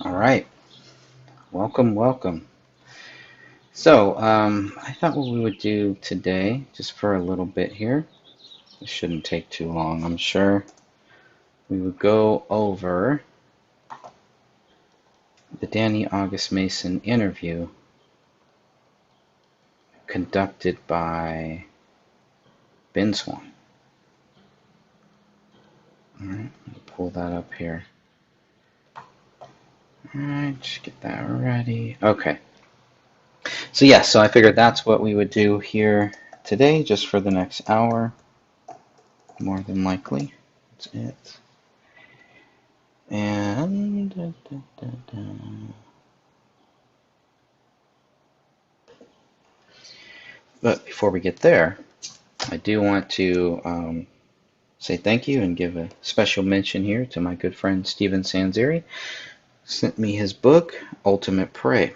All right, welcome, welcome. I thought what we would do today, just for a little bit here, it shouldn't take too long, I'm sure. We would go over the Danny August Mason interview conducted by Ben Swann. All right, pull that up here. All right, just get that ready. Okay. So I figured that's what we would do here today, just for the next hour, more than likely. That's it. And But before we get there, I do want to say thank you and give a special mention here to my good friend Steven Sanzeri. Sent me his book, Ultimate Prey,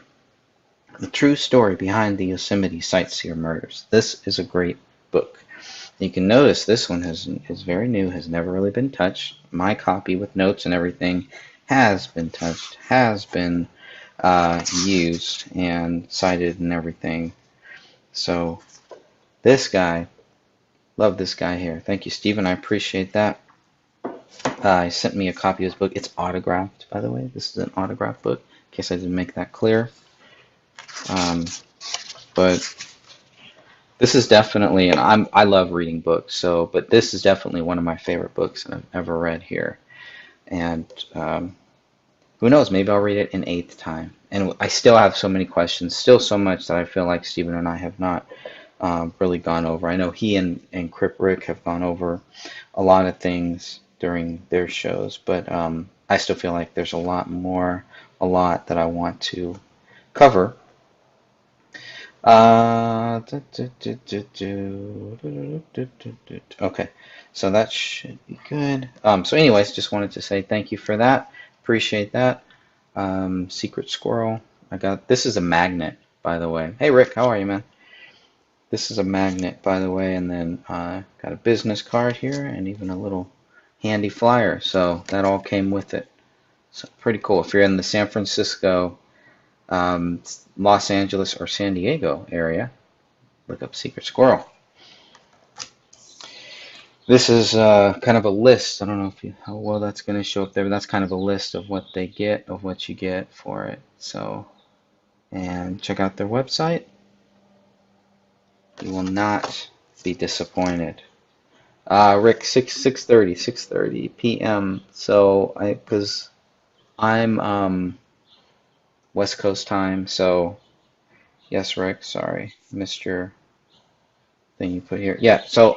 the true story behind the Yosemite sightseer murders. This is a great book. You can notice this one is very new, has never really been touched. My copy with notes and everything has been touched, has been used and cited and everything. So this guy, love this guy here. Thank you, Stephen. I appreciate that. He sent me a copy of his book. It's autographed, by the way. This is an autographed book, in case I didn't make that clear. But this is definitely, and I love reading books, but this is definitely one of my favorite books that I've ever read here. And who knows, maybe I'll read it an eighth time. And I still have so many questions, still so much that I feel like Stephen and I have not really gone over. I know he and Crip Rick have gone over a lot of things during their shows, but I still feel like there's a lot that I want to cover. Okay, so that should be good. So anyways, just wanted to say thank you for that. Appreciate that. Secret Squirrel. This is a magnet, by the way. Hey Rick, how are you, man? This is a magnet, by the way, and then got a business card here and even a little handy flyer. So that all came with it. So pretty cool. If you're in the San Francisco, Los Angeles, or San Diego area, look up Secret Squirrel. This is kind of a list. I don't know how well that's going to show up there, but that's kind of a list of what they get, of what you get for it. So, and check out their website. You will not be disappointed. Rick, 6:30 p.m. So because I'm West Coast time, so yes, Rick, sorry, missed your thing you put here. Yeah, so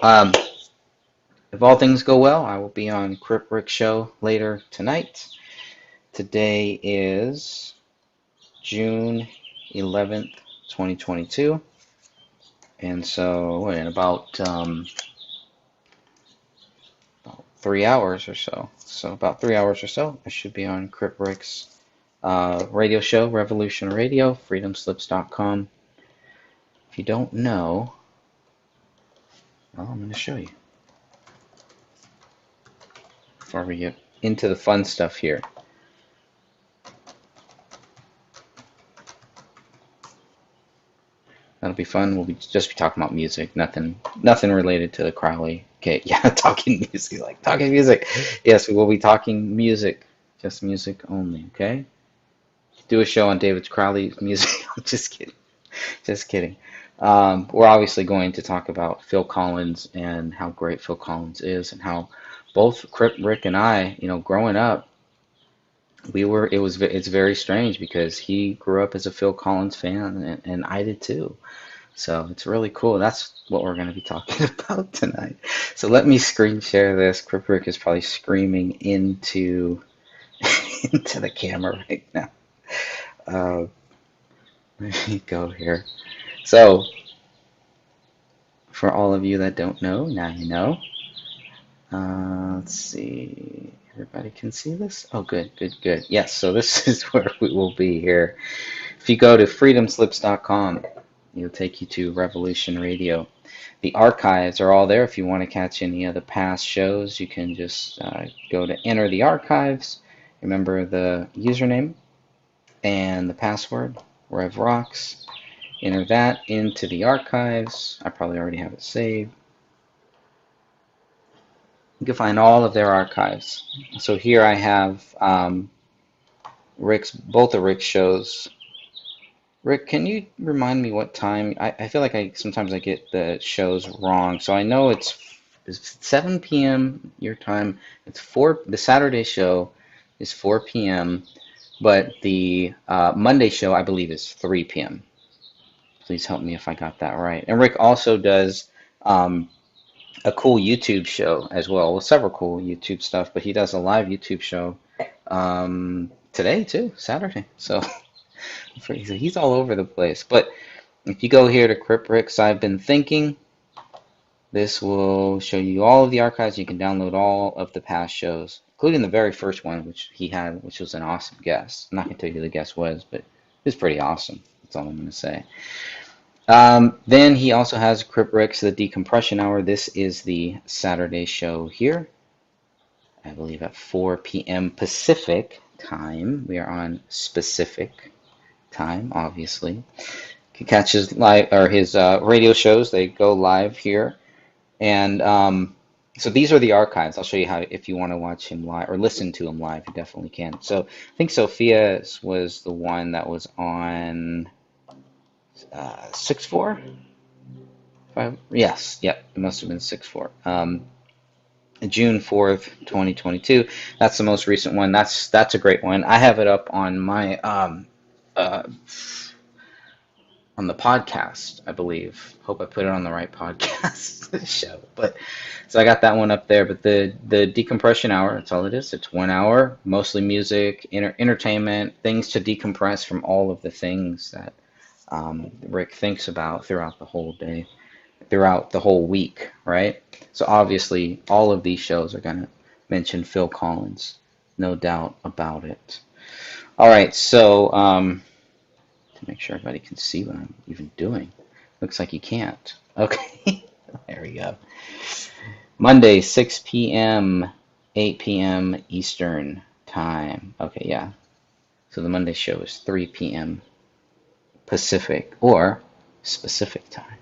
if all things go well, I will be on Crip Rick show later tonight. Today is June 11th, 2022. And so in about 3 hours or so. So about 3 hours or so, I should be on Crip Rick's radio show, Revolution Radio, freedomslips.com. If you don't know, well, I'm going to show you before we get into the fun stuff here. That'll be fun. We'll just be talking about music, nothing related to the Crowley. Okay, yeah, talking music, like talking music. Yes, we will be talking music, just music only. Okay. Do a show on David Crowley's music. I'm just kidding. Just kidding. We're obviously going to talk about Phil Collins and how great Phil Collins is, and how both Rick and I, growing up, it's very strange because he grew up as a Phil Collins fan, and I did too. So it's really cool. That's what we're going to be talking about tonight. So let me screen share this. Crip Rick is probably screaming into into the camera right now. Let me go here. So for all of you that don't know, now you know. Let's see. Everybody can see this? Oh, good. Yes, so this is where we will be here. If you go to freedomslips.com, it'll take you to Revolution Radio. The archives are all there. If you want to catch any of the past shows, you can just go to enter the archives. Remember the username, and the password, RevRocks. Enter that into the archives. I probably already have it saved. You can find all of their archives. So here I have both of Rick's shows. Rick, can you remind me what time? I feel like sometimes I get the shows wrong. So I know it's 7 p.m. your time. It's the Saturday show is 4 p.m., but the Monday show I believe is 3 p.m. Please help me if I got that right. And Rick also does a cool YouTube show as well, with several cool YouTube stuff, but he does a live YouTube show today too, Saturday. So he's all over the place. But if you go here to Crypt Rick's I've Been Thinking, this will show you all of the archives. You can download all of the past shows, including the very first one, which he had, which was an awesome guest. I'm not going to tell you who the guest was, but it was pretty awesome. That's all I'm going to say. Then he also has Crypt Rick's The Decompression Hour. This is the Saturday show here, I believe at 4 p.m. Pacific time. We are on specific time, obviously. You can catch his live or his radio shows. They go live here, and so these are the archives. I'll show you how, if you want to watch him live or listen to him live, you definitely can. So I think Sophia's was the one that was on 6/4. Yes, yep, it must have been 6/4. June 4th, 2022. That's the most recent one. That's a great one. I have it up on my on the podcast, I believe. Hope I put it on the right podcast show. But so I got that one up there. But the Decompression Hour, that's all it is. It's 1 hour, mostly music, entertainment, things to decompress from all of the things that Rick thinks about throughout the whole day, throughout the whole week, right? So obviously, all of these shows are going to mention Phil Collins, no doubt about it. All right, so to make sure everybody can see what I'm even doing. Looks like you can't. Okay, there we go. Monday, 6 p.m., 8 p.m. Eastern time. Okay, yeah. So the Monday show is 3 p.m. Pacific or specific time.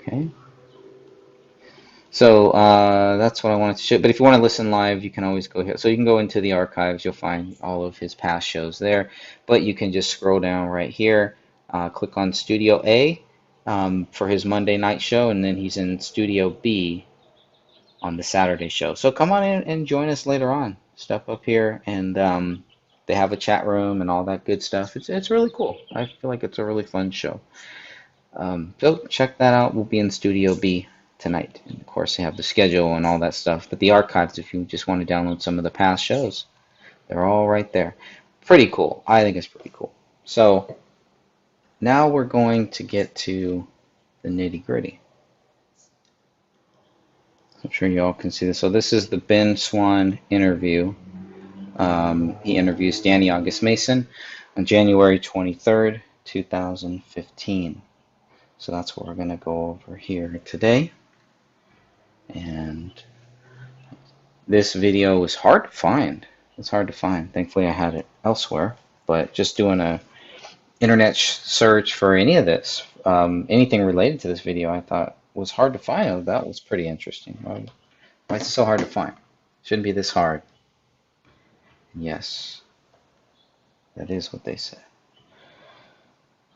Okay. So that's what I wanted to show. But if you want to listen live, you can always go here. So you can go into the archives. You'll find all of his past shows there. But you can just scroll down right here. Click on Studio A for his Monday night show. And then he's in Studio B on the Saturday show. So come on in and join us later on. Step up here. And they have a chat room and all that good stuff. It's really cool. I feel like it's a really fun show. So check that out. We'll be in Studio B tonight. And of course, they have the schedule and all that stuff. But the archives, if you just want to download some of the past shows, they're all right there. Pretty cool. I think it's pretty cool. So now we're going to get to the nitty-gritty. I'm sure you all can see this. So this is the Ben Swann interview. He interviews Danny August Mason on January 23rd, 2015. So that's what we're going to go over here today. And this video was hard to find. It's hard to find. Thankfully, I had it elsewhere. But just doing a internet search for any of this, anything related to this video, I thought was hard to find. Oh, that was pretty interesting. Why is it so hard to find? Shouldn't be this hard. Yes, that is what they said.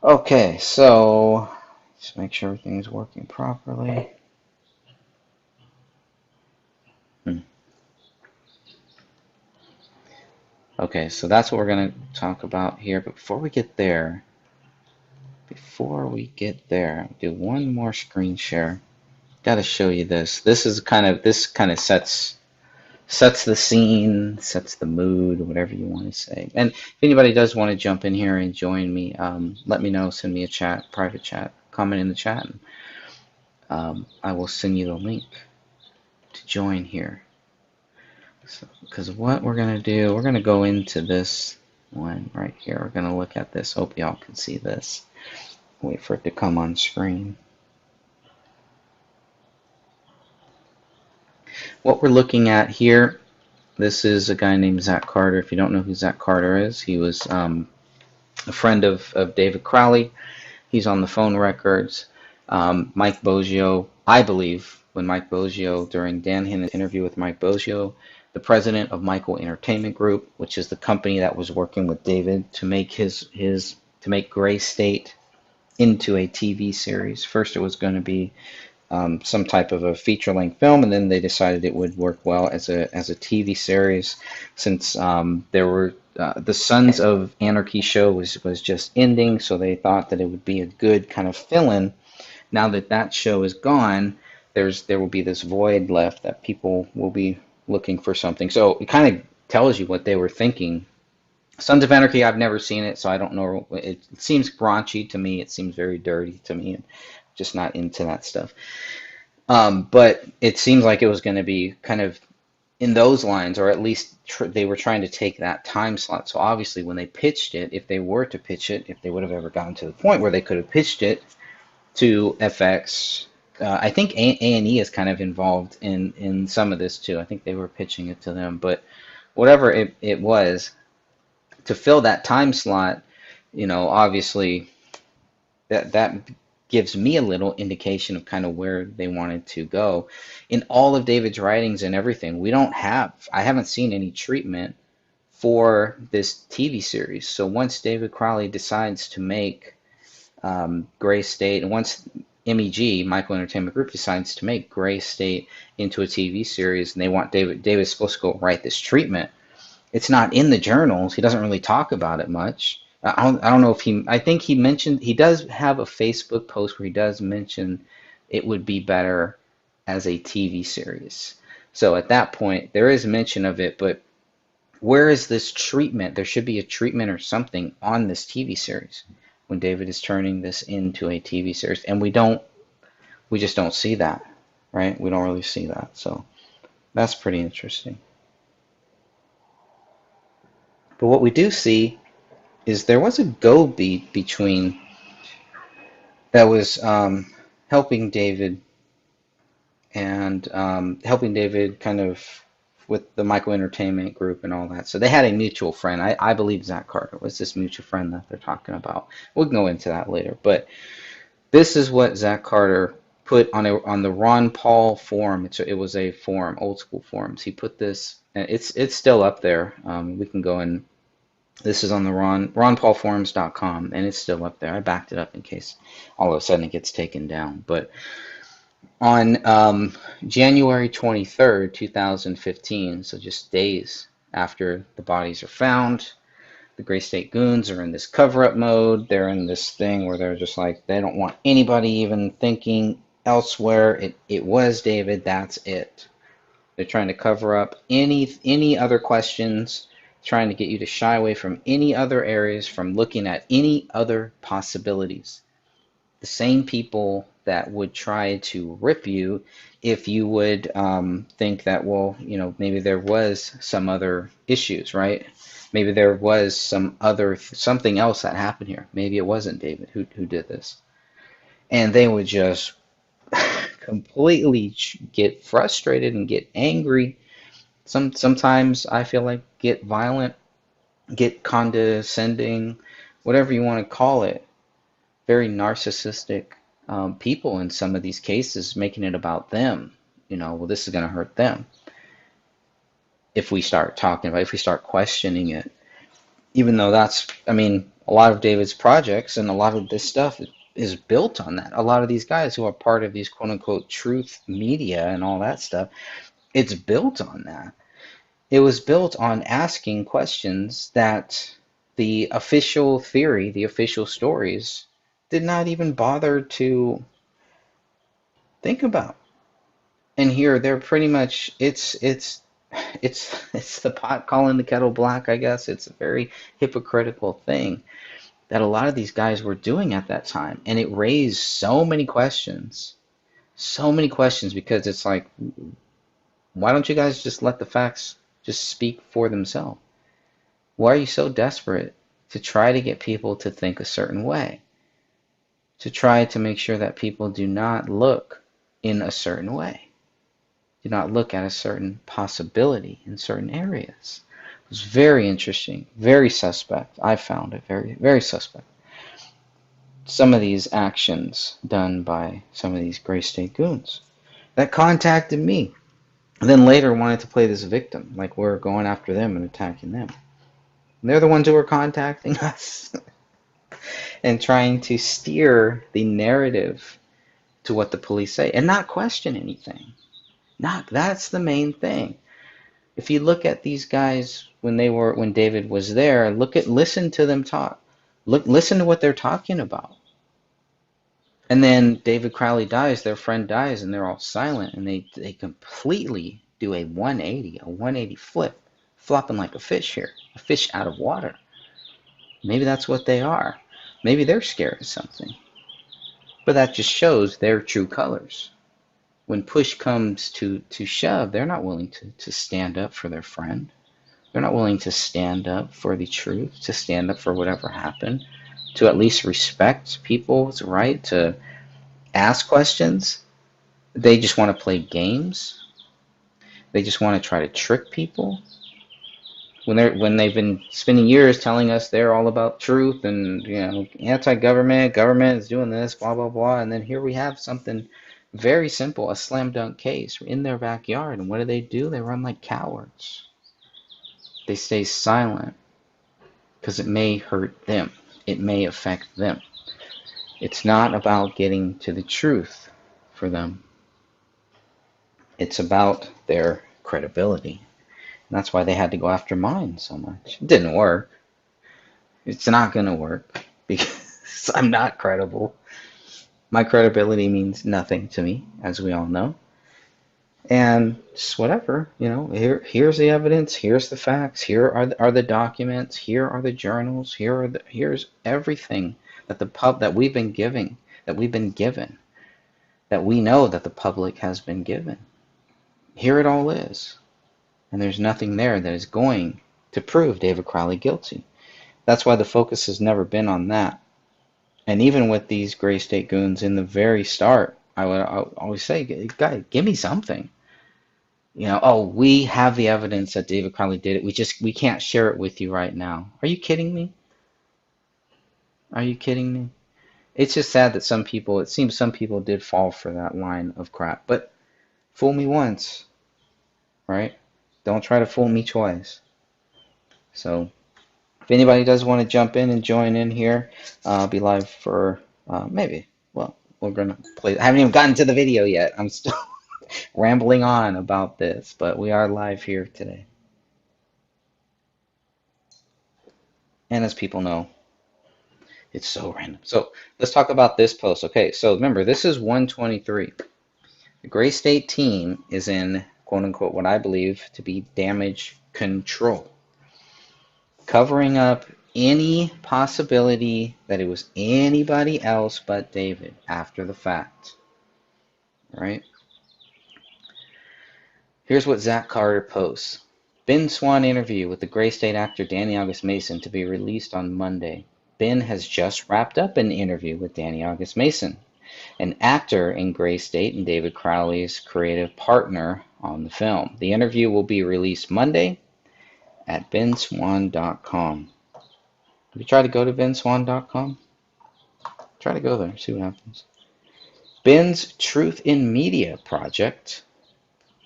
Okay, so just make sure everything's working properly. Okay, so that's what we're going to talk about here. But before we get there, do one more screen share. Got to show you this. This kind of sets the scene, sets the mood, whatever you want to say. And if anybody does want to jump in here and join me, let me know. Send me a chat, private chat, comment in the chat. And, I will send you the link to join here. Because what we're going to do, we're going to go into this one right here. We're going to look at this. Hope y'all can see this. Wait for it to come on screen. What we're looking at here This is a guy named Zach Carter. If you don't know who Zach Carter is, he was a friend of David Crowley. He's on the phone records. Mike Boggio, I believe, when Mike Boggio, during Dan Hannan's interview with Mike Boggio, the president of Michael Entertainment Group, which is the company that was working with David to make to make Gray State into a TV series. First, it was going to be some type of a feature-length film, and then they decided it would work well as a TV series, since there were the Sons of Anarchy show was just ending, so they thought that it would be a good kind of fill-in. Now that that show is gone, there will be this void left that people will be looking for something. So it kind of tells you what they were thinking. Sons of Anarchy, I've never seen it, so I don't know. It seems raunchy to me. It seems very dirty to me, and just not into that stuff. But it seems like it was going to be kind of in those lines, or at least they were trying to take that time slot. So obviously, when they pitched it, if they were to pitch it, if they would have ever gotten to the point where they could have pitched it to FX, I think A&E is kind of involved in some of this too. I think they were pitching it to them, but whatever it was, to fill that time slot, obviously that gives me a little indication of kind of where they wanted to go. In all of David's writings and everything, I haven't seen any treatment for this TV series. So once David Crowley decides to make Gray State, and once MEG, Michael Entertainment Group, decides to make Gray State into a TV series, and they want David's supposed to go write this treatment. It's not in the journals. He doesn't really talk about it much. I don't know if I think he does have a Facebook post where he does mention it would be better as a TV series. So at that point, there is mention of it, but where is this treatment? There should be a treatment or something on this TV series when David is turning this into a TV series. And we just don't see that, right? We don't really see that. So that's pretty interesting. But what we do see is there was a go beat between that was helping David and helping David kind of with the Michael Entertainment Group and all that. So they had a mutual friend. I believe Zach Carter was this mutual friend that they're talking about. We'll go into that later. But this is what Zach Carter put on the Ron Paul forum. It was a forum, old school forums. He put this, and it's still up there. We can go and this is on the ronpaulforums.com, and it's still up there. I backed it up in case all of a sudden it gets taken down. But on January 23rd, 2015, so just days after the bodies are found, the Gray State Goons are in this cover-up mode. They're in this thing where they're just like, they don't want anybody even thinking elsewhere. It was David, that's it. They're trying to cover up any other questions, trying to get you to shy away from any other areas, from looking at any other possibilities. The same people that would try to rip you if you would think that, well, maybe there was some other issues, right? Maybe there was something else that happened here. Maybe it wasn't David who did this. And they would just completely get frustrated and get angry. Sometimes I feel like get violent, get condescending, whatever you want to call it. Very narcissistic people in some of these cases, making it about them. Well, this is going to hurt them. If we start questioning it, even though a lot of David's projects and a lot of this stuff is built on that. A lot of these guys who are part of these quote unquote truth media and all that stuff, it's built on that. It was built on asking questions that the official theory, the official stories, did not even bother to think about. And here they're pretty much it's the pot calling the kettle black, I guess. It's a very hypocritical thing that a lot of these guys were doing at that time. And it raised so many questions. So many questions, because it's like, why don't you guys just let the facts just speak for themselves? Why are you so desperate to try to get people to think a certain way? To try to make sure that people do not look in a certain way? do not look at a certain possibility in certain areas. It was very interesting, very suspect. I found it very, very suspect. Some of these actions done by some of these Gray State goons that contacted me, and then later wanted to play this victim, like we're going after them and attacking them. And they're the ones who are contacting us and trying to steer the narrative to what the police say and not question anything. That's the main thing. If you look at these guys when David was there, listen to them talk. Listen to what they're talking about. And then David Crowley dies, their friend dies, and they're all silent, and they completely do a 180 flip, flopping like a fish here, a fish out of water. Maybe that's what they are. Maybe they're scared of something. But that just shows their true colors. When push comes to shove, they're not willing to stand up for their friend. They're not willing to stand up for the truth, to stand up for whatever happened, to at least respect people's right to ask questions. They just want to play games. They just want to try to trick people. When they've been spending years telling us they're all about truth and anti-government, government is doing this, blah blah blah, and then here we have something very simple, a slam dunk case in their backyard, and what do? They run like cowards. They stay silent because it may hurt them. It may affect them. It's not about getting to the truth for them. It's about their credibility. And that's why they had to go after mine so much. It didn't work. It's not going to work because I'm not credible. My credibility means nothing to me, as we all know. And just whatever, here's the evidence, here's the facts, here are the documents, here are the journals, here's everything that we've been given, that we know that the public has been given. Here it all is. And there's nothing there that is going to prove David Crowley guilty. That's why the focus has never been on that. And even with these Gray State goons in the very start, I would always say, guys, give me something. We have the evidence that David Crowley did it. We can't share it with you right now. Are you kidding me? Are you kidding me? It's just sad that it seems some people did fall for that line of crap. But fool me once, right? Don't try to fool me twice. So if anybody does want to jump in and join in here, I'll be live for maybe. Well, we're going to play. I haven't even gotten to the video yet. I'm still rambling on about this, but we are live here today. And as people know, it's so random. So let's talk about this post. Okay, so remember, this is 123. The Gray State team is in, quote unquote, what I believe to be damage control, covering up any possibility that it was anybody else but David after the fact. Right? Here's what Zach Carter posts. Ben Swann interview with the Gray State actor Danny August Mason to be released on Monday. Ben has just wrapped up an interview with Danny August Mason, an actor in Gray State and David Crowley's creative partner on the film. The interview will be released Monday at benswann.com. Have you tried to go to benswann.com? Try to go there, see what happens. Ben's Truth in Media Project.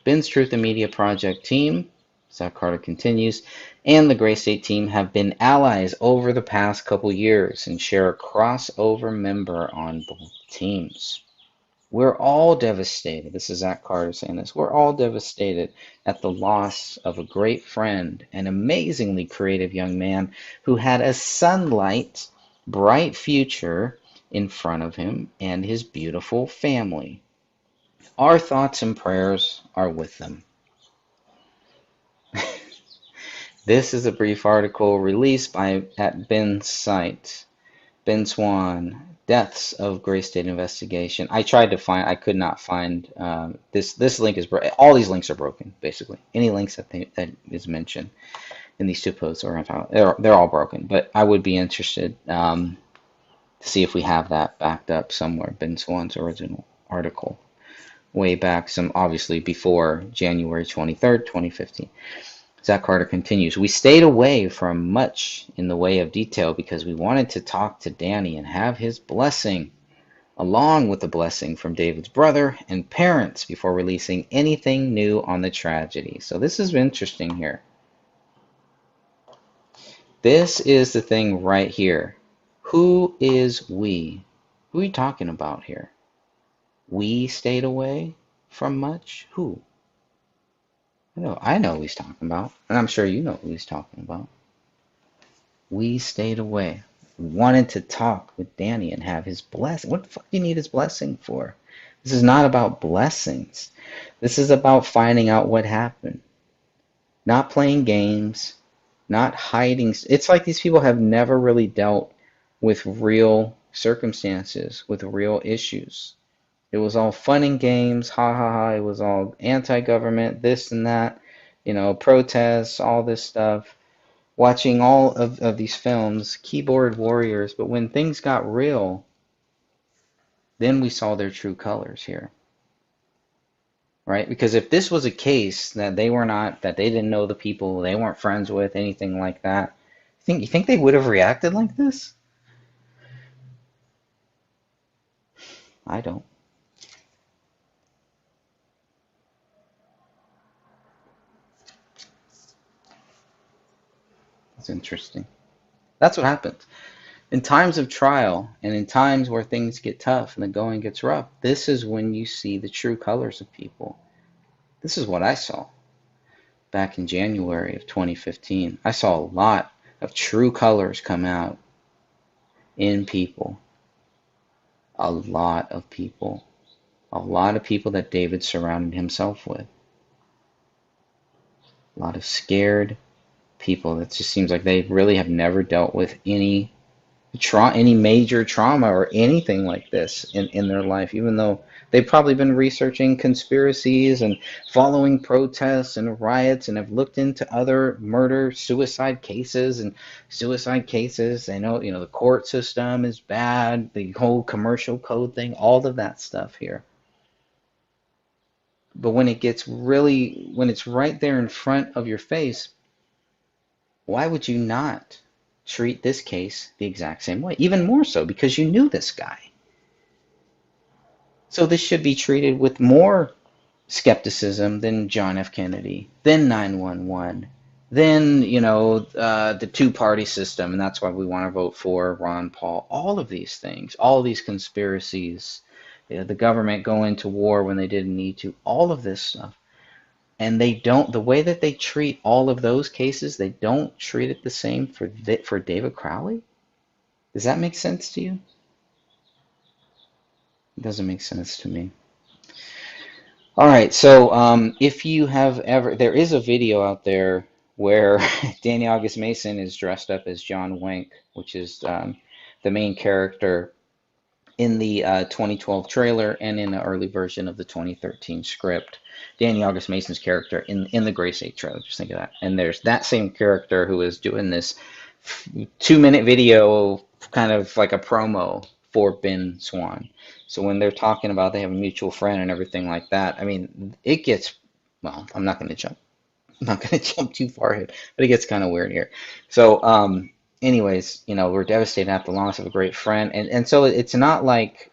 Ben's Truth in Media Project team, Zach Carter continues, and the Gray State team have been allies over the past couple years and share a crossover member on both teams. We're all devastated. This is Zach Carter saying this. We're all devastated at the loss of a great friend, an amazingly creative young man who had a sunlight, bright future in front of him and his beautiful family. Our thoughts and prayers are with them. This is a brief article released at Ben's site. Ben Swann, Deaths of Gray State Investigation. I could not find this link is broken. All these links are broken, basically. Any links that is mentioned in these two posts they're all broken. But I would be interested to see if we have that backed up somewhere. Ben Swann's original article. way back, some obviously before January 23rd, 2015. Zach Carter continues, we stayed away from much in the way of detail because we wanted to talk to Danny and have his blessing, along with the blessing from David's brother and parents before releasing anything new on the tragedy. So this is interesting here. This is the thing right here. Who is we? Who are you talking about here? We stayed away from much? Who? I know who he's talking about, and I'm sure you know who he's talking about. We stayed away. We wanted to talk with Danny and have his blessing. What the fuck do you need his blessing for? This is not about blessings. This is about finding out what happened. Not playing games, not hiding. It's like these people have never really dealt with real circumstances, with real issues. It was all fun and games, ha ha ha. It was all anti-government, this and that, protests, all this stuff. Watching all of these films, keyboard warriors, but when things got real, then we saw their true colors here, right? Because if this was a case that that they didn't know the people, they weren't friends with, anything like that, you think they would have reacted like this? I don't. It's interesting. That's what happens. In times of trial and in times where things get tough and the going gets rough, this is when you see the true colors of people. This is what I saw back in January of 2015. I saw a lot of true colors come out in people. A lot of people. A lot of people that David surrounded himself with. A lot of scared people. It just seems like they really have never dealt with any major trauma or anything like this in their life, even though they've probably been researching conspiracies and following protests and riots and have looked into other murder, suicide cases. They know, the court system is bad, the whole commercial code thing, all of that stuff here. But when it's right there in front of your face, why would you not treat this case the exact same way? Even more so because you knew this guy. So this should be treated with more skepticism than John F. Kennedy, than 9/11, than, the two-party system, and that's why we want to vote for Ron Paul. All of these things, all of these conspiracies, the government going to war when they didn't need to, all of this stuff. And the way that they treat all of those cases, they don't treat it the same for David Crowley? Does that make sense to you? It doesn't make sense to me. All right, so if you have there is a video out there where Danny August Mason is dressed up as John Wank, which is the main character in the 2012 trailer and in the early version of the 2013 script. Danny August Mason's character in the Grace 8 trailer, just think of that. And there's that same character who is doing this 2-minute video, kind of like a promo for Ben Swann. So when they're talking about they have a mutual friend and everything like that, I mean, it gets, well, I'm not going to jump too far ahead, but it gets kind of weird here. So, anyways, we're devastated at the loss of a great friend, and so it's not like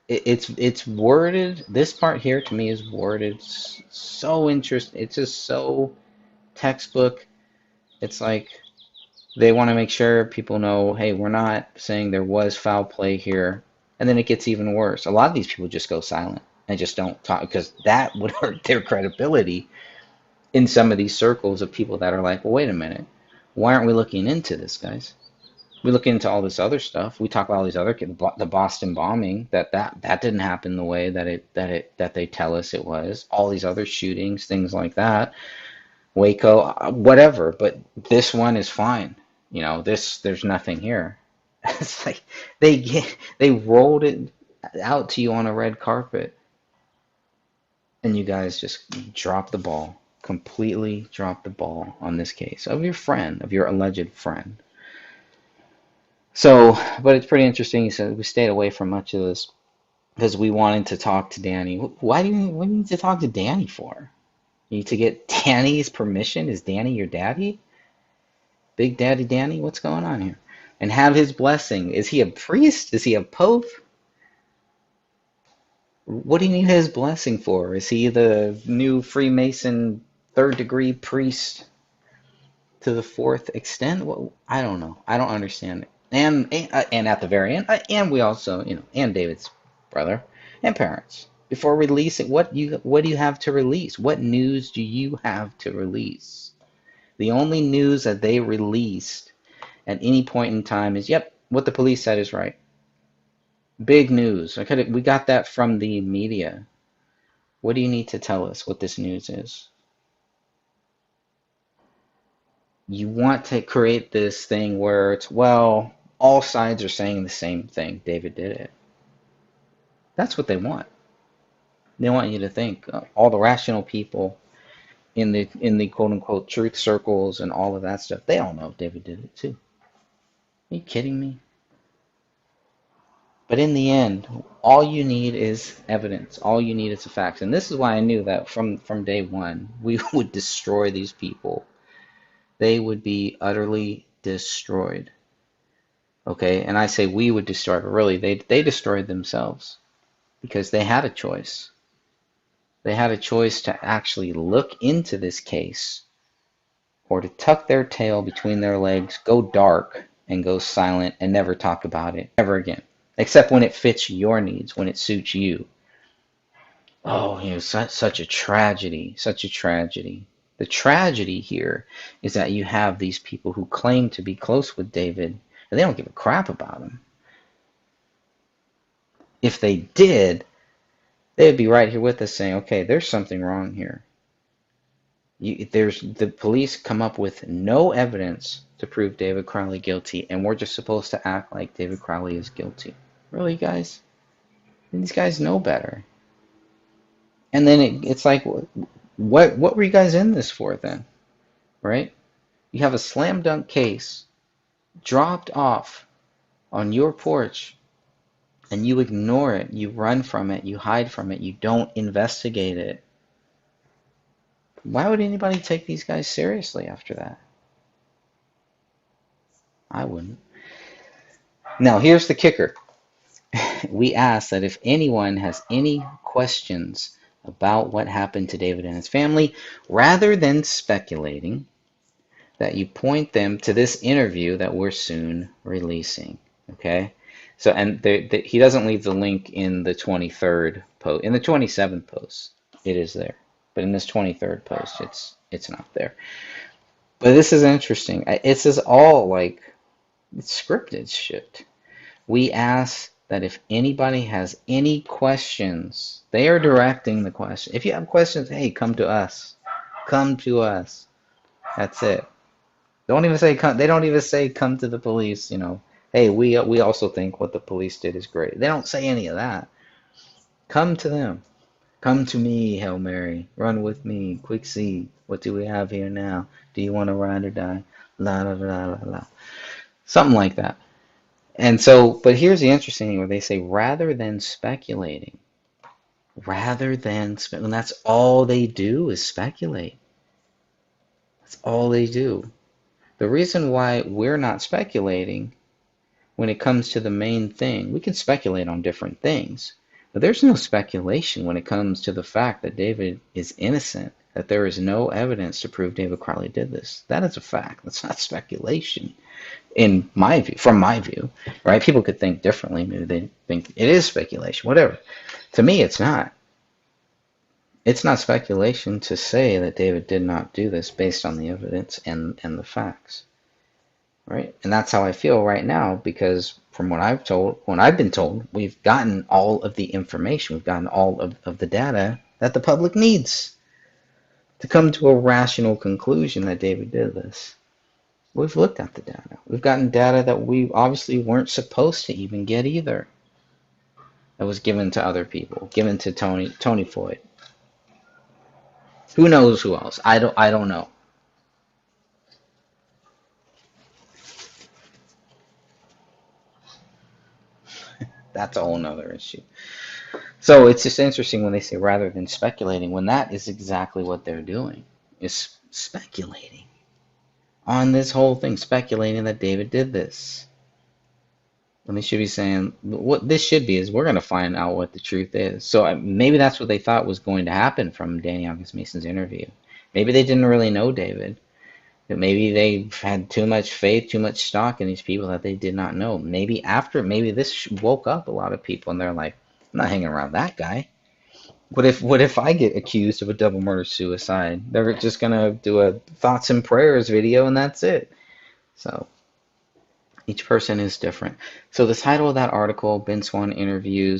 it's worded. This part here to me is worded so interesting. It's just so textbook. It's like they want to make sure people know, hey, we're not saying there was foul play here, and then it gets even worse. A lot of these people just go silent and just don't talk because that would hurt their credibility in some of these circles of people that are like, well, wait a minute, why aren't we looking into this, guys? We look into all this other stuff. We talk about all these other the Boston bombing that didn't happen the way that they tell us it was. All these other shootings, things like that, Waco, whatever. But this one is fine. There's nothing here. It's like they rolled it out to you on a red carpet, and you guys just dropped the ball. Completely dropped the ball on this case of your friend, of your alleged friend. So, but it's pretty interesting. He said we stayed away from much of this because we wanted to talk to Danny. Why do you, what do you need to talk to Danny for? You need to get Danny's permission? Is Danny your daddy? Big Daddy Danny? What's going on here? And have his blessing. Is he a priest? Is he a pope? What do you need his blessing for? Is he the new Freemason third degree priest to the fourth extent? Well, I don't know. I don't understand it. And at the very end, and we also, and David's brother and parents. Before releasing, what do you have to release? What news do you have to release? The only news that they released at any point in time is, yep, what the police said is right. Big news. We got that from the media. What do you need to tell us what this news is? You want to create this thing where it's, well, all sides are saying the same thing. David did it. That's what they want. They want you to think all the rational people in the quote unquote truth circles and all of that stuff. They all know David did it too. Are you kidding me? But in the end, all you need is evidence. All you need is the facts. And this is why I knew that from day one, we would destroy these people. They would be utterly destroyed. Okay? And I say we would destroy, but really they destroyed themselves because they had a choice. They had a choice to actually look into this case or to tuck their tail between their legs, go dark, and go silent and never talk about it ever again. Except when it fits your needs, when it suits you. Oh, such a tragedy, such a tragedy. The tragedy here is that you have these people who claim to be close with David, and they don't give a crap about him. If they did, they'd be right here with us saying, okay, there's something wrong here. The police come up with no evidence to prove David Crowley guilty, and we're just supposed to act like David Crowley is guilty. Really, guys? These guys know better. And then it's like, what were you guys in this for then? Right? You have a slam dunk case dropped off on your porch, and you ignore it, you run from it, you hide from it, you don't investigate it. Why would anybody take these guys seriously after that? I wouldn't. Now, here's the kicker. We ask that if anyone has any questions about what happened to David and his family, rather than speculating, that you point them to this interview that we're soon releasing. Okay? So, and he doesn't leave the link in the 23rd post. In the 27th post, it is there. But in this 23rd post, it's not there. But this is interesting. This is all like it's scripted shit. We ask that if anybody has any questions, they are directing the question. If you have questions, hey, come to us. Come to us. That's it. Don't even say come. They don't even say come to the police. Hey, we also think what the police did is great. They don't say any of that. Come to them. Come to me, Hail Mary. Run with me. Quick seed. What do we have here now? Do you want to ride or die? La la la la la. Something like that. And so, but here's the interesting thing where they say rather than speculating, and that's all they do is speculate. That's all they do. The reason why we're not speculating when it comes to the main thing, we can speculate on different things, but there's no speculation when it comes to the fact that David is innocent, that there is no evidence to prove David Crowley did this. That is a fact. That's not speculation. In my view, from my view, right? People could think differently. Maybe they think it is speculation, whatever. To me, it's not. It's not speculation to say that David did not do this based on the evidence and the facts, right? And that's how I feel right now because from what I've been told, we've gotten all of the information, we've gotten all of the data that the public needs to come to a rational conclusion that David did this. We've looked at the data. We've gotten data that we obviously weren't supposed to even get either. That was given to other people, given to Tony Floyd. Who knows who else? I don't know. That's a whole nother issue. So it's just interesting when they say rather than speculating, when that is exactly what they're doing, is speculating on this whole thing, speculating that David did this. When they should be saying, what this should be is we're going to find out what the truth is. So maybe that's what they thought was going to happen from Danny August Mason's interview. Maybe they didn't really know David. That maybe they had too much faith, too much stock in these people that they did not know. Maybe this woke up a lot of people and they're like, I'm not hanging around that guy. What if I get accused of a double murder suicide? They're just gonna do a thoughts and prayers video and that's it. So each person is different. So the title of that article, Ben Swann interview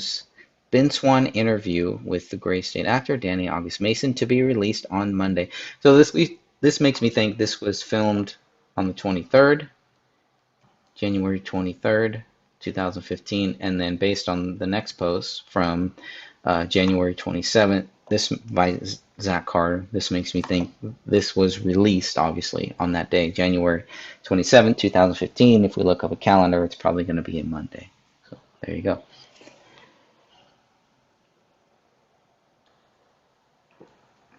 with the Gray State actor Danny August Mason to be released on Monday. So this makes me think this was filmed on the 23rd, January 23rd, 2015, and then based on the next post from January 27th, this by Zach Carter, this makes me think this was released, obviously, on that day, January 27th, 2015. If we look up a calendar, it's probably going to be a Monday. So there you go.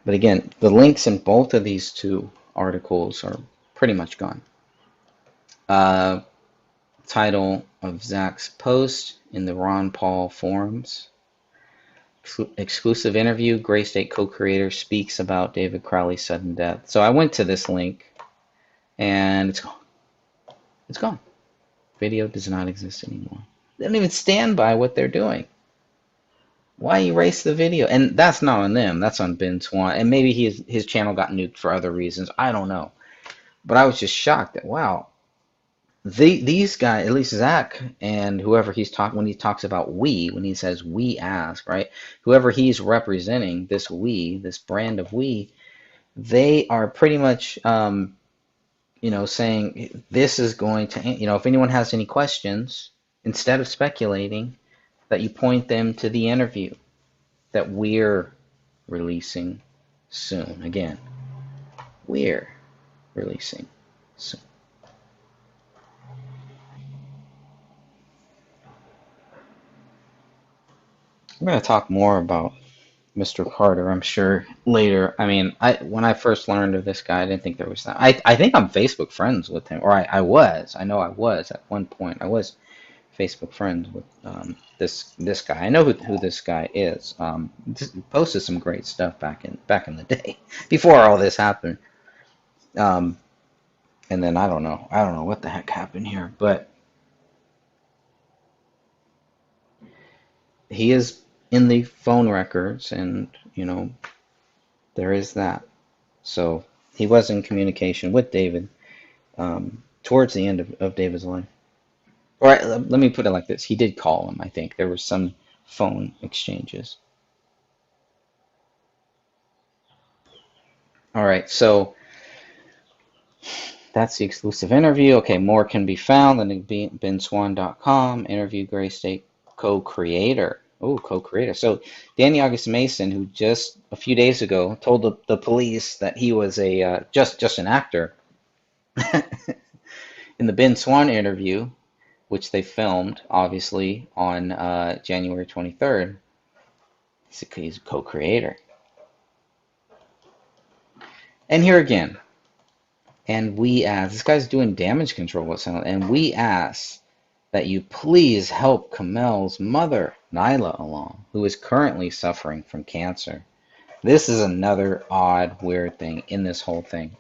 But again, the links in both of these two articles are pretty much gone. Title of Zach's post in the Ron Paul forums. Exclusive interview, Gray State co-creator speaks about David Crowley's sudden death. So I went to this link and it's gone. It's gone. Video does not exist anymore. They don't even stand by what they're doing. Why erase the video? And that's not on them. That's on Ben Swann. And maybe his channel got nuked for other reasons. I don't know. But I was just shocked that, wow, these guys, at least Zach and whoever he's talking, when he talks about we, when he says we ask, right? Whoever he's representing, this we, this brand of we, they are pretty much, saying this is going to, if anyone has any questions, instead of speculating, that you point them to the interview that we're releasing soon. Again, we're releasing soon. I'm going to talk more about Mr. Carter, I'm sure, later. I mean, when I first learned of this guy, I didn't think there was that. I think I'm Facebook friends with him, or I was. I know I was at one point. I was Facebook friends with this guy. I know who this guy is. Posted some great stuff back in the day, before all this happened. Um, and then I don't know what the heck happened here, but he is in the phone records, and there is that. So he was in communication with David towards the end of David's life. Or let me put it like this: he did call him. I think there were some phone exchanges. All right, so that's the exclusive interview. Okay, more can be found on benswann.com. Interview Gray State co-creator. Oh, co-creator. So Danny August Mason, who just a few days ago told the police that he was a just an actor, in the Ben Swann interview, which they filmed obviously on January 23rd, he's a co-creator. And here again, and we ask, this guy's doing damage control, and we ask that you please help Komel's mother, Nyla Alam, who is currently suffering from cancer. This is another odd, weird thing in this whole thing.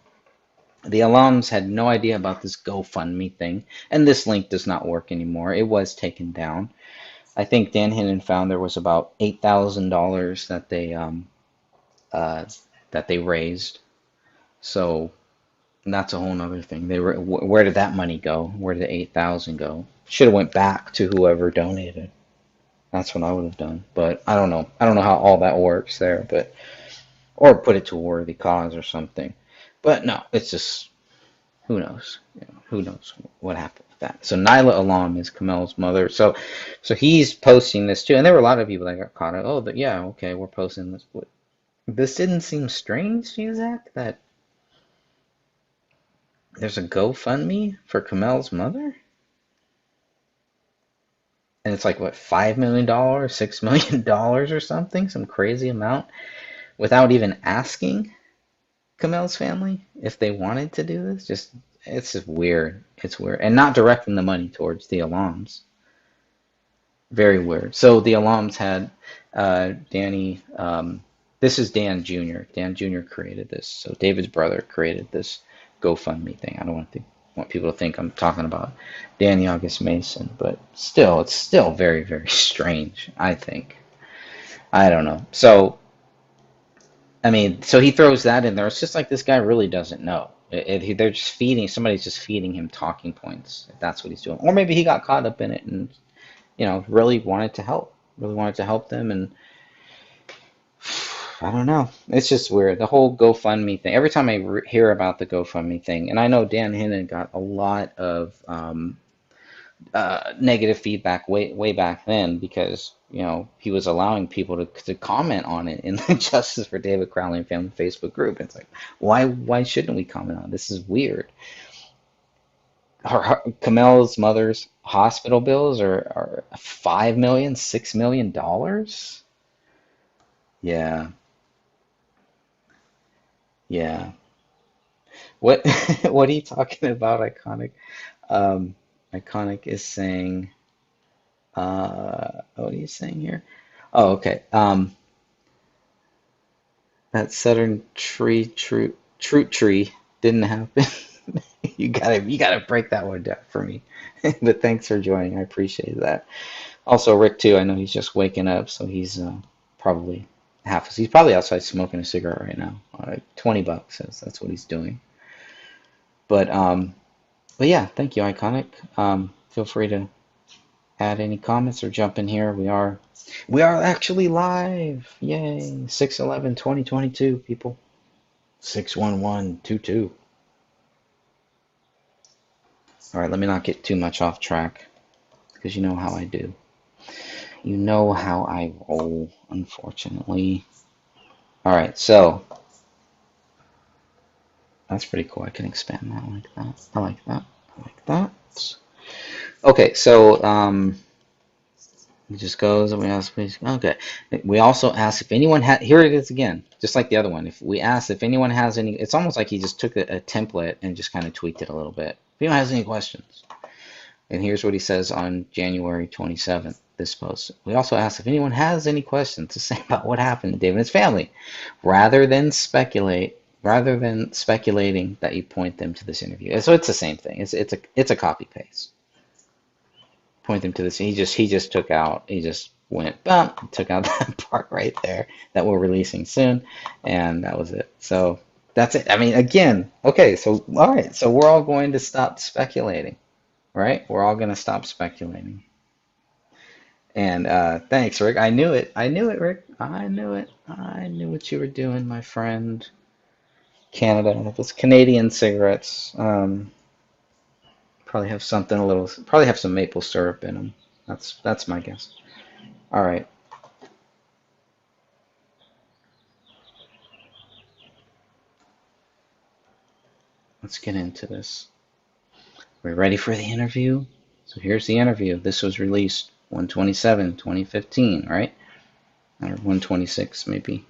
The alums had no idea about this GoFundMe thing, and this link does not work anymore. It was taken down. I think Dan Hinnon found there was about $8,000 that they raised. So that's a whole other thing. Where did that money go? Where did the 8,000 go? Should have went back to whoever donated. That's what I would have done. But I don't know. I don't know how all that works there. But or put it to a worthy cause or something. But no, it's just who knows? Who knows what happened with that? So Nyla Alam is Komel's mother. So he's posting this too, and there were a lot of people that got caught. Oh, but yeah, okay, we're posting this. This didn't seem strange to you, Zach, that there's a GoFundMe for Komel's mother? and it's like what, $5 million, $6 million or something, some crazy amount, without even asking Komel's family if they wanted to do this. Just it's just weird. It's weird, and not directing the money towards the alums. Very weird. So the alums had Danny. This is Dan Jr. Dan Jr. created this. So David's brother created this GoFundMe thing. I don't want people to think I'm talking about Danny August Mason, but still, it's still very, very strange, I think. I don't know. So I mean, so he throws that in there. It's just like this guy really doesn't know. They're just feeding, somebody's just feeding him talking points, if that's what he's doing. Or maybe he got caught up in it and, really really wanted to help them. And I don't know. It's just weird. The whole GoFundMe thing. Every time I hear about the GoFundMe thing, and I know Dan Hinnon got a lot of negative feedback way back then because he was allowing people to comment on it in the Justice for David Crowley and Family Facebook group. It's like, why shouldn't we comment on it? This is weird. Kamel's mother's hospital bills are $5 million, $6 million. Yeah, yeah. What what are you talking about? Iconic. Um, Iconic is saying. What are you saying here? Oh, okay. That Southern True tree didn't happen. You gotta break that one down for me. But thanks for joining. I appreciate that. Also, Rick too. I know he's just waking up, so he's probably he's probably outside smoking a cigarette right now. $20 says that's what he's doing. But but yeah, thank you, Iconic. Feel free to add any comments or jump in here. We are actually live. Yay. 6/11/2022, people. 6/11/22. All right, let me not get too much off track because you know how I do. You know how I roll, unfortunately. All right, so that's pretty cool. I can expand that like that. I like that. I like that. Okay, so it just goes and we ask, please. Okay. We also ask if anyone had, here it is again, just like the other one. If we ask if anyone has any, it's almost like he just took a template and just kind of tweaked it a little bit. If anyone has any questions. And here's what he says on January 27th, this post. We also ask if anyone has any questions to say about what happened to David and his family, rather than speculating that you point them to this interview. So it's the same thing. It's a copy paste. Point them to this. He just went bump, took out that part right there that we're releasing soon, and that was it. So that's it. I mean, again, okay, so all right, so we're all going to stop speculating, right? We're all going to stop speculating. And thanks, Rick. I knew it. I knew it, Rick. I knew it. I knew what you were doing, my friend. Canada. If it's Canadian cigarettes, probably have something a little. Probably have some maple syrup in them. That's my guess. All right. Let's get into this. We're ready for the interview. So here's the interview. This was released 1/27/2015, right? Or 1/26 maybe.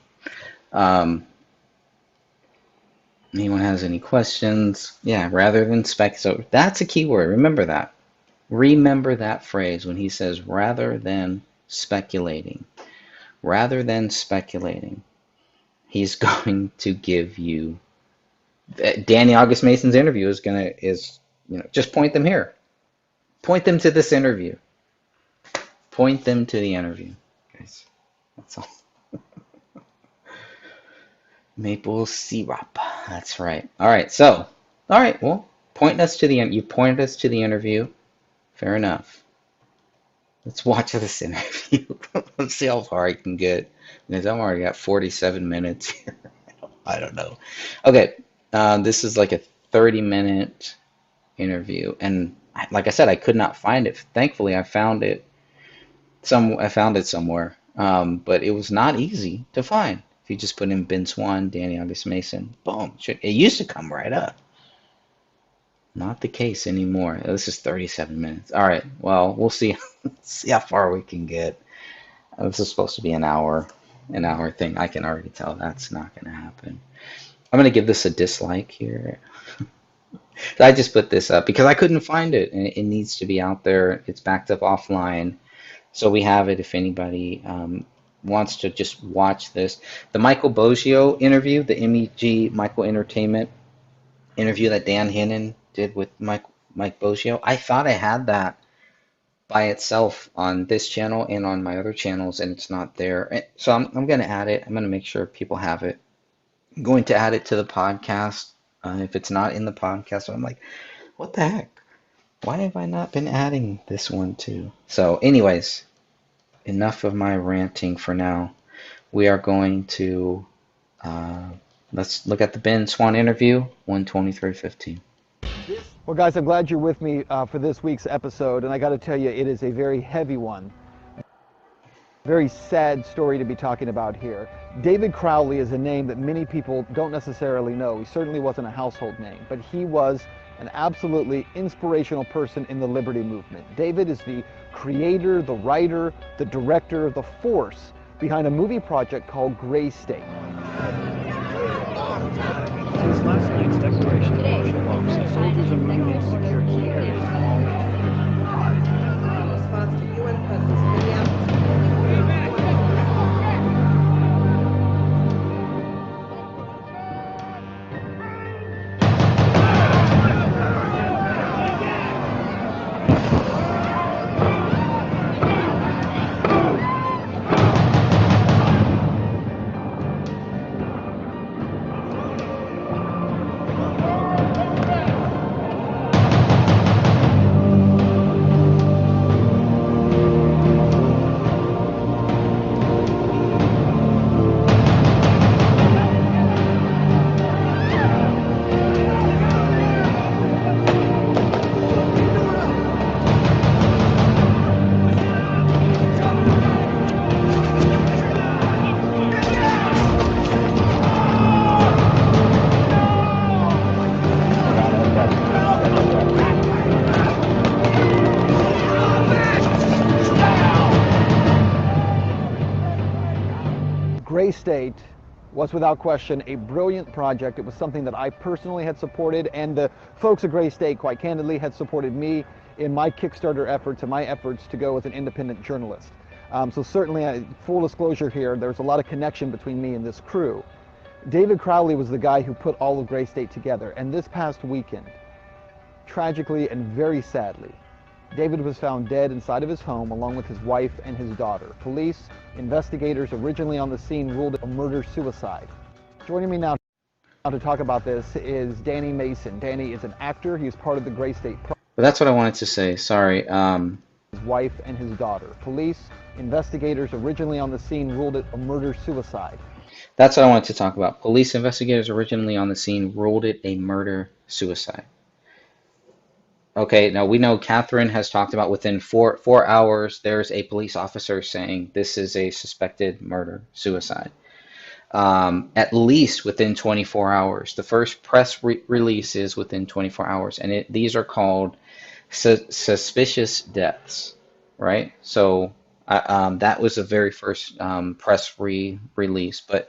Anyone has any questions? Yeah, rather than spec. So that's a key word. Remember that. Remember that phrase when he says rather than speculating. Rather than speculating, he's going to give you. Danny August Mason's interview is just point them here. Point them to this interview. Point them to the interview, guys. That's all. Maple syrup. That's right. All right. So, all right. Well, you pointed us to the interview. Fair enough. Let's watch this interview. Let's see how far I can get. Because I'm already got 47 minutes here. I don't know. Okay. This is like a 30-minute interview, and like I said, I could not find it. Thankfully, I found it somewhere, but it was not easy to find. If you just put in Ben Swann, Danny August Mason, boom, it used to come right up. Not the case anymore. This is 37 minutes. All right. Well, we'll see. See how far we can get. This is supposed to be an hour thing. I can already tell that's not going to happen. I'm going to give this a dislike here. I just put this up because I couldn't find it, and it needs to be out there. It's backed up offline, so we have it if anybody wants to just watch this. The Michael Boggio interview, the MEG Michael Entertainment interview that Dan Hannon did with Mike Boggio. I thought I had that by itself on this channel and on my other channels, and it's not there. So I'm going to add it. I'm going to make sure people have it. I'm going to add it to the podcast. If it's not in the podcast, I'm like, what the heck? Why have I not been adding this one too? So anyways, enough of my ranting for now. We are going to, let's look at the Ben Swann interview, 123:15. Well, guys, I'm glad you're with me for this week's episode, and I got to tell you, it is a very heavy one. Very sad story to be talking about here. David Crowley is a name that many people don't necessarily know. He certainly wasn't a household name, but he was an absolutely inspirational person in the liberty movement. David is the creator, the writer, the director, the force behind a movie project called Gray State. Since last night's declaration of martial law, soldiers are moving into secure key areas. Response to UN President's Minneapolis. Gray State was without question a brilliant project. It was something that I personally had supported, and the folks at Gray State, quite candidly, had supported me in my Kickstarter efforts and my efforts to go as an independent journalist. So certainly, full disclosure here, there's a lot of connection between me and this crew. David Crowley was the guy who put all of Gray State together, and this past weekend, tragically and very sadly, David was found dead inside of his home along with his wife and his daughter. Police investigators originally on the scene ruled it a murder-suicide. Joining me now to talk about this is Danny Mason. Danny is an actor. He is part of the Gray State But that's what I wanted to say. Sorry. His wife and his daughter. Police investigators originally on the scene ruled it a murder-suicide. That's what I wanted to talk about. Police investigators originally on the scene ruled it a murder-suicide. Okay, now we know Catherine has talked about within four hours, there's a police officer saying this is a suspected murder-suicide. At least within 24 hours. The first press release is within 24 hours, and these are called suspicious deaths, right? So that was the very first press release, but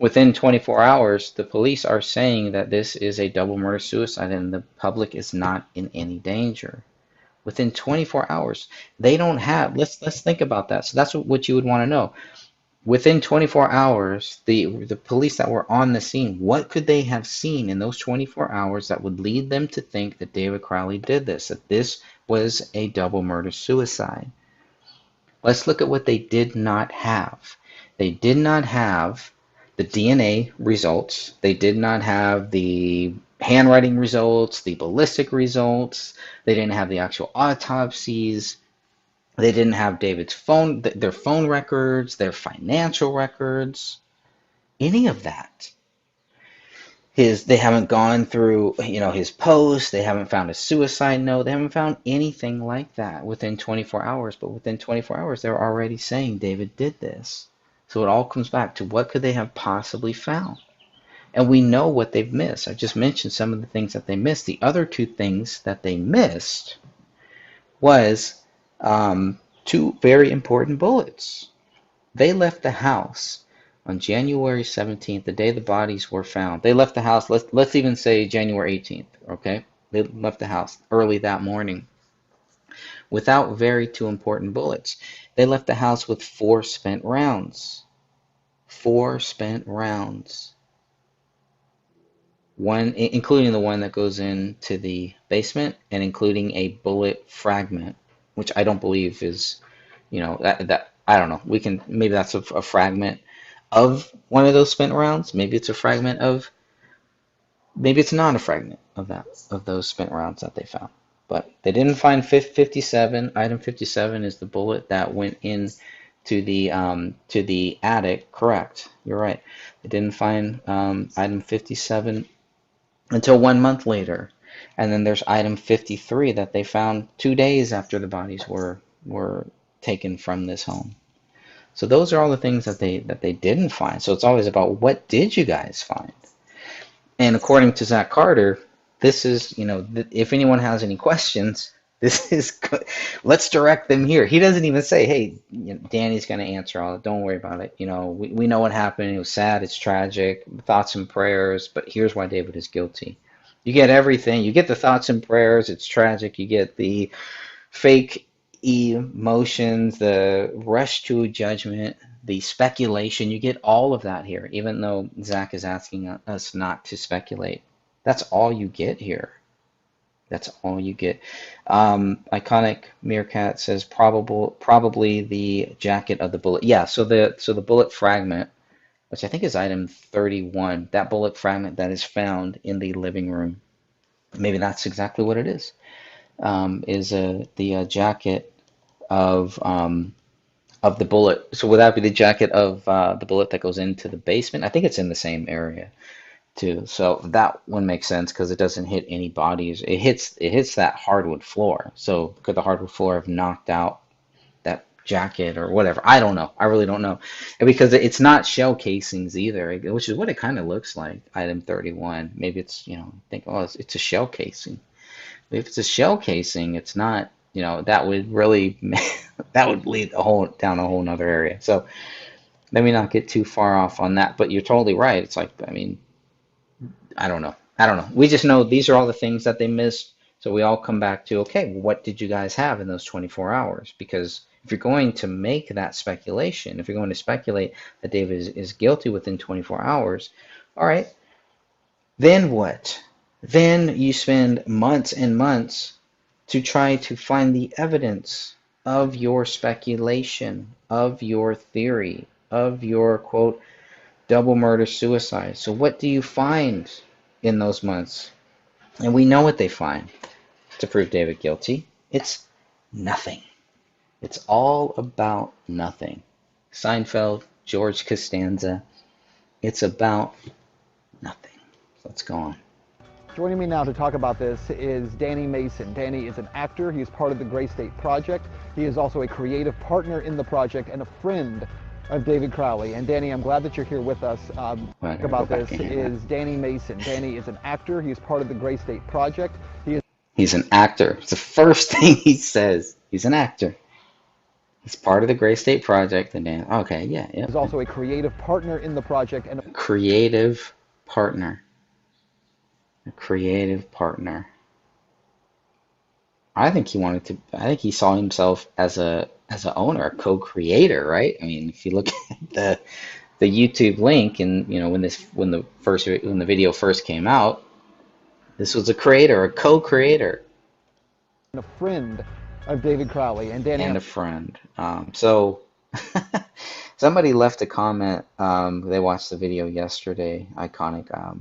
within 24 hours, the police are saying that this is a double murder suicide and the public is not in any danger. Within 24 hours, they don't have, let's think about that. So that's what you would want to know. Within 24 hours, the police that were on the scene, what could they have seen in those 24 hours that would lead them to think that David Crowley did this, that this was a double murder suicide? Let's look at what they did not have. They did not have the DNA results. They did not have the handwriting results, the ballistic results. They didn't have the actual autopsies. They didn't have David's phone, their phone records, their financial records, any of that. They haven't gone through, his posts. They haven't found a suicide note. They haven't found anything like that within 24 hours. But within 24 hours, they're already saying David did this. So it all comes back to what could they have possibly found? And we know what they've missed. I just mentioned some of the things that they missed. The other two things that they missed was two very important bullets. They left the house on January 17th, the day the bodies were found. They left the house, let's even say January 18th, okay? They left the house early that morning without very two important bullets. They left the house with 4 spent rounds. 4 spent rounds. One, including the one that goes into the basement, and including a bullet fragment, which I don't believe is, that I don't know. We can, maybe that's a fragment of one of those spent rounds. Maybe it's a fragment of, maybe it's not a fragment of those spent rounds that they found. But they didn't find 57. Item 57 is the bullet that went in to the attic. Correct. You're right. They didn't find item 57 until 1 month later. And then there's item 53 that they found 2 days after the bodies were taken from this home. So those are all the things that they didn't find. So it's always about, what did you guys find? And according to Zach Carter, this is, if anyone has any questions, this is good. Let's direct them here. He doesn't even say, hey, Danny's going to answer all. Don't worry about it. We know what happened. It was sad. It's tragic. Thoughts and prayers. But here's why David is guilty. You get everything. You get the thoughts and prayers. It's tragic. You get the fake emotions, the rush to judgment, the speculation. You get all of that here, even though Zach is asking us not to speculate. That's all you get here. That's all you get. Iconic Meerkat says probably the jacket of the bullet. Yeah, so the bullet fragment, which I think is item 31, that bullet fragment that is found in the living room, maybe that's exactly what it is the jacket of the bullet. So would that be the jacket of the bullet that goes into the basement? I think it's in the same area too. So that one makes sense because it doesn't hit any bodies. It hits that hardwood floor. So could the hardwood floor have knocked out that jacket or whatever? I don't know. I really don't know. And because it's not shell casings either, which is what it kind of looks like. Item 31. Maybe it's, think, oh, it's a shell casing. But if it's a shell casing, it's not, that would really, that would lead down a whole nother area. So let me not get too far off on that. But you're totally right. It's like, I don't know. We just know these are all the things that they missed. So we all come back to, okay, what did you guys have in those 24 hours? Because if you're going to make that speculation, if you're going to speculate that David is guilty within 24 hours, all right, then what? Then you spend months and months to try to find the evidence of your speculation, of your theory, of your, quote, double murder suicide. So what do you find in those months? And we know what they find to prove David guilty. It's nothing. It's all about nothing. Seinfeld, George Costanza. It's about nothing. Let's go on. Joining me now to talk about this is Danny Mason. Danny is an actor. He is part of the Gray State Project. He is also a creative partner in the project and a friend of David Crowley. And Danny, I'm glad that you're here with us. Talk about this is Danny Mason. Danny is an actor. He is part of the Gray State Project. He's an actor. It's the first thing he says. He's an actor. He's part of the Gray State Project. And Dan, okay, yeah. He's also a creative partner in the project and a creative partner. A creative partner. I think he saw himself as a owner, a co-creator, right? I mean, if you look at the YouTube link, and when the video first came out, this was a creator, a co-creator, and a friend of David Crowley. And Danny, and a friend. So somebody left a comment. They watched the video yesterday. Iconic.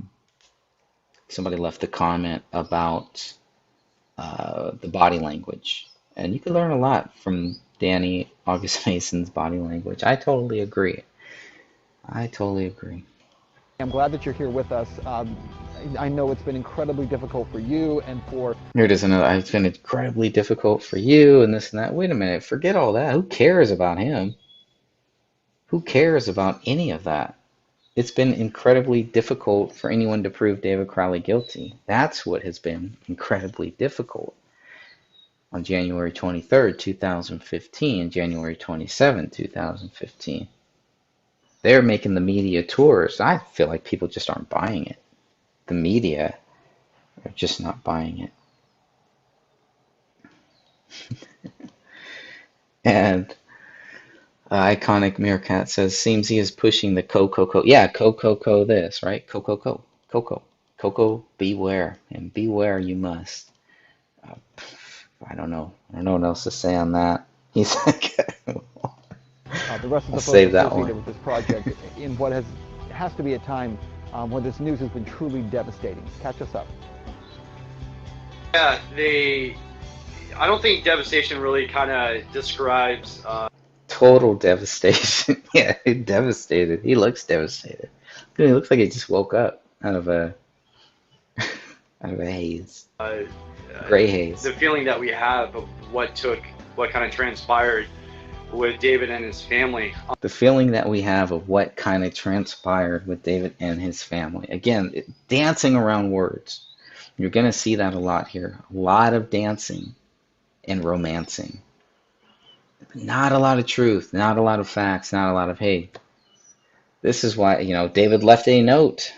Somebody left a comment about the body language, and you can learn a lot from Danny August Mason's body language. I totally agree. I'm glad that you're here with us. I know it's been incredibly difficult for you and for... Here it is another. It's been incredibly difficult for you and this and that. Wait a minute. Forget all that. Who cares about him? Who cares about any of that? It's been incredibly difficult for anyone to prove David Crowley guilty. That's what has been incredibly difficult. On January 23rd, 2015, January 27th, 2015. They're making the media tours. I feel like people just aren't buying it. The media are just not buying it. And Iconic Meerkat says, seems he is pushing the Coco. Yeah, Coco this, right? Coco. Beware. And beware you must. Uh, I don't know. I don't know what else to say on that. He's like, The rest of I'll the folks save that associated one. with this project in what has to be a time when this news has been truly devastating. Catch us up. Yeah, I don't think devastation really kind of describes. Total devastation. Yeah, devastated. He looks devastated. He looks like he just woke up out of a haze, gray haze. The feeling that we have of what kind of transpired with David and his family. The feeling that we have of what kind of transpired with David and his family. Again, dancing around words. You're going to see that a lot here. A lot of dancing and romancing. Not a lot of truth, not a lot of facts, not a lot of hate. This is why, David left a note.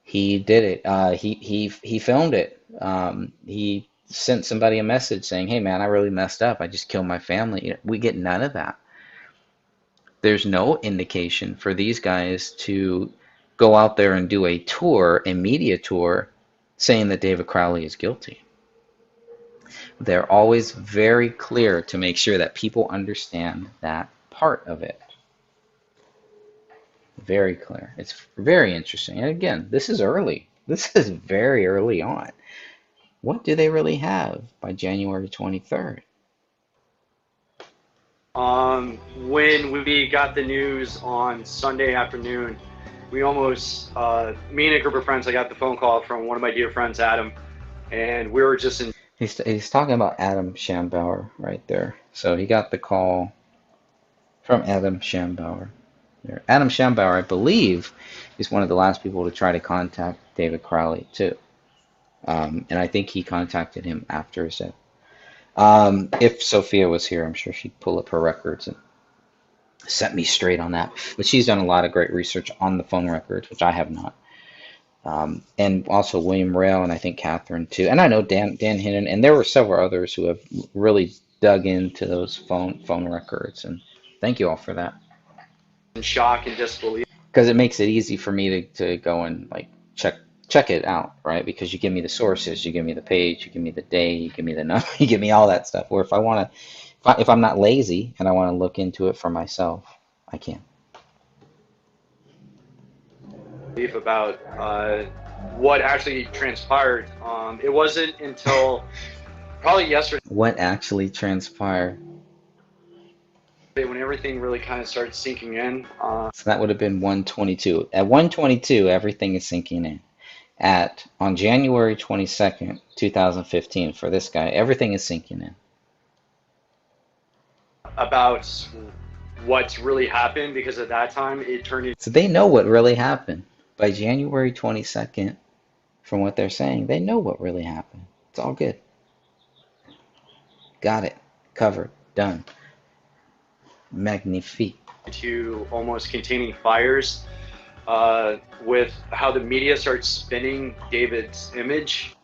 He did it. He filmed it. He sent somebody a message saying, "Hey man, I really messed up. I just killed my family." We get none of that. There's no indication for these guys to go out there and do a tour, a media tour, saying that David Crowley is guilty. They're always very clear to make sure that people understand that part of it. Very clear. It's very interesting. And again, this is early. This is very early on. What do they really have by January 23rd? When we got the news on Sunday afternoon, we almost, me and a group of friends, I got the phone call from one of my dear friends, Adam, and we were just in. He's talking about Adam Schambauer right there. So he got the call from Adam Schambauer. Adam Schambauer, I believe, is one of the last people to try to contact David Crowley too. And I think he contacted him after his death. If Sophia was here, I'm sure she'd pull up her records and set me straight on that. But she's done a lot of great research on the phone records, which I have not. And also William Rail, and I think Catherine too. And I know Dan Hinnon, and there were several others who have really dug into those phone records. And thank you all for that. In shock and disbelief. Because it makes it easy for me to go and like check it out, right? Because you give me the sources, you give me the page, you give me the day, you give me the number, you give me all that stuff. Or if I'm not lazy and I want to look into it for myself, I can. About what actually transpired. It wasn't until probably yesterday. What actually transpired? When everything really kind of started sinking in. So that would have been 122. At 122, everything is sinking in. On January 22nd, 2015, for this guy, everything is sinking in. About what's really happened, because at that time it turned into. So they know what really happened. By January 22nd, from what they're saying, they know what really happened. It's all good. Got it. Covered. Done. Magnifique. To almost containing fires with how the media starts spinning David's image.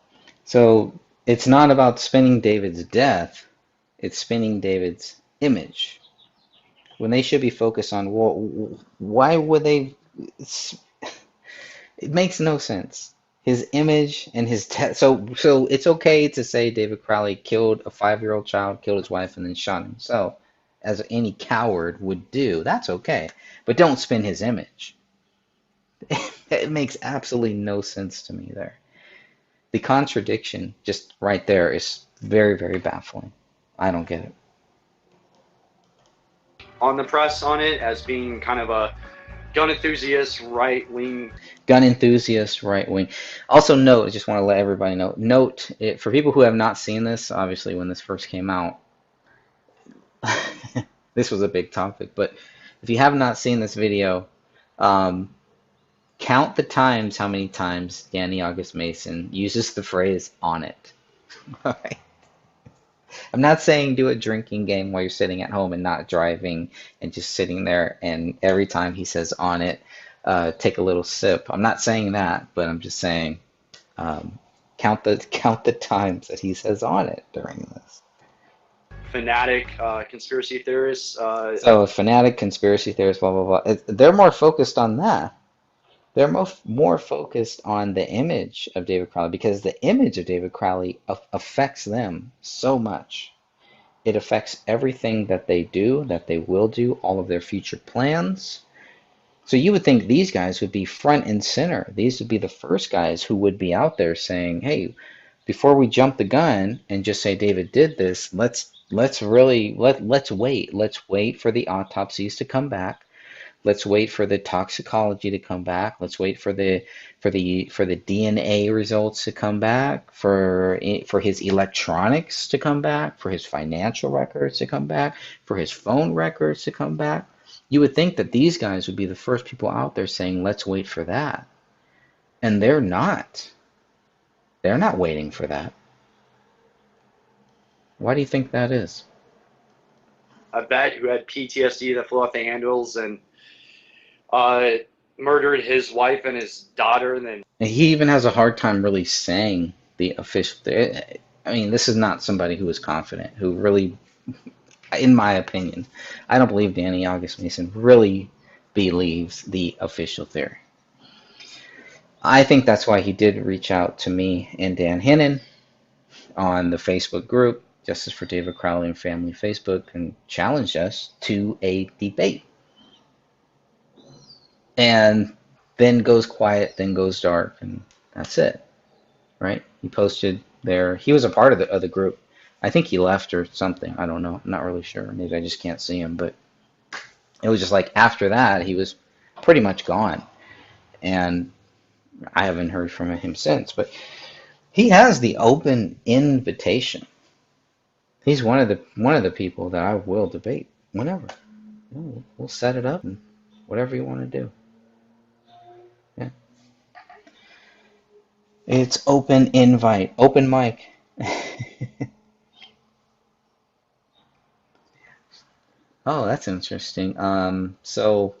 So it's not about spinning David's death, it's spinning David's image. When they should be focused on, well, why would they? It makes no sense. His image and his death. So it's okay to say David Crowley killed a 5-year-old child, killed his wife, and then shot himself, as any coward would do. That's okay. But don't spin his image. It makes absolutely no sense to me there. The contradiction just right there is very, very baffling. I don't get it. On the press on it as being kind of a gun enthusiast, right-wing. Gun enthusiast, right-wing. Also note, I just want to let everybody know, for people who have not seen this, obviously when this first came out, this was a big topic, but if you have not seen this video, Count the times, how many times Danny August Mason uses the phrase on it. All right. I'm not saying do a drinking game while you're sitting at home and not driving and just sitting there and every time he says on it, take a little sip. I'm not saying that, but I'm just saying um, count the times that he says on it during this. Fanatic conspiracy theorists. So a fanatic conspiracy theorist, blah blah blah. They're more focused on that. They're more focused on the image of David Crowley because the image of David Crowley affects them so much. It affects everything that they do, that they will do, all of their future plans. So you would think these guys would be front and center. These would be the first guys who would be out there saying, "Hey, before we jump the gun and just say David did this, let's really let's wait. Let's wait for the autopsies to come back. Let's wait for the toxicology to come back. Let's wait for the DNA results to come back, for his electronics to come back, for his financial records to come back, for his phone records to come back." You would think that these guys would be the first people out there saying, "Let's wait for that." And they're not. They're not waiting for that. Why do you think that is? I bet who had PTSD that flew off the handles and murdered his wife and his daughter, and then And he even has a hard time really saying the official. I mean, this is not somebody who is confident, who really, in my opinion, I don't believe Danny August Mason really believes the official theory. I think that's why he did reach out to me and Dan Hennon on the Facebook group, Justice for David Crowley and Family Facebook, and challenged us to a debate. And then goes quiet, then goes dark, and that's it, right? He posted there. He was a part of the group. I think he left or something. I don't know. I'm not really sure. Maybe I just can't see him. But it was just like after that, he was pretty much gone. And I haven't heard from him since. But he has the open invitation. He's one of the people that I will debate whenever. We'll set it up and whatever you want to do. Yeah. It's open invite, open mic. Oh, that's interesting. So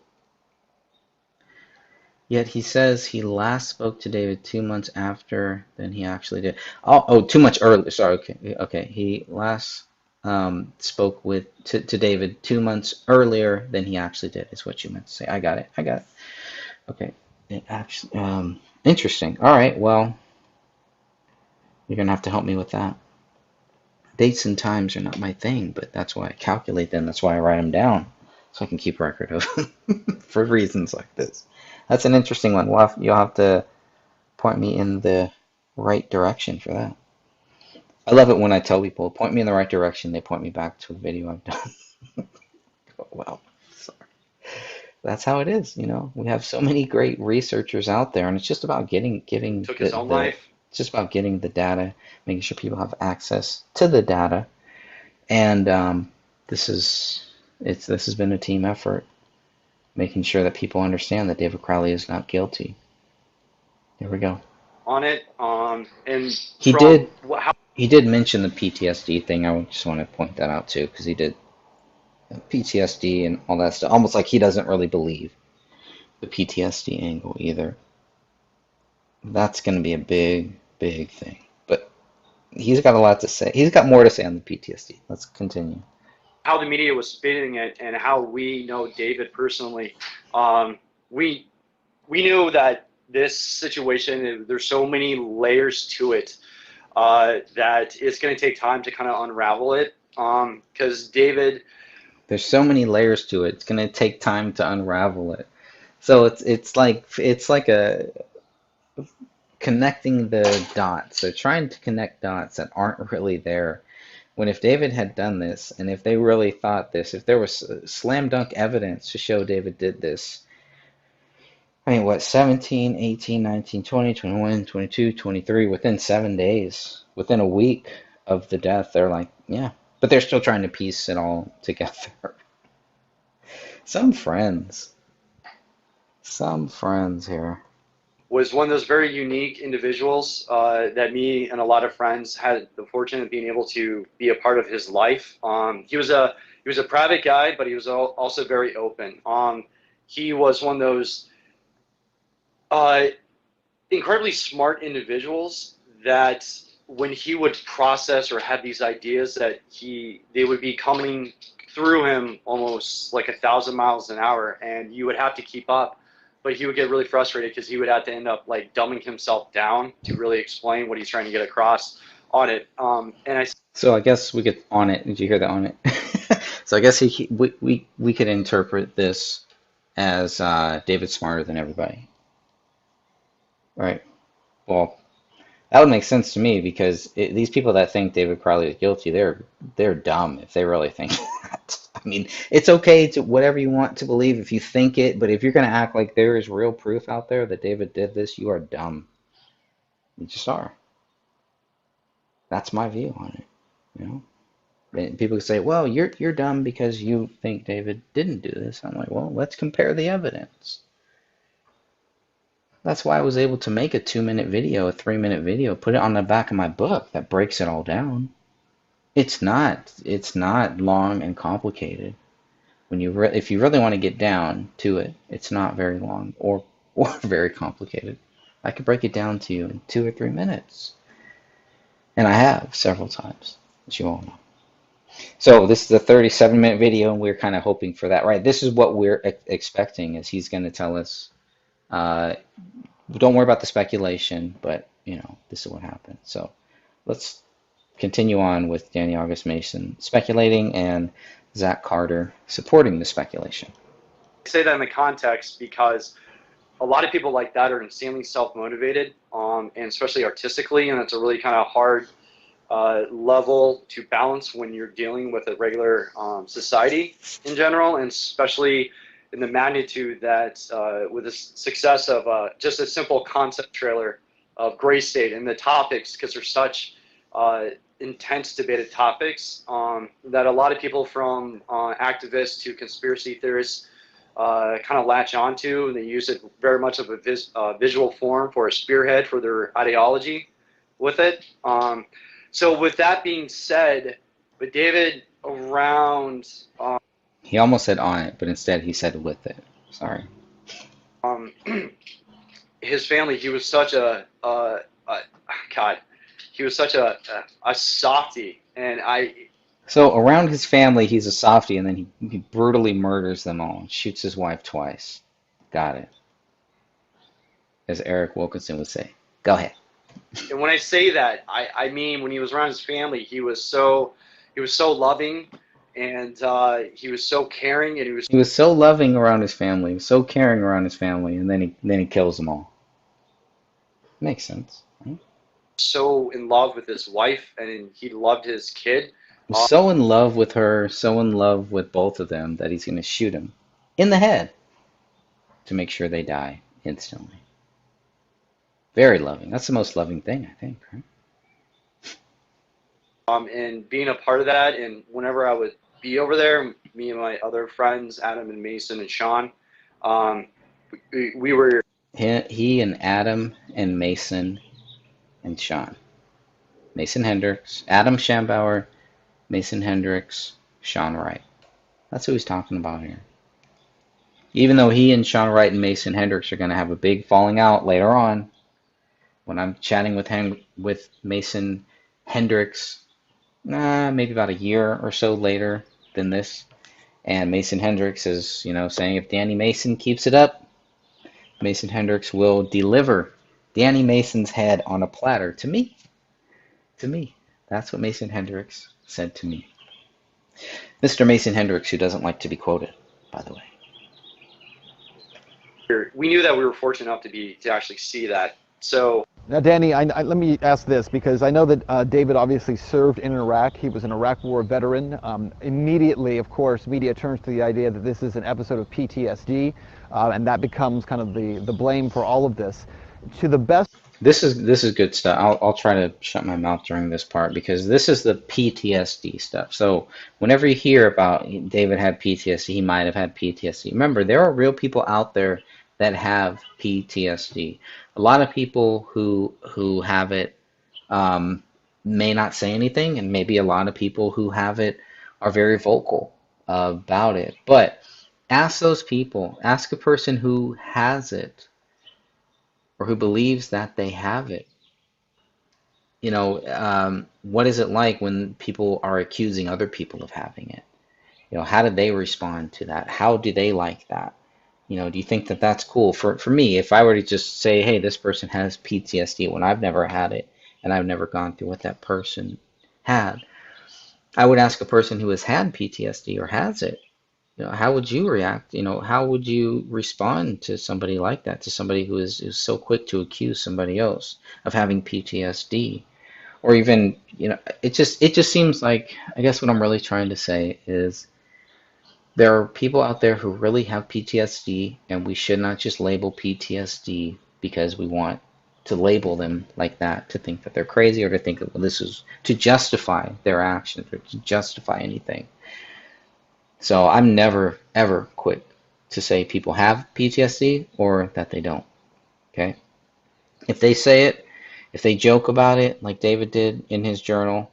yet he says he last spoke to David 2 months after than he actually did. Oh, 2 months earlier. Sorry. Okay. He last spoke to David 2 months earlier than he actually did. Is what you meant to say. I got it. Okay. It actually, interesting. All right. Well, you're gonna have to help me with that. Dates and times are not my thing, but that's why I calculate them. That's why I write them down, so I can keep record of them for reasons like this. That's an interesting one. You'll have to point me in the right direction for that. I love it when I tell people, point me in the right direction. They point me back to a video I've done. Well, sorry. That's how it is, We have so many great researchers out there, and it's just about getting took his own life. It's just about getting the data, making sure people have access to the data, and this has been a team effort, making sure that people understand that David Crowley is not guilty. There we go. On it, and he did mention the PTSD thing. I just want to point that out too, because he did PTSD and all that stuff, almost like he doesn't really believe the PTSD angle either. That's going to be a big thing. But he's got a lot to say. He's got more to say on the PTSD. Let's continue. How the media was spinning it and how we know David personally. We knew that this situation, there's so many layers to it that it's going to take time to kind of unravel it. Because David... There's so many layers to it. It's going to take time to unravel it. So it's like a connecting the dots. They're trying to connect dots that aren't really there. When if David had done this, and if they really thought this, if there was slam dunk evidence to show David did this, 17, 18, 19, 20, 21, 22, 23, within 7 days, within a week of the death, they're like, yeah. But they're still trying to piece it all together. Some friends here. was one of those very unique individuals that me and a lot of friends had the fortune of being able to be a part of his life. He was a private guy, but he was also very open. He was one of those incredibly smart individuals that when he would process or have these ideas that they would be coming through him almost like 1,000 miles an hour, and you would have to keep up. But he would get really frustrated because he would have to end up like dumbing himself down to really explain what he's trying to get across on it. So I guess we could on it. Did you hear that on it? So I guess we could interpret this as David's smarter than everybody, right? Well, that would make sense to me because these people that think David Crowley is guilty, they're dumb if they really think that. I mean, it's okay to whatever you want to believe if you think it, but if you're going to act like there is real proof out there that David did this, you are dumb. You just are. That's my view on it. You know, and people can say, "Well, you're dumb because you think David didn't do this." I'm like, "Well, let's compare the evidence." That's why I was able to make a 2-minute video, a 3-minute video, put it on the back of my book that breaks it all down. It's not long and complicated. If you really want to get down to it, it's not very long or very complicated. I could break it down to you in 2 or 3 minutes. And I have several times, as you all know. So this is a 37-minute video, and we're kind of hoping for that, right? This is what we're expecting, is he's going to tell us, don't worry about the speculation, but, this is what happened. So let's continue on with Danny August Mason speculating and Zach Carter supporting the speculation. I say that in the context because a lot of people like that are insanely self-motivated, and especially artistically, and it's a really kind of hard level to balance when you're dealing with a regular society in general, and especially in the magnitude that with the success of just a simple concept trailer of Gray State and the topics, because they're such intense debated topics that a lot of people from activists to conspiracy theorists kind of latch onto, and they use it very much of a visual form for a spearhead for their ideology with it. So with that being said, with David around... he almost said on it, but instead he said with it. Sorry. His family, he was such a softie, and So around his family, he's a softie, and then he brutally murders them all and shoots his wife twice. Got it. As Eric Wilkinson would say. Go ahead. And when I say that, I mean when he was around his family, he was so loving, and he was so caring, and he was so loving around his family, he was so caring around his family, and then he kills them all. Makes sense, right? So in love with his wife, and he loved his kid. He was so in love with her, so in love with both of them that he's going to shoot him in the head to make sure they die instantly. Very loving. That's the most loving thing, I think, right? And being a part of that, and whenever I would be over there, me and my other friends, Adam and Mason and Sean, we were... He and Adam and Mason and Sean. Mason Hendricks, Adam Schambauer, Mason Hendricks, Sean Wright. That's who he's talking about here. Even though he and Sean Wright and Mason Hendricks are going to have a big falling out later on, when I'm chatting with Mason Hendricks, maybe about a year or so later than this, and Mason Hendricks is, saying if Danny Mason keeps it up, Mason Hendricks will deliver Danny Mason's head on a platter to me. To me. That's what Mason Hendricks said to me. Mr. Mason Hendricks, who doesn't like to be quoted, by the way. We knew that we were fortunate enough to actually see that. So now, Danny, let me ask this, because I know that David obviously served in Iraq. He was an Iraq War veteran. Immediately, of course, media turns to the idea that this is an episode of PTSD, and that becomes kind of the blame for all of this. To the best... This is good stuff. I'll try to shut my mouth during this part, because this is the PTSD stuff. So whenever you hear about David had PTSD, he might have had PTSD. Remember, there are real people out there that have PTSD. A lot of people who have it may not say anything, and maybe a lot of people who have it are very vocal about it. But ask those people, ask a person who has it or who believes that they have it. What is it like when people are accusing other people of having it? How do they respond to that? How do they like that? Do you think that that's cool? For me, if I were to just say, hey, this person has PTSD when I've never had it and I've never gone through what that person had, I would ask a person who has had PTSD or has it, how would you react? How would you respond to somebody like that, to somebody who is so quick to accuse somebody else of having PTSD? Or even, it just seems like, I guess what I'm really trying to say is there are people out there who really have PTSD, and we should not just label PTSD because we want to label them like that, to think that they're crazy or to think that, well, this is to justify their actions or to justify anything. So I'm never, ever quick to say people have PTSD or that they don't. Okay? If they say it, if they joke about it, like David did in his journal,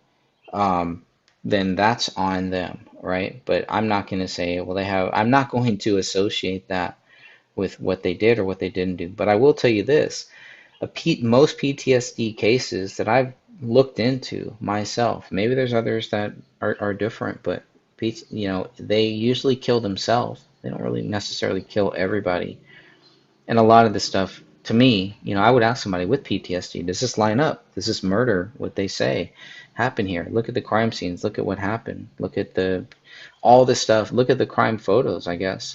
then that's on them, right? But I'm not going to say, well, I'm not going to associate that with what they did or what they didn't do. But I will tell you this, most PTSD cases that I've looked into myself, maybe there's others that are different, but they usually kill themselves. They don't really necessarily kill everybody. And a lot of this stuff, to me, I would ask somebody with PTSD, does this line up? Does this murder, what they say, happen here? Look at the crime scenes. Look at what happened. Look at all this stuff. Look at the crime photos, I guess.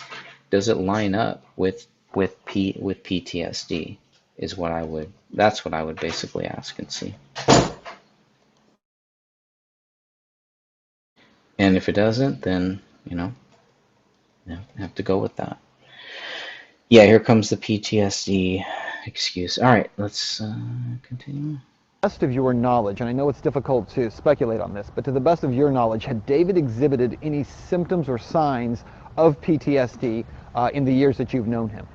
Does it line up with PTSD? That's what I would basically ask and see. And if it doesn't, then, have to go with that. Yeah, here comes the PTSD excuse. All right, let's continue. Best of your knowledge, and I know it's difficult to speculate on this, but to the best of your knowledge, had David exhibited any symptoms or signs of PTSD in the years that you've known him?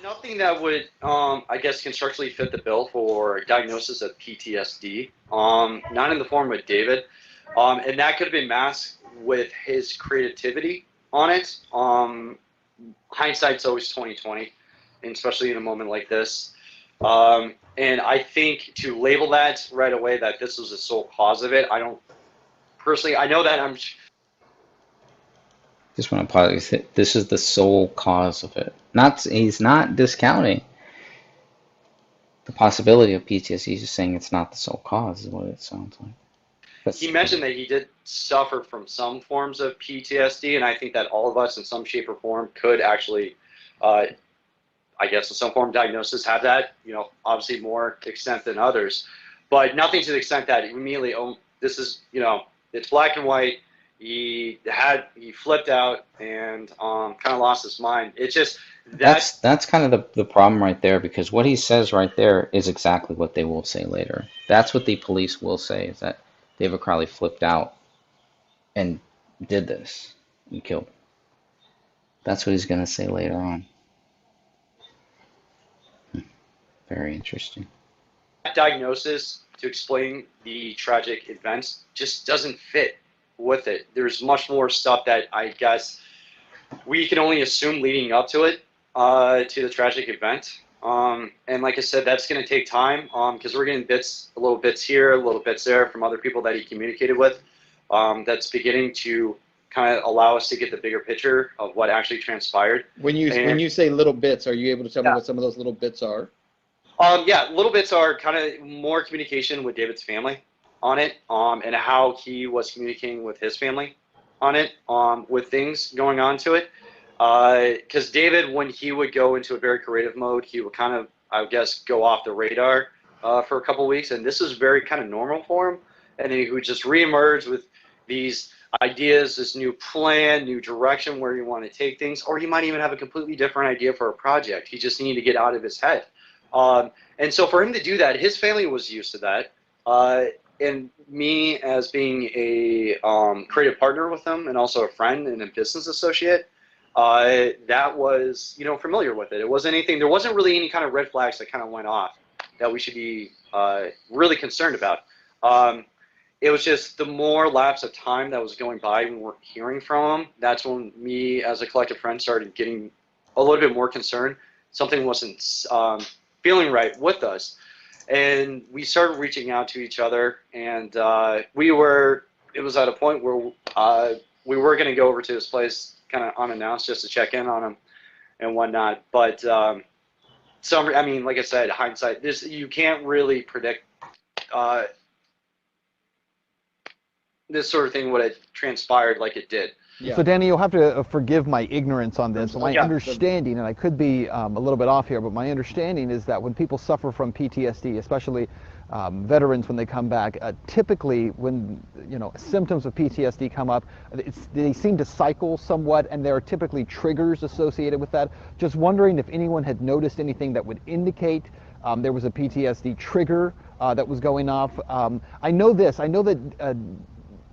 Nothing that would, I guess, constructively fit the bill for diagnosis of PTSD. Not in the form of David, and that could have been masked with his creativity on it. Hindsight's always 20/20, and especially in a moment like this. And I think to label that right away that this was the sole cause of it, I don't personally. I know that I'm. Just want to pause. This is the sole cause of it. He's not discounting the possibility of PTSD. He's just saying it's not the sole cause, is what it sounds like. He mentioned that he did suffer from some forms of PTSD, and I think that all of us in some shape or form could actually, I guess in some form of diagnosis, have that, obviously more extent than others, but nothing to the extent that immediately, this is, it's black and white, he flipped out and kind of lost his mind. It's just, that's kind of the problem right there, because what he says right there is exactly what they will say later. That's what the police will say, is that David Crowley flipped out and did this and killed him. That's what he's going to say later on. Very interesting. That diagnosis to explain the tragic events just doesn't fit with it. There's much more stuff that I guess we can only assume leading up to it, to the tragic event. And like I said, that's going to take time because we're getting little bits here, little bits there from other people that he communicated with. That's beginning to kind of allow us to get the bigger picture of what actually transpired. When you say little bits, are you able to tell me what some of those little bits are? Yeah, little bits are kind of more communication with David's family on it, and how he was communicating with his family on it, with things going on to it. Because David, when he would go into a very creative mode, he would kind of, I guess, go off the radar for a couple of weeks, and this is very kind of normal for him. And then he would just reemerge with these ideas, this new plan, new direction where you want to take things, or he might even have a completely different idea for a project. He just needed to get out of his head. And so for him to do that, his family was used to that. And me as being a creative partner with him and also a friend and a business associate, that was, you know, familiar with it. It wasn't anything. There wasn't really any kind of red flags that kind of went off that we should be really concerned about. It was just the more lapse of time that was going by and we weren't hearing from him. That's when me, as a collective friend, started getting a little bit more concerned. Something wasn't feeling right with us, and we started reaching out to each other. And it was at a point where we were going to go over to his place, kind of unannounced, just to check in on him and whatnot. But I mean, like I said, hindsight, you can't really predict this sort of thing would have transpired like it did. Yeah. So Danny, you'll have to forgive my ignorance on this. My Yeah. understanding, and I could be a little bit off here, but my understanding is that when people suffer from PTSD, especially veterans when they come back, typically when symptoms of PTSD come up, they seem to cycle somewhat, and there are typically triggers associated with that. Just wondering if anyone had noticed anything that would indicate there was a PTSD trigger that was going off. I know that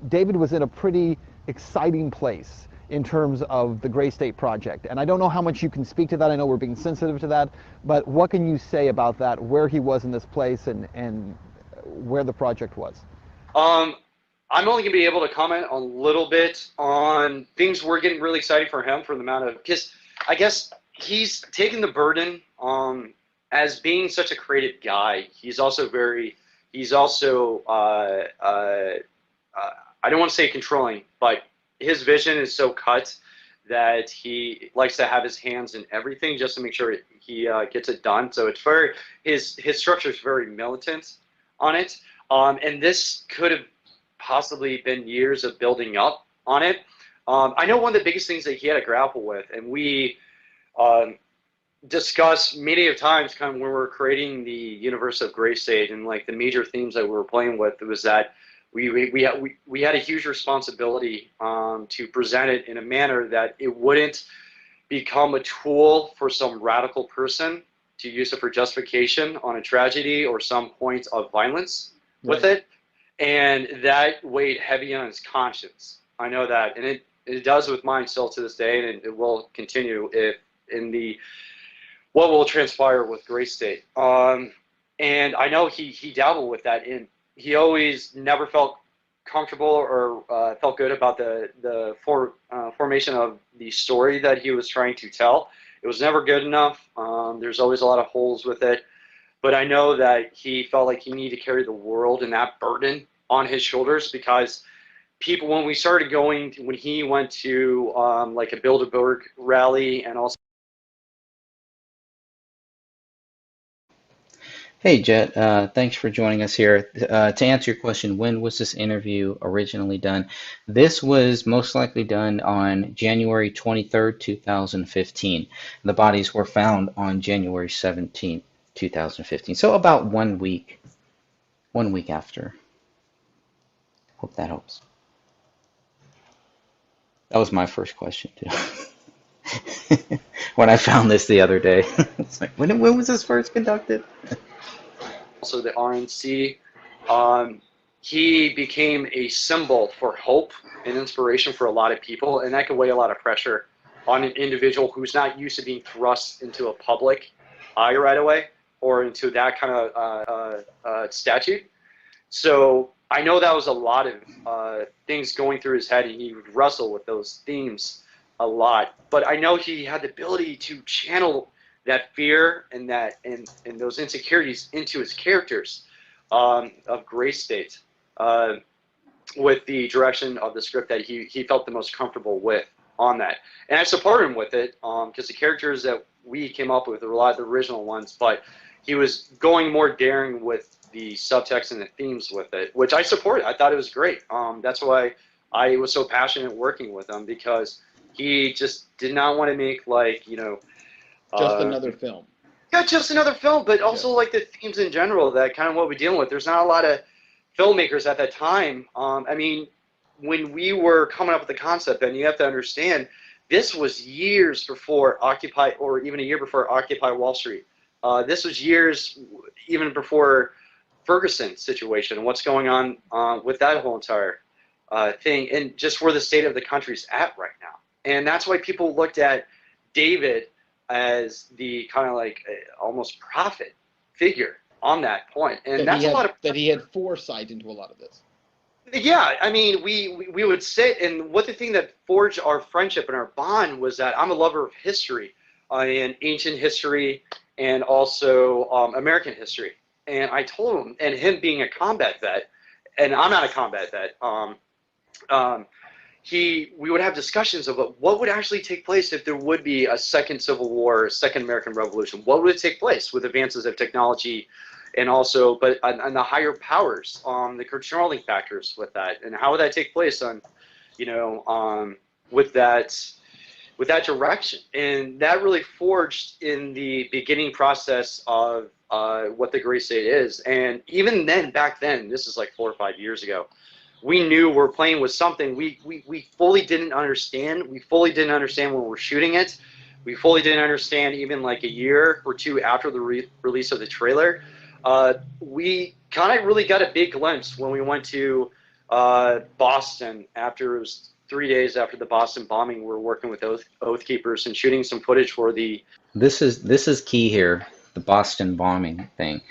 David was in a pretty exciting place in terms of the Gray State Project, and I don't know how much you can speak to that. I know we're being sensitive to that, but what can you say about that, where he was in this place and where the project was? I'm only going to be able to comment a little bit on things we're getting really excited for him, for the amount of, because I guess he's taken the burden as being such a creative guy. He's also I don't want to say controlling, but his vision is so cut that he likes to have his hands in everything just to make sure he gets it done. So it's his structure is very militant on it. And this could have possibly been years of building up on it. I know one of the biggest things that he had to grapple with, and we discussed many of times kind of when we were creating the universe of Gray State, and like the major themes that we were playing with, was that we had a huge responsibility to present it in a manner that it wouldn't become a tool for some radical person to use it for justification on a tragedy or some point of violence with it. And that weighed heavy on his conscience. I know that, and it does with mine still to this day, and it will continue if in the what will transpire with Gray State. And I know he dabbled with that, and he always never felt comfortable or felt good about the formation of the story that he was trying to tell. It was never good enough. There's always a lot of holes with it. But I know that he felt like he needed to carry the world and that burden on his shoulders, because people, when we started going, when he went to like a Bilderberg rally, and also Hey, Jet, thanks for joining us here. To answer your question, when was this interview originally done? This was most likely done on January 23rd, 2015. The bodies were found on January 17th, 2015. So about 1 week after. Hope that helps. That was my first question, too. When I found this the other day. It's like, when was this first conducted? also the RNC. He became a symbol for hope and inspiration for a lot of people, and that could weigh a lot of pressure on an individual who's not used to being thrust into a public eye right away, or into that kind of statute. So I know that was a lot of things going through his head, and he would wrestle with those themes a lot. But I know he had the ability to channel that fear and those insecurities into his characters of Gray State, with the direction of the script that he felt the most comfortable with on that. And I supported him with it, because the characters that we came up with were a lot of the original ones, but he was going more daring with the subtext and the themes with it, which I supported. I thought it was great. That's why I was so passionate working with him, because he just did not want to make, like, just another film. Yeah, just another film, but also like the themes in general, that kind of what we're dealing with. There's not a lot of filmmakers at that time. I mean, when we were coming up with the concept, and you have to understand, this was years before Occupy, or even a year before Occupy Wall Street. This was years even before Ferguson situation and what's going on with that whole entire thing, and just where the state of the country's at right now. And that's why people looked at David as the kind of like almost prophet figure on that point. And that's a lot of that he had foresight into a lot of this. yeah, I mean, we would sit, and what the thing that forged our friendship and our bond was that I'm a lover of history, and ancient history, and also American history. And I told him, and him being a combat vet, and I'm not a combat vet, we would have discussions about what would actually take place if there would be a second Civil War, a second American Revolution. What would it take place with advances of technology, and also, but on the higher powers, the controlling factors with that, and how would that take place on, with that direction, and that really forged in the beginning process of what the Gray State is. And even then, back then, this is like 4 or 5 years ago, we knew we're playing with something we fully didn't understand. We fully didn't understand when we were shooting it. We fully didn't understand even like a year or two after the release of the trailer. We kind of really got a big glimpse when we went to Boston after it was 3 days after the Boston bombing. We were working with Oath Keepers and shooting some footage for the. This is key here, the Boston bombing thing.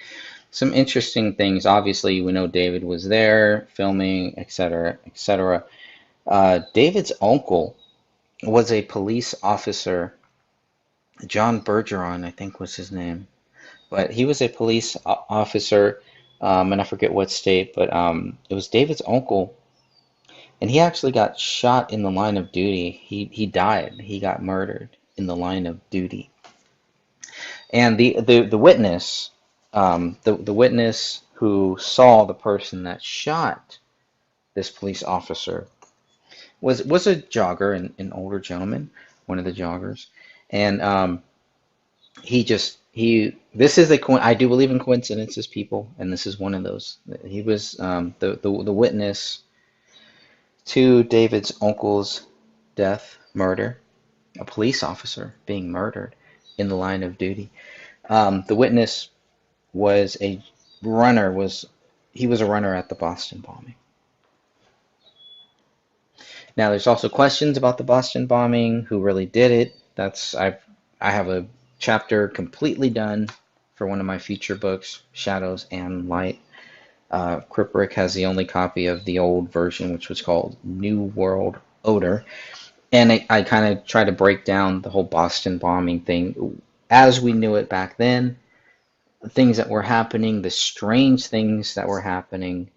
Some interesting things. Obviously, we know David was there filming, etc., etc. David's uncle was a police officer. John Bergeron, I think, was his name. But he was a police officer, and I forget what state, but it was David's uncle, and he actually got shot in the line of duty. He died. He got murdered in the line of duty. And the witness, the witness who saw the person that shot this police officer was a jogger, an older gentleman, one of the joggers, and this is I do believe in coincidences, people, and this is one of those. He was the witness to David's uncle's death, murder, a police officer being murdered in the line of duty. The witness was a runner. He was a runner at the Boston bombing. Now, there's also questions about the Boston bombing, who really did it. I have a chapter completely done for one of my future books, Shadows and Light. Kripperick has the only copy of the old version, which was called New World Order. And I kind of try to break down the whole Boston bombing thing as we knew it back then, the things that were happening, the strange things that were happening,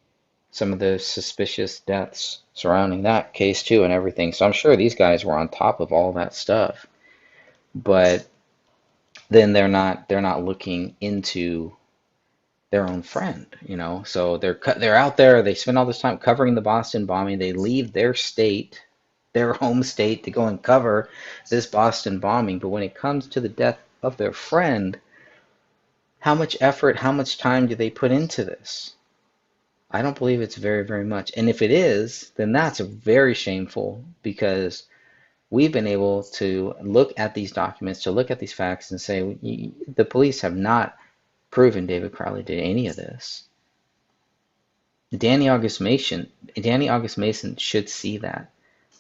some of the suspicious deaths surrounding that case too, and everything. So I'm sure these guys were on top of all that stuff. But then they're not looking into their own friend, So they're out there. They spend all this time covering the Boston bombing. They leave their state, their home state, to go and cover this Boston bombing. But when it comes to the death of their friend, how much effort, how much time do they put into this? I don't believe it's very, very much. And if it is, then that's very shameful, because we've been able to look at these documents, to look at these facts and say, the police have not proven David Crowley did any of this. Danny August Mason should see that.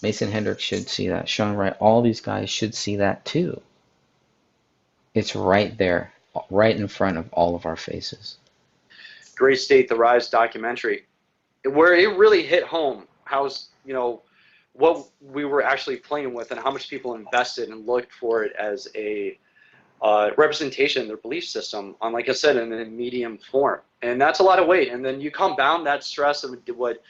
Mason Hendricks should see that. Sean Wright, all these guys should see that too. It's right there, right in front of all of our faces. Gray State, The Rise documentary, where it really hit home what we were actually playing with and how much people invested and looked for it as a representation of their belief system on, like I said, in a medium form. And that's a lot of weight. And then you compound that stress of what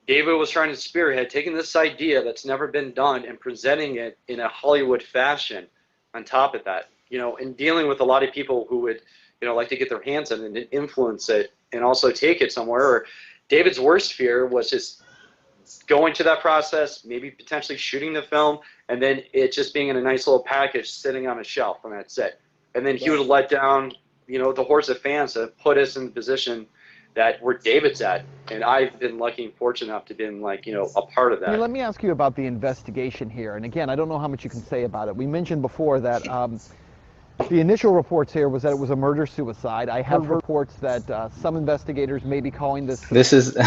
David was trying to spearhead, taking this idea that's never been done and presenting it in a Hollywood fashion on top of that, and dealing with a lot of people who would, like to get their hands on it and influence it and also take it somewhere. Or David's worst fear was just going to that process, maybe potentially shooting the film, and then it just being in a nice little package sitting on a shelf, and that's it. And then he would let down, the hordes of fans that put us in the position that where David's at. And I've been lucky and fortunate enough to been a part of that. Let me ask you about the investigation here. And again, I don't know how much you can say about it. We mentioned before that the initial reports here was that it was a murder-suicide. I have reports that some investigators may be calling this... This is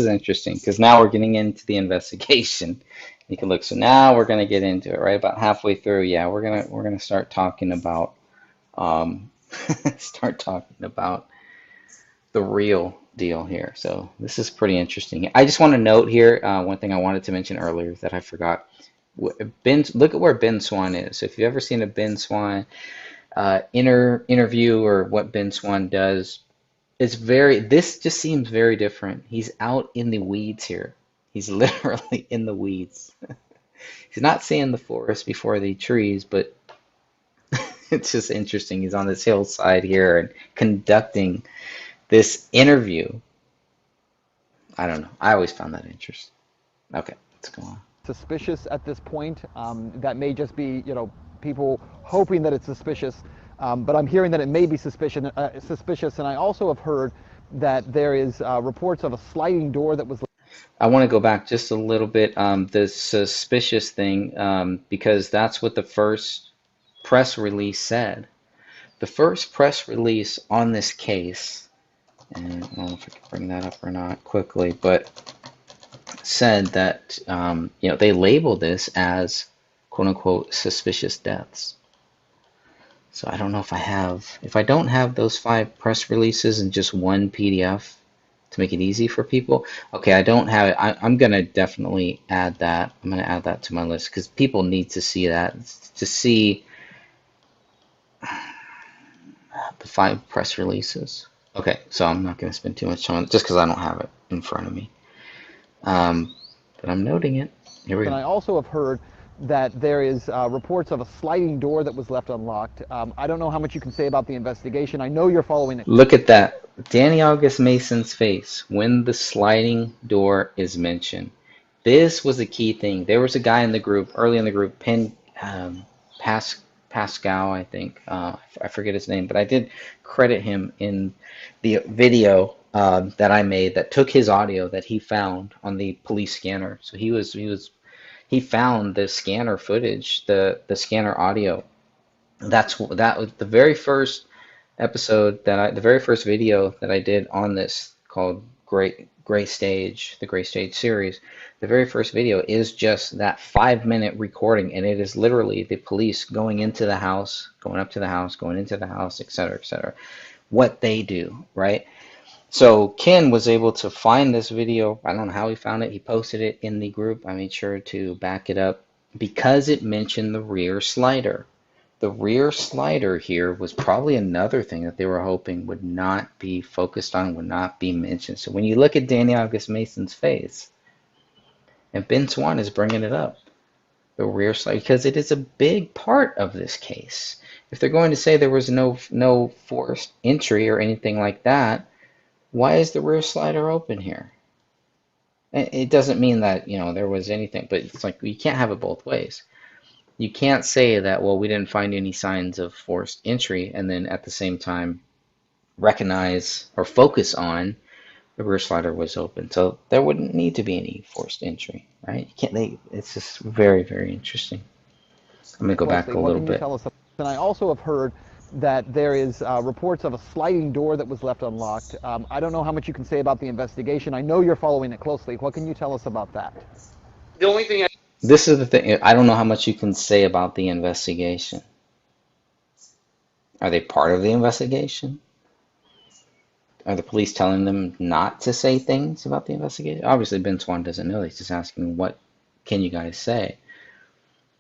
interesting, because now we're getting into the investigation. You can look. So now we're gonna get into it, right? About halfway through, yeah, we're gonna start talking about start talking about the real deal here. So this is pretty interesting. I just want to note here one thing I wanted to mention earlier that I forgot. Look at where Ben Swann is. So if you've ever seen a Ben Swann interview or what Ben Swann does, this just seems very different. He's out in the weeds here. He's literally in the weeds. He's not seeing the forest before the trees, but it's just interesting. He's on this hillside here and conducting this interview. I don't know. I always found that interesting. Okay, let's go on. Suspicious at this point. That may just be, people hoping that it's suspicious, but I'm hearing that it may be suspicious, and I also have heard that there is reports of a sliding door that was. I want to go back just a little bit, the suspicious thing, because that's what the first press release said. The first press release on this case, and I don't know if I can bring that up or not quickly, but said that they label this as quote unquote suspicious deaths. So I don't know if I don't have those 5 press releases in just one PDF to make it easy for people. Okay, I don't have it. I'm gonna definitely add that. I'm gonna add that to my list because people need to see that, to see the 5 press releases. Okay, so I'm not gonna spend too much time on it just because I don't have it in front of me. But I'm noting it. Here we go. And I also have heard that there is reports of a sliding door that was left unlocked. I don't know how much you can say about the investigation. I know you're following it. Look at that. Danny August Mason's face when the sliding door is mentioned. This was a key thing. There was a guy in the group, early in the group, Pascal, I think. I forget his name, but I did credit him in the video that I made that took his audio that he found on the police scanner. So he found the scanner footage, the scanner audio. That was the very first episode the very first video that I did on this, called Gray Stage, the Gray Stage series. The very first video is just that 5-minute recording, and it is literally the police going into the house, going up to the house, going into the house, etc., etc. What they do, right? So Ken was able to find this video. I don't know how he found it. He posted it in the group. I made sure to back it up because it mentioned the rear slider. The rear slider here was probably another thing that they were hoping would not be focused on, would not be mentioned. So when you look at Danny August Mason's face, and Ben Swann is bringing it up, the rear slider, because it is a big part of this case. If they're going to say there was no forced entry or anything like that, why is the rear slider open here? It doesn't mean that there was anything, but it's like you can't have it both ways. You can't say that, well, we didn't find any signs of forced entry, and then at the same time recognize or focus on the rear slider was open. So there wouldn't need to be any forced entry, right? It's just very, very interesting. I'm going to go back a little bit. And I also have heard that there is reports of a sliding door that was left unlocked. I don't know how much you can say about the investigation. I know you're following it closely. What can you tell us about that? The only thing This is the thing. I don't know how much you can say about the investigation. Are they part of the investigation? Are the police telling them not to say things about the investigation? Obviously, Ben Swann doesn't know. He's just asking, what can you guys say?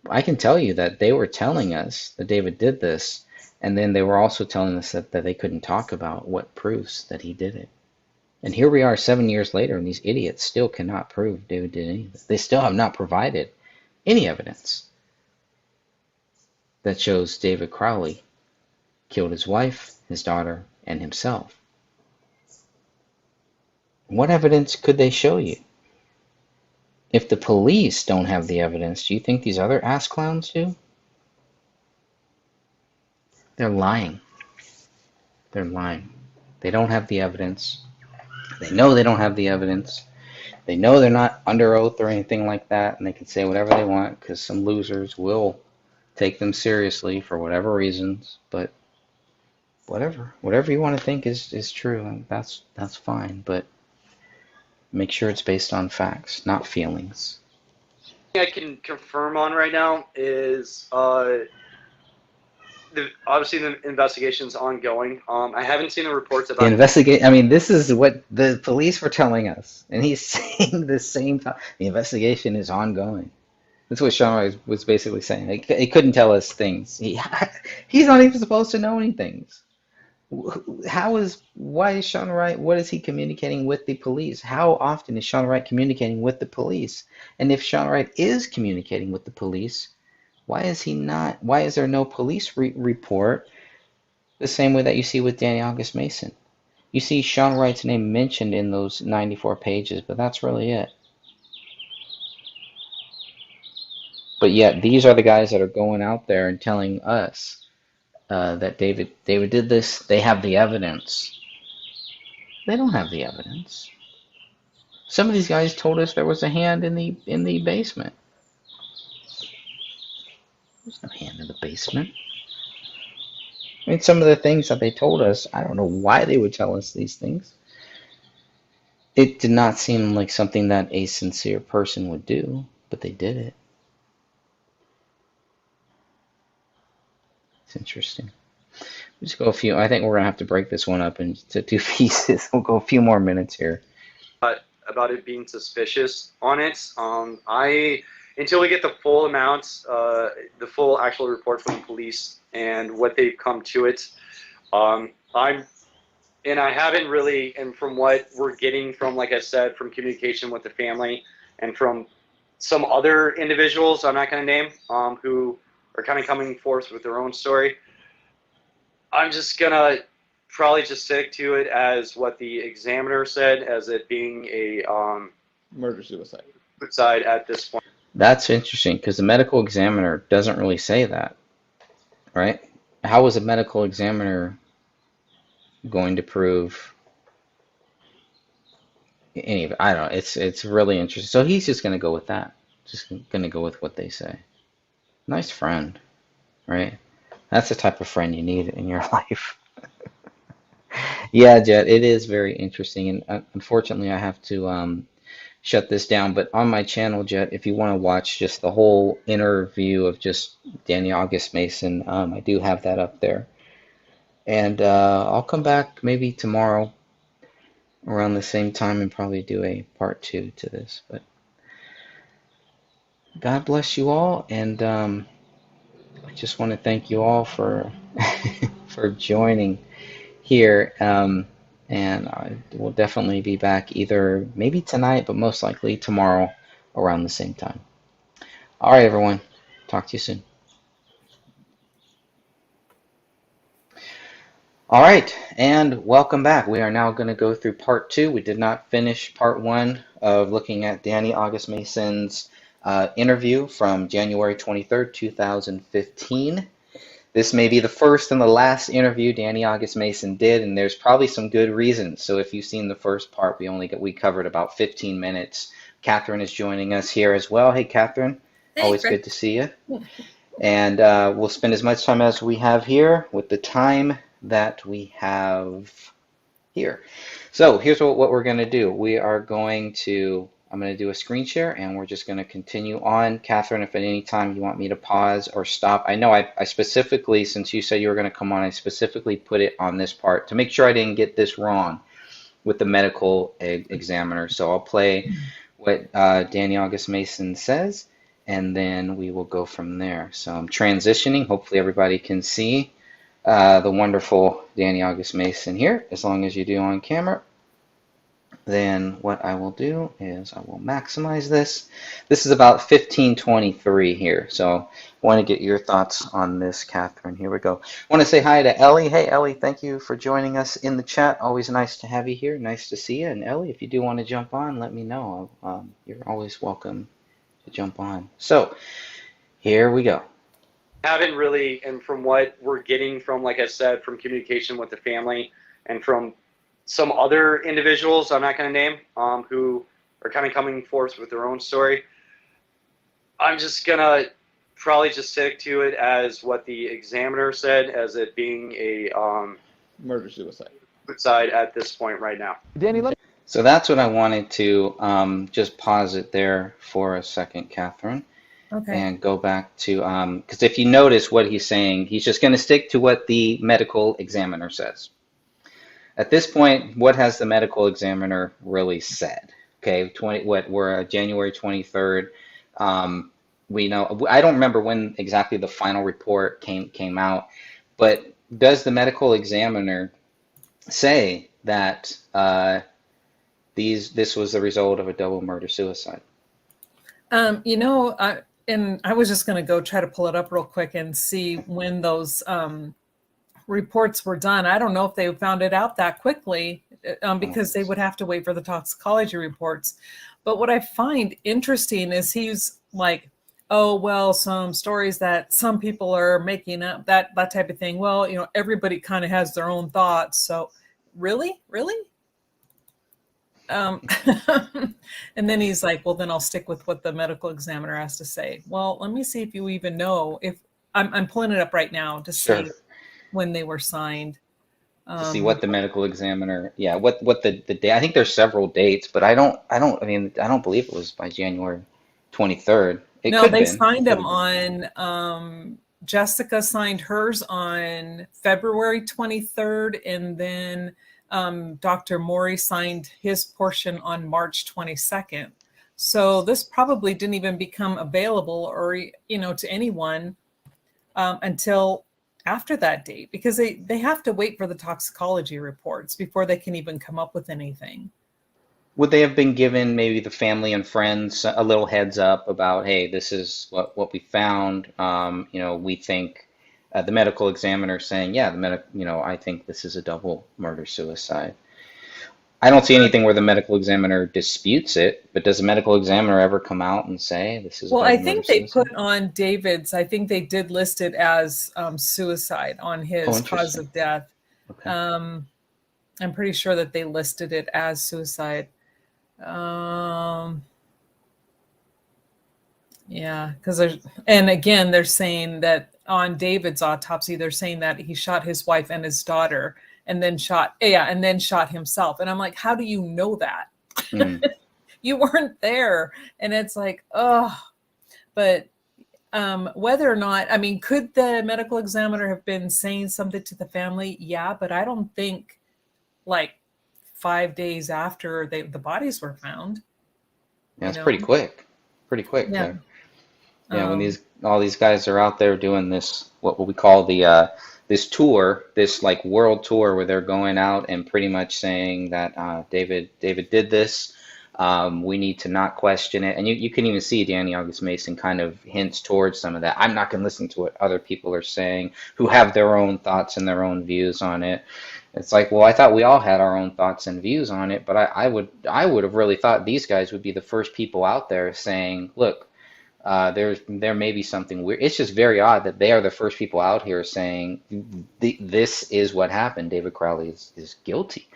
I can tell you that they were telling us that David did this, and then they were also telling us that they couldn't talk about what proves that he did it. And here we are 7 years later, and these idiots still cannot prove David did anything. They still have not provided any evidence that shows David Crowley killed his wife, his daughter, and himself. What evidence could they show you? If the police don't have the evidence, do you think these other ass clowns do? They're lying. They're lying. They don't have the evidence. They know they don't have the evidence. They know they're not under oath or anything like that, and they can say whatever they want because some losers will take them seriously for whatever reasons. But whatever you want to think is true, and that's fine. But make sure it's based on facts, not feelings. I can confirm on right now is obviously the investigation's ongoing. I haven't seen the reports The about investigate. I mean, this is what the police were telling us, and he's saying the same time. The investigation is ongoing. That's what Sean Wright was basically saying. He couldn't tell us things. He's not even supposed to know any things. Why is Sean Wright, what is he communicating with the police? How often is Sean Wright communicating with the police? And if Sean Wright is communicating with the police, why is he not, why is there no police report the same way that you see with Danny August Mason? You see Sean Wright's name mentioned in those 94 pages, but that's really it. But yet these are the guys that are going out there and telling us that David did this. They have the evidence. They don't have the evidence. Some of these guys told us there was a hand in the basement. There's no hand in the basement. I mean, some of the things that they told us, I don't know why they would tell us these things. It did not seem like something that a sincere person would do, but they did it. It's interesting. Just go a few. I think we're gonna have to break this one up into two pieces. We'll go a few more minutes here. about it being suspicious on it. Until we get the full amounts, the full actual report from the police and what they've come to it, I haven't really, and from what we're getting from, like I said, from communication with the family and from some other individuals I'm not going to name, who are kind of coming forth with their own story, I'm just going to probably just stick to it as what the examiner said, as it being a Murder-suicide. Suicide at this point. That's interesting because the medical examiner doesn't really say that, right? How is a medical examiner going to prove any of it? I don't know. It's really interesting. So he's just going to go with that. Just going to go with what they say. Nice friend, right? That's the type of friend you need in your life. Yeah, Jet, it is very interesting, and unfortunately, I have to shut this down. But on my channel, Jet, if you want to watch just the whole interview of just Danny August Mason, I do have that up there. And I'll come back maybe tomorrow around the same time and probably do a part 2 to this. But God bless you all, and I just want to thank you all for for joining here. And I will definitely be back either maybe tonight, but most likely tomorrow around the same time. All right, everyone. Talk to you soon. All right, and welcome back. We are now going to go through part 2. We did not finish part 1 of looking at Danny August Mason's interview from January 23rd, 2015. This may be the first and the last interview Danny August Mason did, and there's probably some good reasons. So if you've seen the first part, we covered about 15 minutes. Catherine is joining us here as well. Hey, Catherine. Hey, Always Fred. good to see you. And we'll spend as much time as we have here with the time that we have here. So here's what we're going to do. I'm going to do a screen share, and we're just going to continue on. Catherine, if at any time you want me to pause or stop, I know I specifically, since you said you were going to come on, I specifically put it on this part to make sure I didn't get this wrong with the medical examiner. So I'll play what Danny August Mason says, and then we will go from there. So I'm transitioning. Hopefully everybody can see the wonderful Danny August Mason here, as long as you do on camera. Then what I will do is I will maximize this. This is about 15:23 here, so I want to get your thoughts on this, Catherine. Here we go. I want to say hi to Ellie. Hey, Ellie, thank you for joining us in the chat. Always nice to have you here. Nice to see you. And Ellie, if you do want to jump on, let me know. You're always welcome to jump on. So here we go. Haven't really, and from what we're getting from, like I said, from communication with the family and from some other individuals I'm not going to name, who are kind of coming forth with their own story, I'm just going to probably just stick to it as what the examiner said, as it being a Murder-suicide. suicide at this point right now. Danny, let So that's what I wanted to just pause it there for a second, Catherine, Okay. and go back to, because if you notice what he's saying, he's just going to stick to what the medical examiner says. At this point, what has the medical examiner really said? Okay, we're January 23rd. We know, I don't remember when exactly the final report came out, but does the medical examiner say that this was the result of a double murder suicide? And I was just going to go try to pull it up real quick and see when those reports were done. I don't know if they found it out that quickly because they would have to wait for the toxicology reports. But what I find interesting is he's like, oh, well, some stories that some people are making up, that type of thing. Well, everybody kind of has their own thoughts. So really? And then he's like, well, then I'll stick with what the medical examiner has to say. Well, let me see if you even know if I'm pulling it up right now to see when they were signed. To see what the medical examiner, what the date. I think there's several dates, but I don't believe it was by January 23rd. No, they signed them on, Jessica signed hers on February 23rd, and then Dr. Maury signed his portion on March 22nd. So this probably didn't even become available or, to anyone until after that date, because they have to wait for the toxicology reports before they can even come up with anything. Would they have been given maybe the family and friends a little heads up about, hey, this is what we found? We think the medical examiner saying, yeah, I think this is a double murder suicide. I don't see anything where the medical examiner disputes it, but does the medical examiner ever come out and say this is a double murder suicide? Well, I think they put on David's, I think they did list it as suicide on his cause of death. Okay. I'm pretty sure that they listed it as suicide. Because they're saying that on David's autopsy, they're saying that he shot his wife and his daughter and then shot himself. And I'm like, how do you know that? You weren't there. And it's like, but whether or not, could the medical examiner have been saying something to the family? Yeah, but I don't think 5 days after the bodies were found. Yeah, it's pretty quick. Yeah. There. When all these guys are out there doing this, what we call this tour, this world tour, where they're going out and pretty much saying that David did this. We need to not question it. And you can even see Danny August Mason kind of hints towards some of that. I'm not going to listen to what other people are saying who have their own thoughts and their own views on it. It's like, well, I thought we all had our own thoughts and views on it, but I would have really thought these guys would be the first people out there saying, look, there may be something weird. It's just very odd that they are the first people out here saying this is what happened. David Crowley is guilty.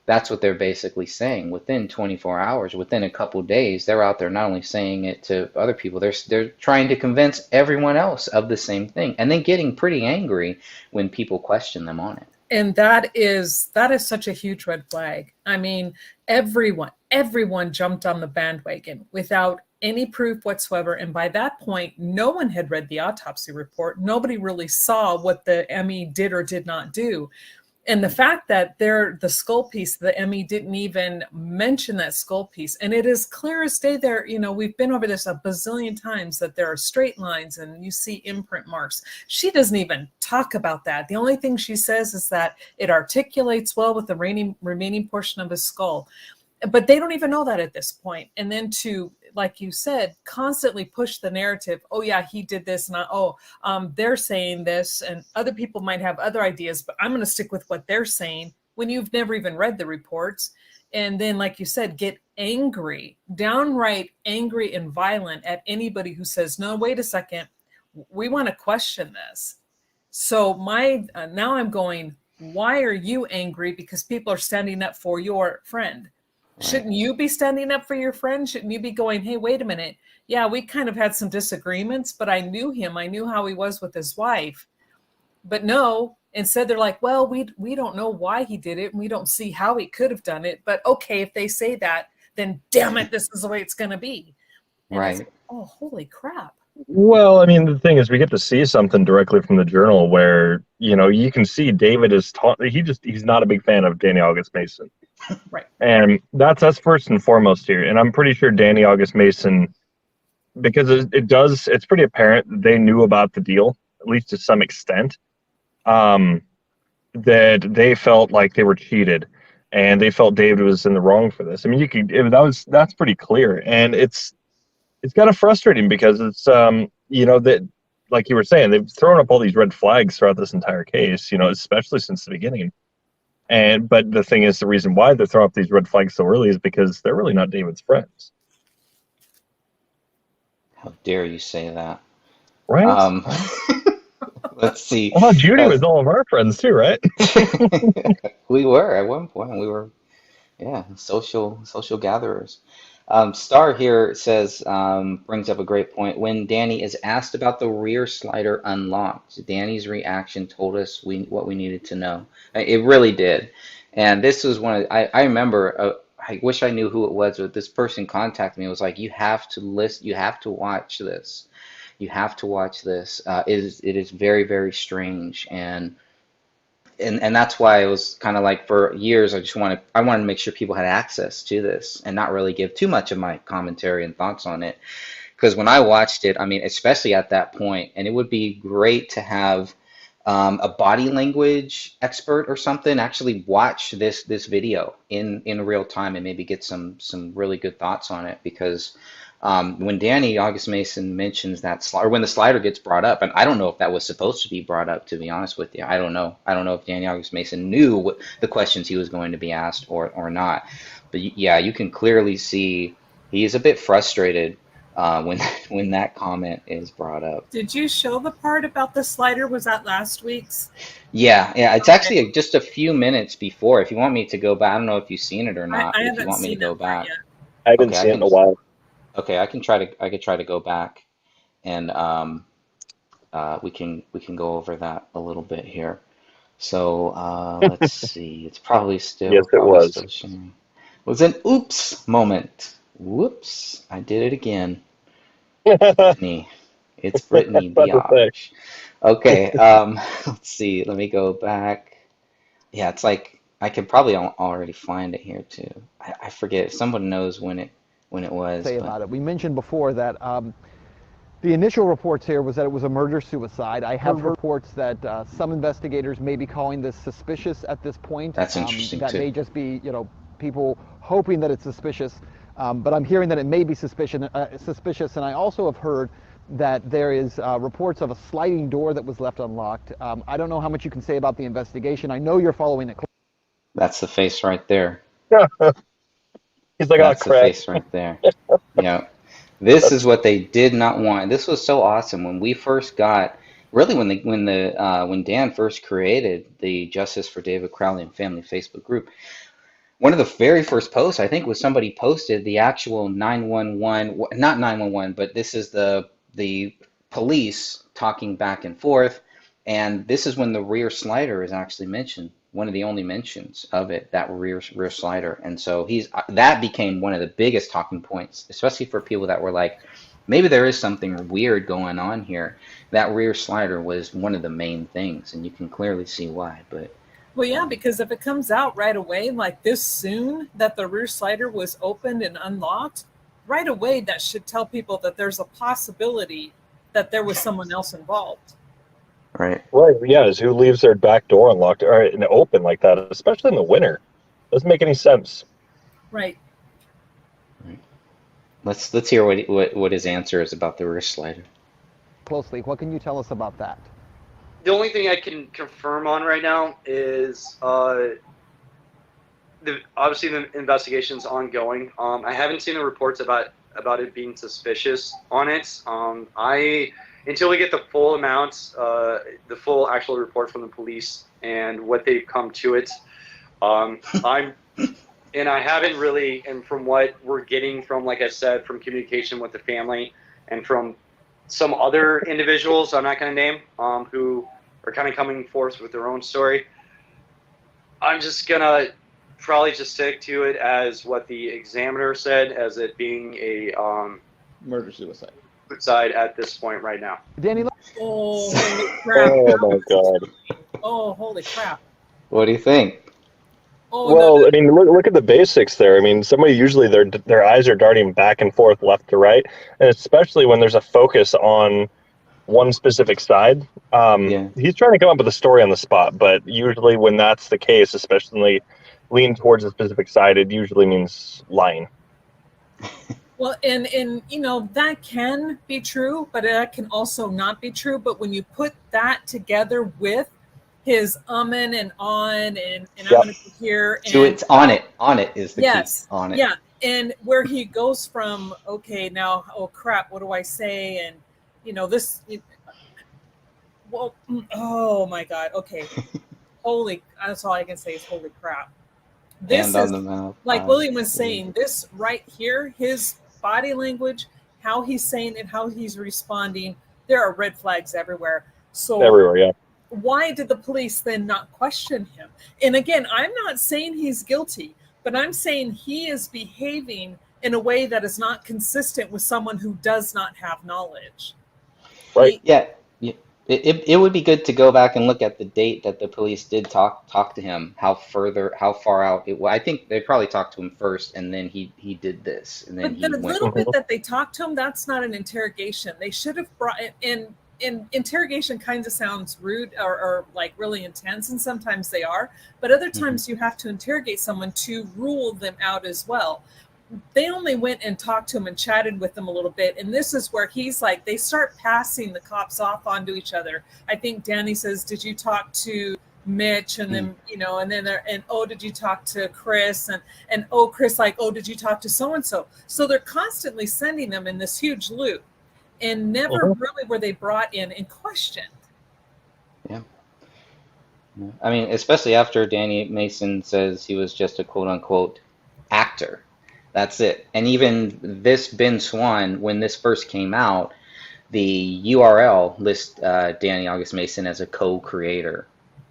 That's what they're basically saying. Within 24 hours, within a couple of days, they're out there not only saying it to other people, they're trying to convince everyone else of the same thing, and then getting pretty angry when people question them on it. And that is such a huge red flag. Everyone jumped on the bandwagon without any proof whatsoever. And by that point, no one had read the autopsy report. Nobody really saw what the ME did or did not do. And the fact that the skull piece, the ME didn't even mention that skull piece. And it is clear as day there, we've been over this a bazillion times, that there are straight lines and you see imprint marks. She doesn't even talk about that. The only thing she says is that it articulates well with the remaining portion of his skull. But they don't even know that at this point. And then to, like you said, constantly push the narrative. Oh yeah, he did this, and they're saying this, and other people might have other ideas, but I'm going to stick with what they're saying when you've never even read the reports. And then, like you said, get angry, downright angry and violent at anybody who says, no, wait a second, we want to question this. So now I'm going, why are you angry? Because people are standing up for your friend. Right. Shouldn't you be standing up for your friend? Shouldn't you be going, hey, wait a minute. Yeah, we kind of had some disagreements, but I knew him. I knew how he was with his wife. But no, Instead, they're like, well, we don't know why he did it, and we don't see how he could have done it. But okay, if they say that, then damn it, this is the way it's going to be. And Right. it's, oh, holy crap. Well, I mean, the thing is, we get to see something directly from the journal where, you know, you can see David is he's not a big fan of Danny August Mason. Right. And that's us first and foremost here. And I'm pretty sure Danny August Mason, because it's pretty apparent that they knew about the deal, at least to some extent, that they felt like they were cheated and they felt David was in the wrong for this. I mean, that's pretty clear. And it's kind of frustrating because it's, you know, that, like you were saying, they've thrown up all these red flags throughout this entire case, you know, especially since the beginning. But the thing is, the reason why they're throwing up these red flags so early is because they're really not David's friends. How dare you say that? Right? Let's see. Well, Judy was all of our friends too, right? We were at one point. We were, yeah, social gatherers. Star here says, brings up a great point. When Danny is asked about the rear slider unlocked, Danny's reaction told us what we needed to know. It really did. And this was I remember, I wish I knew who it was, but this person contacted me. It was like, you have to listen, you have to watch this. You have to watch this. It is very, very strange. And that's why it was kind of like, for years, I wanted to make sure people had access to this and not really give too much of my commentary and thoughts on it. Because when I watched it, I mean, especially at that point, and it would be great to have a body language expert or something actually watch this video in real time and maybe get some really good thoughts on it. Because when Danny August Mason mentions that or when the slider gets brought up, and I don't know if that was supposed to be brought up, to be honest with you. I don't know if Danny August Mason knew what the questions he was going to be asked or not. But yeah, you can clearly see he is a bit frustrated when that comment is brought up. Did you show the part about the slider? Was that last week's? Yeah, it's actually just a few minutes before. If you want me to go back, I don't know if you've seen it or not. I If you want me to go back, I haven't seen it in a while. Okay, I could try to go back, and we can go over that a little bit here. So let's see. It's probably still. Yes, it was. Still showing. It was an oops moment. Whoops! I did it again. Brittany. It's Brittany Biage. Okay. Let's see. Let me go back. Yeah, it's like I could probably already find it here too. I forget if someone knows when it was. Say about it. We mentioned before that the initial reports here was that it was a murder-suicide. I have reports that some investigators may be calling this suspicious at this point. That's interesting that too. may just be, you know, people hoping that it's suspicious. But I'm hearing that it may be suspicious, and I also have heard that there is reports of a sliding door that was left unlocked. I don't know how much you can say about the investigation. I know you're following it. That's the face right there. He's like, that's oh, the crap. face right there. Yeah, this is what they did not want. This was so awesome when we first got. Really, when Dan first created the Justice for David Crowley and Family Facebook group. One of the very first posts, I think, was somebody posted the actual 911, not 911, but this is the police talking back and forth, and this is when the rear slider is actually mentioned. One of the only mentions of it, that rear slider, and so that became one of the biggest talking points, especially for people that were like, maybe there is something weird going on here. That rear slider was one of the main things, and you can clearly see why, but. Well, yeah, because if it comes out right away, like this soon, that the rear slider was opened and unlocked, right away, that should tell people that there's a possibility that there was someone else involved. Right. Right, yeah, who leaves their back door unlocked or open like that, especially in the winter. Doesn't make any sense. Right. Let's hear what his answer is about the rear slider. Closely, what can you tell us about that? The only thing I can confirm on right now is obviously the investigation's ongoing. I haven't seen the reports about it being suspicious on it. Until we get the full amounts, the full actual report from the police and what they've come to it, I haven't really, and from what we're getting from, like I said, from communication with the family and from some other individuals I'm not going to name, who are kind of coming forth with their own story. I'm just gonna probably just stick to it as what the Examiner said, as it being a Murder suicide. suicide at this point right now. Danny, Oh, holy crap. Oh my God. Oh, holy crap. What do you think? Oh, Well, no. I mean, look at the basics there. I mean, somebody usually their eyes are darting back and forth, left to right, and especially when there's a focus on one specific side. Yeah. He's trying to come up with a story on the spot, but usually when that's the case, especially lean towards a specific side, it usually means lying. Well, and you know, that can be true, but that can also not be true. But when you put that together with his and on and I'm Yep. going to be here and So it's on it. On it is the yes, key. On it. yeah, and where he goes from, okay, now, oh crap, what do I say? And you know, well, oh my God, okay, holy, that's all I can say is holy crap. This Hand on is, the mouth. like William was saying, this right here, his body language, how he's saying it, how he's responding, there are red flags everywhere. So Everywhere, yeah. why did the police then not question him? And again, I'm not saying he's guilty, but I'm saying he is behaving in a way that is not consistent with someone who does not have knowledge. Right. Yeah. It would be good to go back and look at the date that the police did talk to him, how far out it was. I think they probably talked to him first, and then he did this, and then But he the went. little bit that they talked to him, that's not an interrogation. They should have brought in interrogation kind of sounds rude or like really intense, and sometimes they are, but other times you have to interrogate someone to rule them out as well. They only went and talked to him and chatted with them a little bit, and this is where he's like, they start passing the cops off onto each other. I think Danny says, did you talk to Mitch? And then, you know, and then oh, did you talk to Chris? And oh, Chris, like, oh, did you talk to so and so? So they're constantly sending them in this huge loop, and never really were they brought in and questioned. Yeah. I mean, especially after Danny Mason says he was just a quote unquote actor. That's it. And even this Ben Swann, when this first came out, the URL lists Danny August Mason as a co-creator.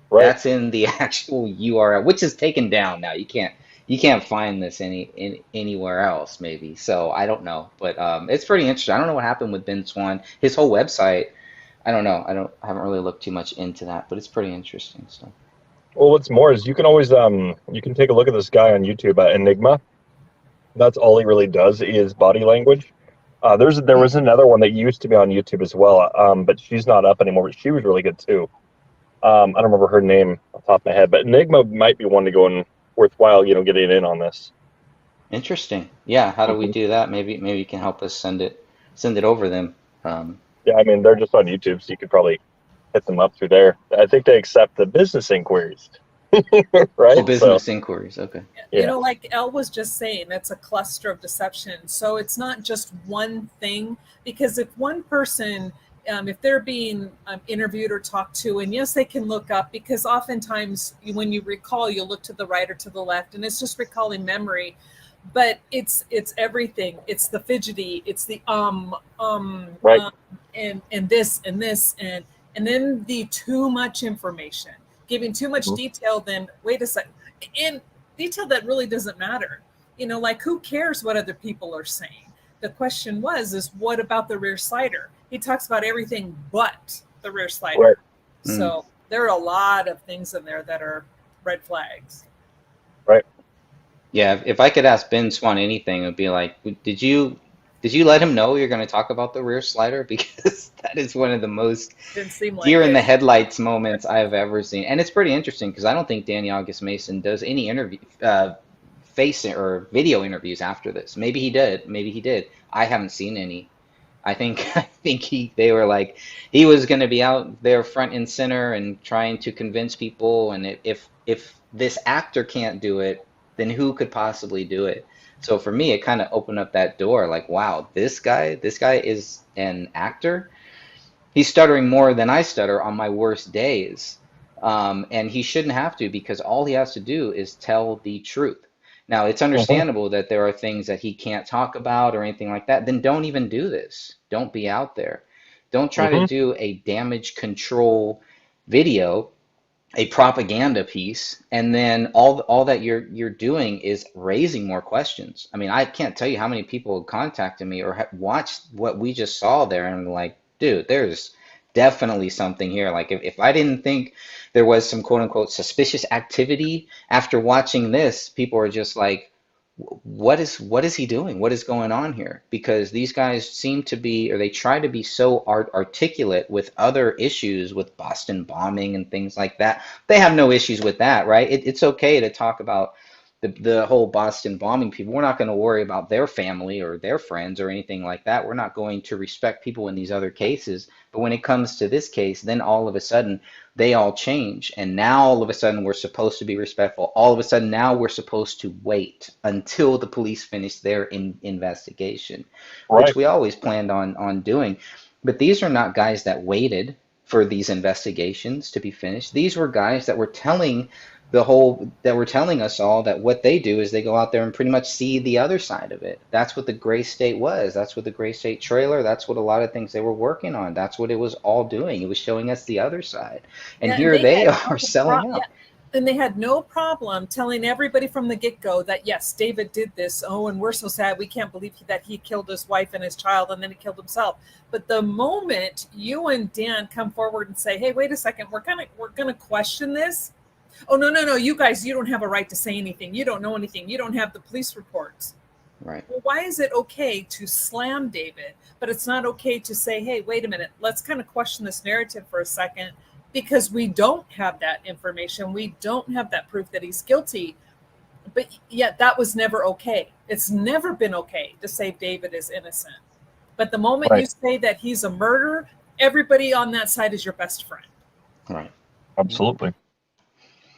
Right. That's in the actual URL, which is taken down now. You can't find this anywhere else, maybe. So I don't know, but it's pretty interesting. I don't know what happened with Ben Swann. His whole website, I don't know. I haven't really looked too much into that, but it's pretty interesting. So. Well, what's more is you can always you can take a look at this guy on YouTube at Enigma. That's all he really does is body language. There was another one that used to be on YouTube as well, but she's not up anymore. But she was really good too. I don't remember her name off the top of my head, but Enigma might be one to go and worthwhile, you know, getting in on this. Interesting. Yeah. How do we do that? Maybe you can help us send it over them. Yeah, I mean they're just on YouTube, so you could probably hit them up through there. I think they accept the business inquiries. Right? Oh, business inquiries. Okay. You Yeah. know, like Elle was just saying, it's a cluster of deception. So it's not just one thing, because if one person, if they're being interviewed or talked to, and yes, they can look up, because oftentimes when you recall, you'll look to the right or to the left, and it's just recalling memory. But it's everything. It's the fidgety. It's the Right. and this and this and then the too much information. Giving too much detail, then wait a second, in detail that really doesn't matter. You know, like, who cares what other people are saying? The question is what about the rear slider? He talks about everything but the rear slider. Right. So there are a lot of things in there that are red flags. Right. Yeah. If I could ask Ben Swann anything, it would be like, did you let him know you're going to talk about the rear slider? Because that is one of the most Didn't seem like deer in it. the headlights moments I've ever seen. And it's pretty interesting because I don't think Danny August Mason does any interview, face or video interviews after this. Maybe he did. Maybe he did. I haven't seen any. I think they were like, he was going to be out there front and center and trying to convince people. And if this actor can't do it, then who could possibly do it? So for me, it kind of opened up that door. Like, wow, this guy is an actor. He's stuttering more than I stutter on my worst days. And he shouldn't have to, because all he has to do is tell the truth. Now, it's understandable that there are things that he can't talk about or anything like that. Then don't even do this. Don't be out there. Don't try to do a damage control video, a propaganda piece, and then all that you're doing is raising more questions. I mean, I can't tell you how many people have contacted me or have watched what we just saw there and like, dude, there's definitely something here. Like if I didn't think there was some quote unquote suspicious activity after watching this, people are just like, what is he doing? What is going on here? Because these guys seem to be, or they try to be so articulate with other issues with Boston bombing and things like that. They have no issues with that, right? It's okay to talk about the whole Boston bombing people. We're not going to worry about their family or their friends or anything like that. We're not going to respect people in these other cases. But when it comes to this case, then all of a sudden they all change. And now all of a sudden we're supposed to be respectful. All of a sudden now we're supposed to wait until the police finish their investigation, Right. which we always planned on doing. But these are not guys that waited for these investigations to be finished. These were guys that were telling us all that what they do is they go out there and pretty much see the other side of it. That's what the Gray State was. That's what the Gray State trailer, that's what a lot of things they were working on. That's what it was all doing. It was showing us the other side. And Yeah, here they are selling out. Yeah. And they had no problem telling everybody from the get-go that, yes, David did this. Oh, and we're so sad. We can't believe that he killed his wife and his child and then he killed himself. But the moment you and Dan come forward and say, hey, wait a second, we're gonna question this. Oh, no, you guys, you don't have a right to say anything. You don't know anything. You don't have the police reports. Right. Well, why is it okay to slam David, but it's not okay to say, hey, wait a minute, let's kind of question this narrative for a second, because we don't have that information. We don't have that proof that he's guilty. But yet that was never okay. It's never been okay to say David is innocent. But the moment you say that he's a murderer, everybody on that side is your best friend. Right. Absolutely.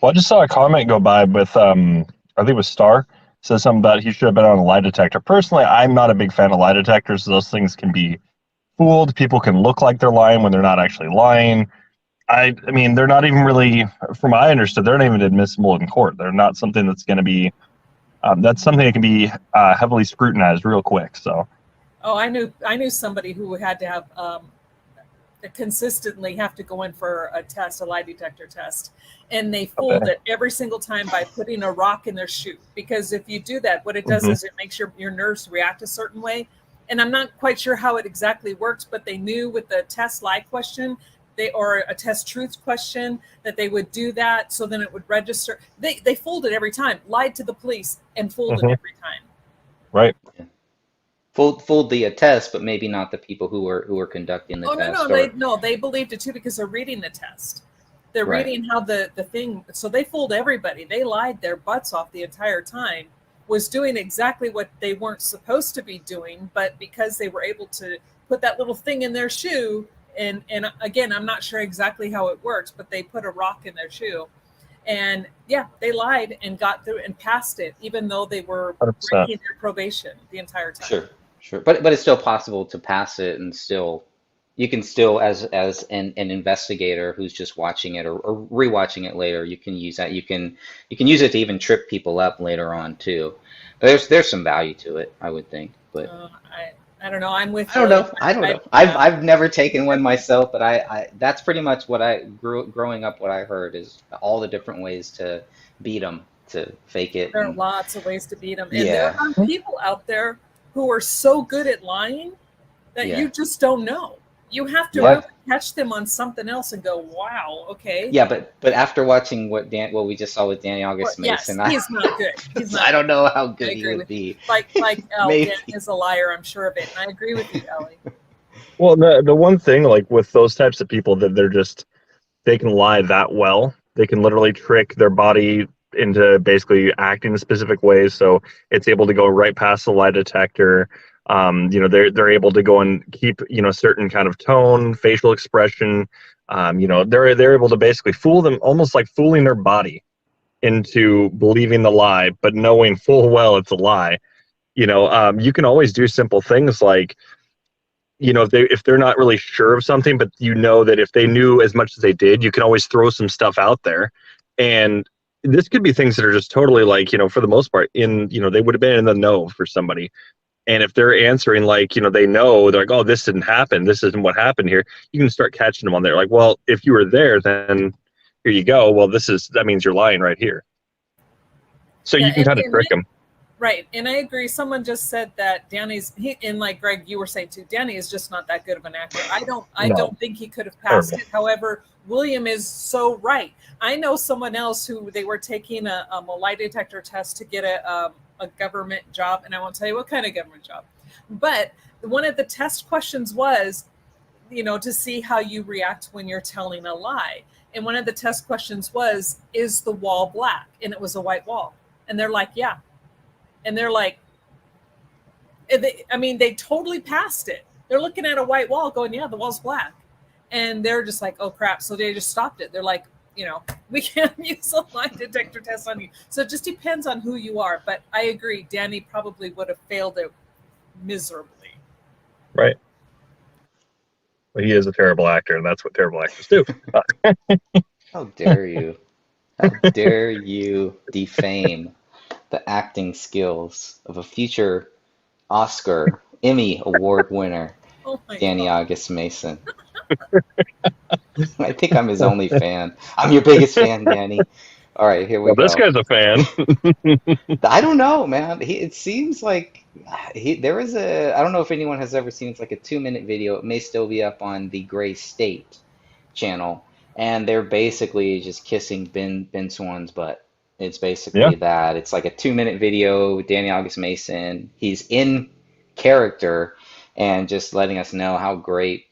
Well, I just saw a comment go by with, I think it was Star, says something about he should have been on a lie detector. Personally, I'm not a big fan of lie detectors. Those things can be fooled. People can look like they're lying when they're not actually lying. I mean, they're not even really, from what I understood, they're not even admissible in court. They're not something that's going to be, that's something that can be heavily scrutinized real quick. So. Oh, I knew somebody who had to have consistently have to go in for a lie detector test, and they fooled it every single time by putting a rock in their shoe. Because if you do that, what it does is it makes your nerves react a certain way. And I'm not quite sure how it exactly works, but they knew with the test lie question, or a test truth question, that they would do that, so then it would register. They fooled it every time, lied to the police and fooled it every time. Right. Yeah. Fooled the test, but maybe not the people who were conducting the test. They believed it too, because they're reading the test. They're reading how the thing. So they fooled everybody. They lied their butts off the entire time. Was doing exactly what they weren't supposed to be doing, but because they were able to put that little thing in their shoe, and again, I'm not sure exactly how it works, but they put a rock in their shoe, and yeah, they lied and got through and passed it, even though they were 100%. breaking their probation the entire time. Sure. But it's still possible to pass it, and still, you can still, as an investigator who's just watching it or rewatching it later, you can use that. You can use it to even trip people up later on too. But there's some value to it, I would think. But I don't know. I'm with. I don't know. I've never taken one myself, but I that's pretty much what I growing up. What I heard is all the different ways to beat them, to fake it. There are lots of ways to beat them, and there are people out there who are so good at lying that you just don't know. You have to really catch them on something else and go, "Wow, okay." Yeah, but after watching what we just saw with Danny August Mason, he's not good. He's not I don't know how good he would be. Like Dan is a liar. I'm sure of it. And I agree with you, Ellie. Well, the one thing, like with those types of people, that they can lie that well. They can literally trick their body into basically acting in specific ways, so it's able to go right past the lie detector. They're able to go and keep certain kind of tone, facial expression. They're able to basically fool them, almost like fooling their body into believing the lie, but knowing full well it's a lie. You can always do simple things like, if they're not really sure of something, but that if they knew as much as they did, you can always throw some stuff out there. And this could be things that are just totally like, for the most part, they would have been in the know for somebody. And if they're answering like, they know, they're like, oh, this didn't happen. This isn't what happened here. You can start catching them on there. Like, well, if you were there, then here you go. Well, that means you're lying right here. So Yeah, you can kind of trick them. Right. And I agree. Someone just said that and like Greg, you were saying too, Danny is just not that good of an actor. I don't think he could have passed it. However, William is so right. I know someone else who they were taking a lie detector test to get a government job, and I won't tell you what kind of government job. But one of the test questions was, to see how you react when you're telling a lie. And one of the test questions was, is the wall black? And it was a white wall. And they're like, yeah. And they're like, they totally passed it. They're looking at a white wall going, yeah, the wall's black. And they're just like, oh, crap. So they just stopped it. They're like, we can't use a lie detector test on you. So it just depends on who you are. But I agree, Danny probably would have failed it miserably. Right. Well, he is a terrible actor, and that's what terrible actors do. How dare you? How dare you defame the acting skills of a future Oscar, Emmy Award winner, Danny August Mason? I think I'm his only fan. I'm your biggest fan, Danny. All right, here we go. This guy's a fan. I don't know, man. It seems like there was I don't know if anyone has ever seen, it's like a 2-minute video. It may still be up on the Gray State channel. And they're basically just kissing Ben Swann's butt. It's basically that. It's like a 2-minute video with Danny August Mason. He's in character and just letting us know how great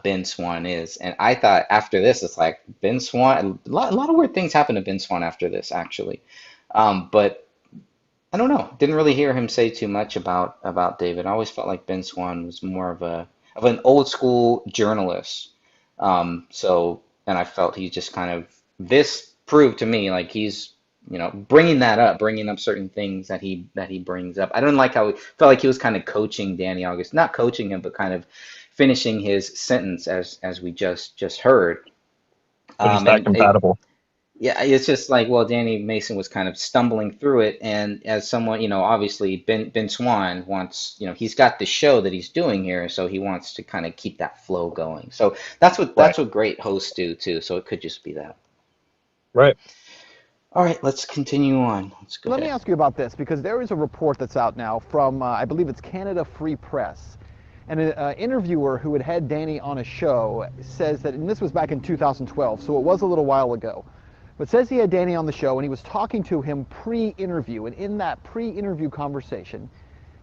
Ben Swann is. And I thought after this, it's like Ben Swann, a lot of weird things happen to Ben Swann after this, actually. But I don't know. Didn't really hear him say too much about David. I always felt like Ben Swann was more of an old school journalist. And I felt he just this proved to me like he's, bringing up certain things that he brings up. I don't like how he felt like he was kind of coaching Danny August, not coaching him, but kind of finishing his sentence as we just heard. It's not compatible. It's just like, well, Danny Mason was kind of stumbling through it, and as someone, obviously Ben Swann wants, he's got the show that he's doing here, so he wants to kind of keep that flow going. So that's what great hosts do too. So it could just be that. Right. All right, let's continue on. Let me ask you about this, because there is a report that's out now from, I believe it's Canada Free Press. And an interviewer who had Danny on a show says that, and this was back in 2012, so it was a little while ago, but says he had Danny on the show and he was talking to him pre-interview. And in that pre-interview conversation,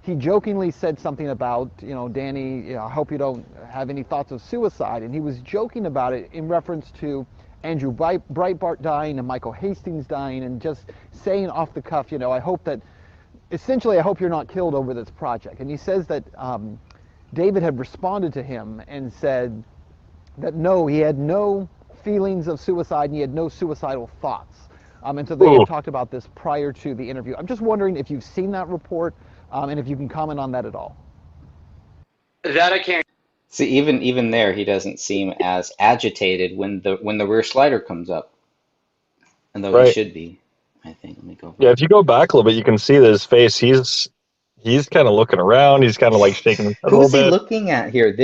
he jokingly said something about, Danny, I hope you don't have any thoughts of suicide. And he was joking about it in reference to Andrew Breitbart dying and Michael Hastings dying, and just saying off the cuff, I hope you're not killed over this project. And he says that David had responded to him and said that no, he had no feelings of suicide and he had no suicidal thoughts. And so they had talked about this prior to the interview. I'm just wondering if you've seen that report and if you can comment on that at all. That I can't. See, even there, he doesn't seem as agitated when the rear slider comes up, and though he should be, I think. Let me go. Yeah, if you go back a little bit, you can see that his face. He's kind of looking around. He's kind of like shaking his head a little bit. Who's he looking at here?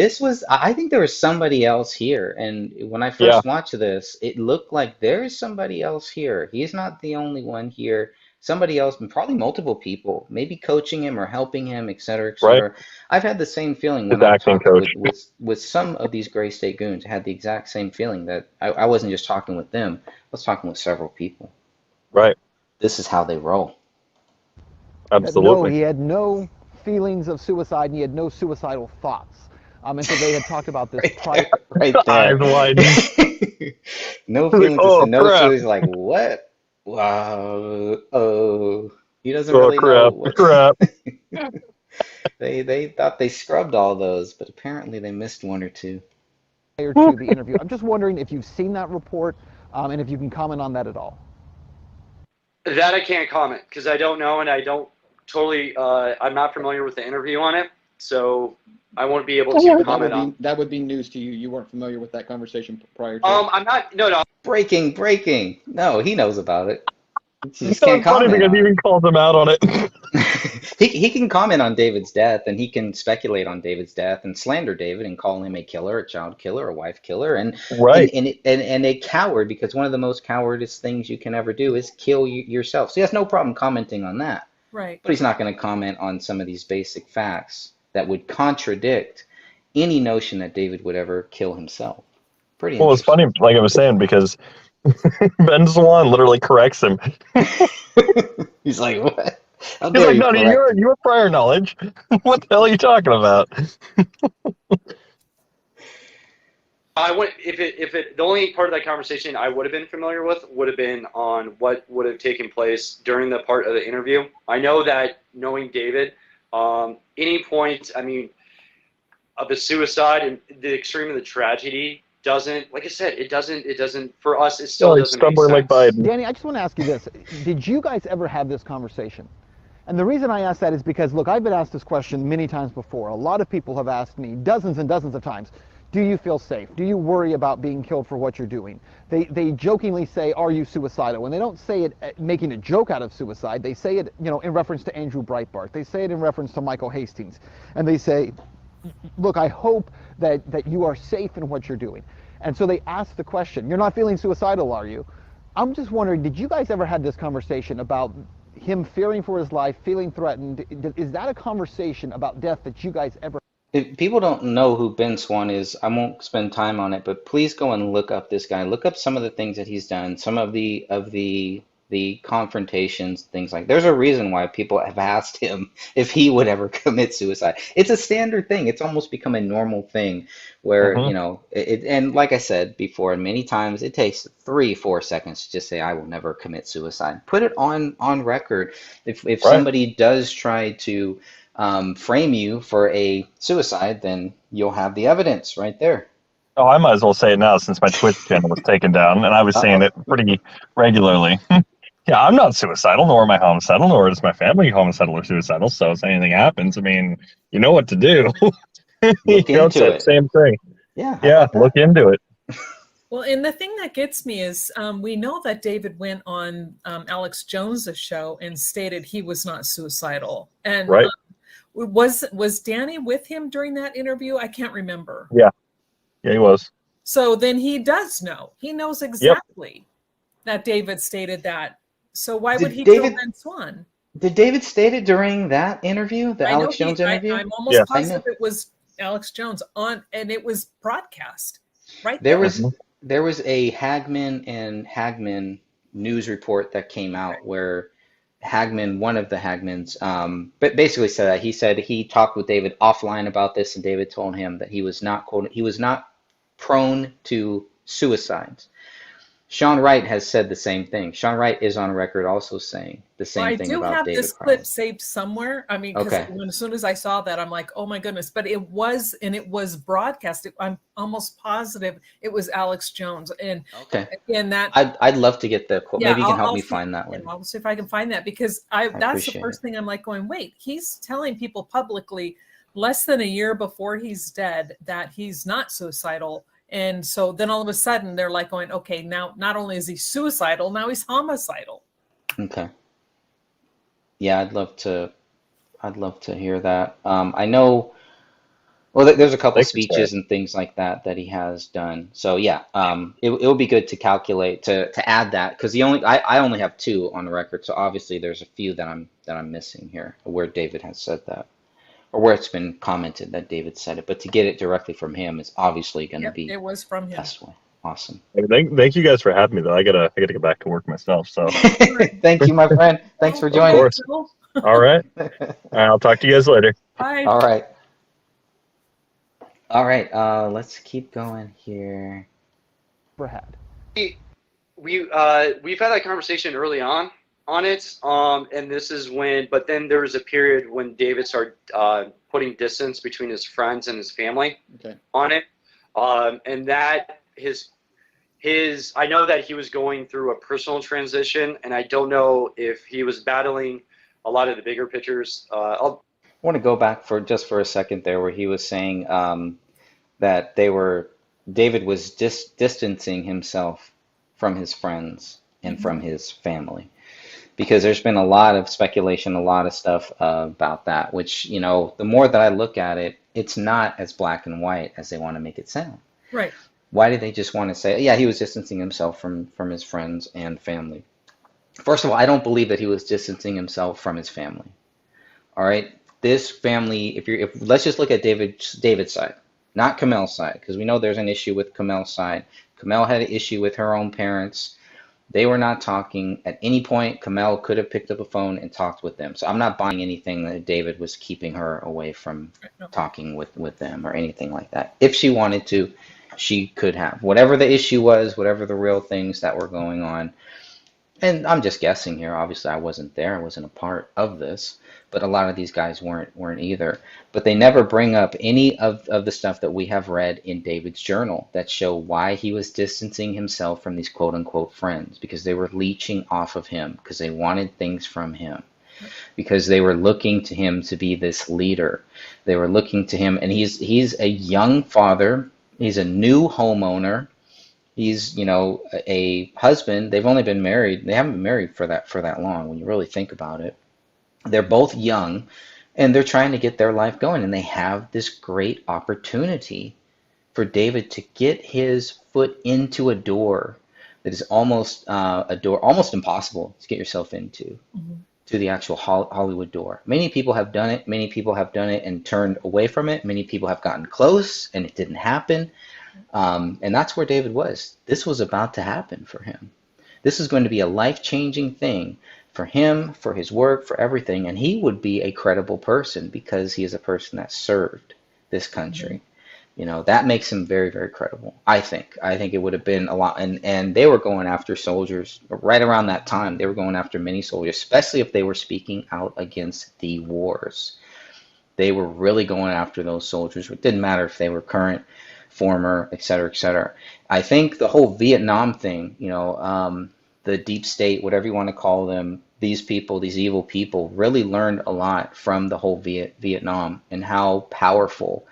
I think there was somebody else here, and when I first watched this, it looked like there is somebody else here. He's not the only one here. Somebody else, probably multiple people, maybe coaching him or helping him, et cetera, et cetera. Right. I've had the same feeling when I talked with some of these Gray State goons. I had the exact same feeling that I wasn't just talking with them. I was talking with several people. Right. This is how they roll. Absolutely. No, he had no feelings of suicide and he had no suicidal thoughts. And so they had talked about this right there. Eyes wide. No feelings of no suicide. He's like, what? Wow. Oh, he doesn't really know. Crap. They thought they scrubbed all those, but apparently they missed one or two. Prior to the interview, I'm just wondering if you've seen that report and if you can comment on that at all. That I can't comment because I don't know, and I don't totally. I'm not familiar with the interview on it, so I won't be able to comment on. That would be news to you. You weren't familiar with that conversation prior to. I'm not. No. Breaking. No, he knows about it. He just can't comment. Funny because he even called them out on it. He can comment on David's death, and he can speculate on David's death and slander David and call him a killer, a child killer, a wife killer, and Right. a coward, because one of the most cowardice things you can ever do is kill yourself. So he has no problem commenting on that. Right. But he's not going to comment on some of these basic facts that would contradict any notion that David would ever kill himself. Pretty Well, it's interesting. funny, like I was saying, because Ben Swann literally corrects him. He's like, what? How He's dare like, you no, correct me? your prior knowledge. What the hell are you talking about? The only part of that conversation I would have been familiar with would have been on what would have taken place during the part of the interview. I know that knowing David, any point, I mean, of the suicide and the extreme of the tragedy doesn't, like I said, it doesn't, for us, it still doesn't make stumbling like sense. Biden. Danny, I just want to ask you this. Did you guys ever have this conversation? And the reason I ask that is because, look, I've been asked this question many times before. A lot of people have asked me dozens and dozens of times, do you feel safe? Do you worry about being killed for what you're doing? They jokingly say, are you suicidal? And they don't say it making a joke out of suicide. They say it, in reference to Andrew Breitbart. They say it in reference to Michael Hastings. And they say, look, I hope that you are safe in what you're doing. And so they ask the question, you're not feeling suicidal, are you? I'm just wondering, did you guys ever have this conversation about him fearing for his life, feeling threatened? Is that a conversation about death that you guys ever? If people don't know who Ben Swann is, I won't spend time on it, but please go and look up this guy. Look up some of the things that he's done, some of the confrontations, things like. There's a reason why people have asked him if he would ever commit suicide. It's a standard thing. It's almost become a normal thing where, and like I said before, many times it takes 3-4 seconds to just say, I will never commit suicide. Put it on record. If somebody does try to frame you for a suicide, then you'll have the evidence right there. Oh, I might as well say it now since my Twitch channel was taken down, and I was saying it pretty regularly. Yeah, I'm not suicidal, nor am I homicidal, nor is my family homicidal or suicidal. So if anything happens, I mean, you know what to do. Look into it. Same thing. Yeah, look into it. Well, and the thing that gets me is we know that David went on Alex Jones's show and stated he was not suicidal. And was Danny with him during that interview? I can't remember. Yeah, he was. So then he does know. He knows exactly that David stated that. So why would he kill Ben Swann? Did David state it during that interview, the Alex Jones interview? I'm almost positive it was Alex Jones and it was broadcast. Right there. There was a Hagman news report that came out where Hagman, one of the Hagmans, but basically said that he said he talked with David offline about this, and David told him that he was not prone to suicides. Sean Wright has said the same thing.An Wright is on record also saying the same thing about David. I do have this clip saved somewhere. I mean, because as soon as I saw that, I'm like, oh my goodness. But it was broadcast. I'm almost positive it was Alex Jones. And again, that I'd love to get the quote. Maybe you can help me find that one. I'll see if I can find that, because that's the first thing I'm like going, wait, he's telling people publicly less than a year before he's dead that he's not suicidal. And so then all of a sudden they're like going, okay, now not only is he suicidal, now he's homicidal. Okay. Yeah, I'd love to hear that. I know, well, there's a couple of speeches and things like that he has done. So yeah, it will be good to calculate to add that, because I only have 2 on the record. So obviously there's a few that I'm missing here where David has said that, or where it's been commented that David said it, but to get it directly from him is obviously going to be. It was from him. Best way. Awesome. Thank you guys for having me, though. I gotta get back to work myself. So. Thank you, my friend. Thanks for joining. Of course. All right. I'll talk to you guys later. Bye. All right. Let's keep going here. Brad. We've had that conversation early on it, and this is when, but then there was a period when David started putting distance between his friends and his family on it, and that his I know that he was going through a personal transition, and I don't know if he was battling a lot of the bigger pictures. I want to go back for a second there, where he was saying that David was distancing himself from his friends and from his family. because there's been a lot of speculation, a lot of stuff about that, which, you know, the more that I look at it, it's not as black and white as they want to make it sound. Right. Why did they just want to say, yeah, he was distancing himself from his friends and family? First of all, I don't believe that he was distancing himself from his family. All right, this family, if let's just look at David's side, not Komel's side, because we know there's an issue with Komel's side. Komel had an issue with her own parents. They were not talking. At any point, Komel could have picked up a phone and talked with them. So I'm not buying anything that David was keeping her away from talking with them or anything like that. If she wanted to, she could have. Whatever the issue was, whatever the real things that were going on. And I'm just guessing here. Obviously, I wasn't there. I wasn't a part of this. But a lot of these guys weren't either. But they never bring up any of the stuff that we have read in David's journal that show why he was distancing himself from these quote unquote friends, because they were leeching off of him, because they wanted things from him, because they were looking to him to be this leader. They were looking to him, and he's a young father. He's a new homeowner. He's, you know, a husband. They've only been married. They haven't been married for that long when you really think about it. They're both young, and they're trying to get their life going, and they have this great opportunity for David to get his foot into a door that is almost a door almost impossible to get yourself into, to the actual Hollywood door. Many people have done it. Many people have done it and turned away from it. Many people have gotten close, and it didn't happen. And that's where David was. This was about to happen for him. This is going to be a life-changing thing for him, for his work, for everything. And he would be a credible person because he is a person that served this country. You know, that makes him very, very credible. I think it would have been a lot. And they were going after soldiers right around that time. They were going after many soldiers, especially if they were speaking out against the wars. They were really going after those soldiers. It didn't matter if they were current, former, et cetera, et cetera. I think the whole Vietnam thing, you know, the deep state, whatever you want to call them, these people, these evil people, really learned a lot from the whole Vietnam and how powerful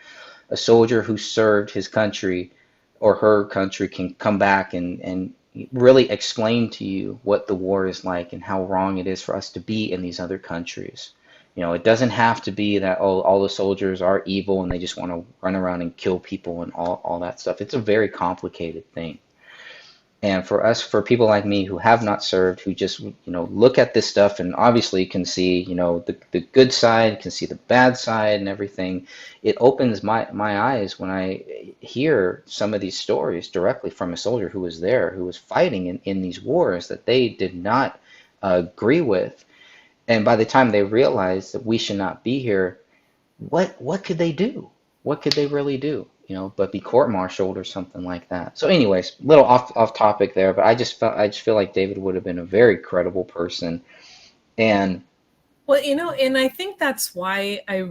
a soldier who served his country or her country can come back and really explain to you what the war is like and how wrong it is for us to be in these other countries. You know, it doesn't have to be that, oh, all the soldiers are evil and they just want to run around and kill people and all that stuff. It's a very complicated thing. And for us, for people like me who have not served, who just, you know, look at this stuff and obviously can see, you know, the good side, can see the bad side and everything, it opens my eyes when I hear some of these stories directly from a soldier who was there, who was fighting in these wars that they did not agree with. And by the time they realized that we should not be here, what could they do? What could they really do? You know, but be court-martialed or something like that. So anyways, little off topic there, but I just feel like David would have been a very credible person. And well, you know, and I think that's why I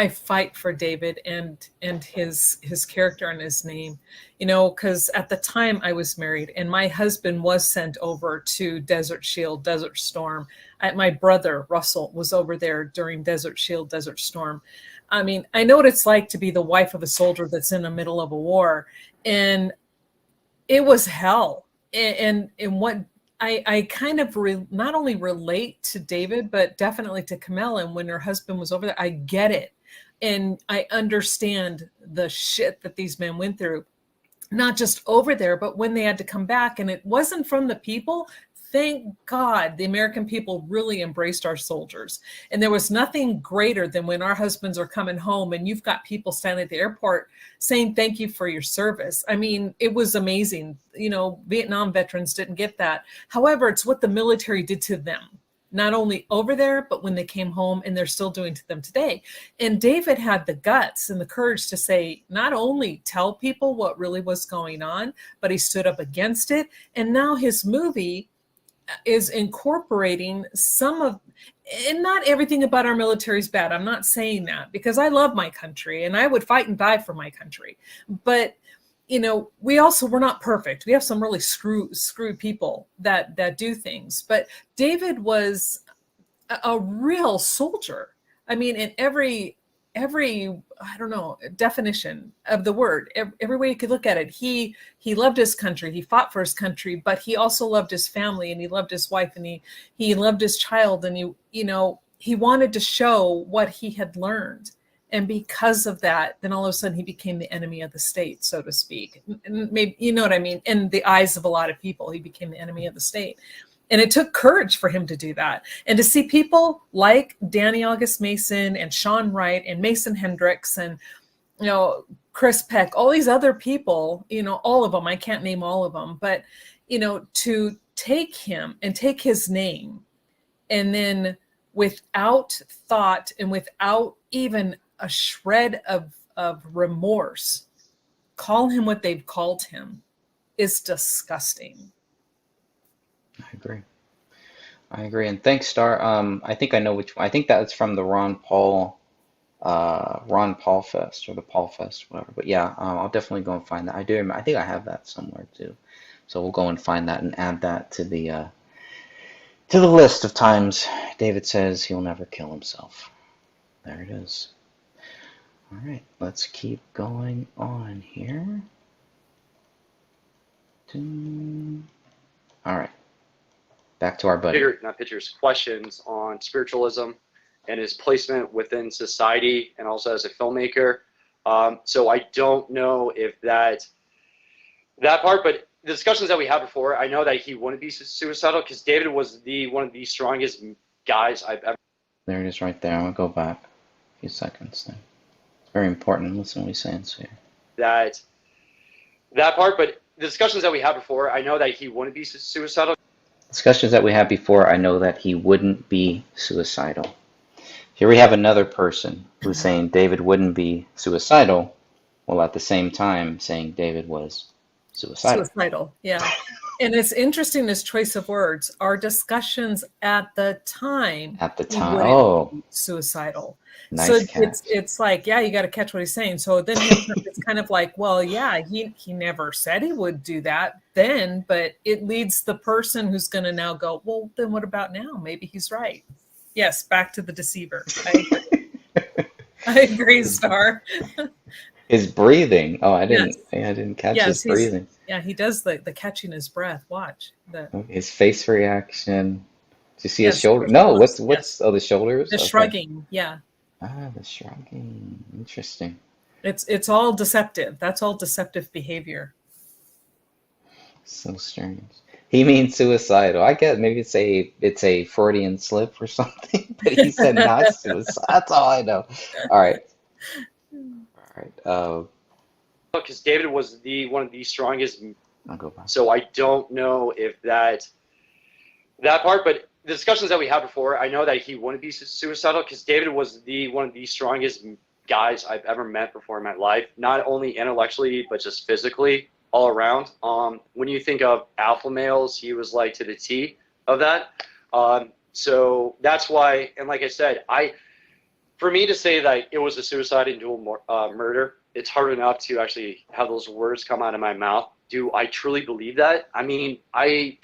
fight for David and his character and his name, you know, because at the time I was married and my husband was sent over to Desert Shield, Desert Storm. My brother Russell was over there during Desert Shield, Desert Storm. I mean, I know what it's like to be the wife of a soldier that's in the middle of a war, and it was hell. And what I kind of not only relate to David, but definitely to Komel. And when her husband was over there, I get it. And I understand the shit that these men went through, not just over there, but when they had to come back. And it wasn't from the people. Thank God the American people really embraced our soldiers. And there was nothing greater than when our husbands are coming home and you've got people standing at the airport saying, thank you for your service. I mean, it was amazing. You know, Vietnam veterans didn't get that. However, it's what the military did to them, not only over there, but when they came home, and they're still doing to them today. And David had the guts and the courage to say, not only tell people what really was going on, but he stood up against it. And now his movie is incorporating some of, and not everything about our military is bad. I'm not saying that, because I love my country and I would fight and die for my country. But, you know, we're not perfect. We have some really screwed people that do things. But David was a real soldier. I mean, in every every, I don't know, definition of the word, every way you could look at it. He loved his country, he fought for his country, but he also loved his family, and he loved his wife, and he loved his child, and he wanted to show what he had learned. And because of that, then all of a sudden he became the enemy of the state, so to speak. And maybe, you know what I mean? In the eyes of a lot of people, he became the enemy of the state. And it took courage for him to do that. And to see people like Danny August Mason and Sean Wright and Mason Hendricks and, Chris Peck, all these other people, all of them, I can't name all of them, but, to take him and take his name, and then without thought and without even a shred of remorse, call him what they've called him, is disgusting. I agree. And thanks, Star. I think I know which one. I think that's from the Ron Paul Fest, or the Paul Fest, whatever. But yeah, I'll definitely go and find that. I think I have that somewhere too. So we'll go and find that and add that to the list of times David says he'll never kill himself. There it is. All right, let's keep going on here. All right, back to our buddy. Questions on spiritualism and his placement within society, and also as a filmmaker. So I don't know if that part, but the discussions that we had before, I know that he wouldn't be suicidal because David was one of the strongest guys I've ever. There it is right there. I'm going to go back a few seconds there. It's very important. Listen to what he's saying here. That part, but the discussions that we had before, I know that he wouldn't be suicidal. Discussions that we had before, I know that he wouldn't be suicidal. Here we have another person who's saying David wouldn't be suicidal, while at the same time saying David was suicidal. Yeah. And it's interesting, this choice of words. Our discussions at the time. Suicidal. Nice so catch. it's like, yeah, you got to catch what he's saying. So then it's kind of like, well, yeah, he never said he would do that then, but it leads the person who's going to now go, well, then what about now? Maybe he's right. Yes, back to the deceiver. I agree, Star. His breathing. Oh, I didn't catch his breathing. Yeah, he does the catching his breath. Watch his face reaction. Do you see his shoulder? No, what's the shoulders? The shrugging. Yeah. The shrugging. Interesting. It's all deceptive. That's all deceptive behavior. So strange. He means suicidal. I guess maybe it's a Freudian slip or something, but he said not suicide. That's all I know. All right. Because David was one of the strongest. I'll go back. So I don't know if that part, but the discussions that we had before, I know that he wouldn't be suicidal because David was one of the strongest guys I've ever met before in my life, not only intellectually but just physically, all around. When you think of alpha males, he was like to the T of that. So that's why, and like I said, for me to say that it was a suicide and dual murder, it's hard enough to actually have those words come out of my mouth. Do I truly believe that? I mean, I'm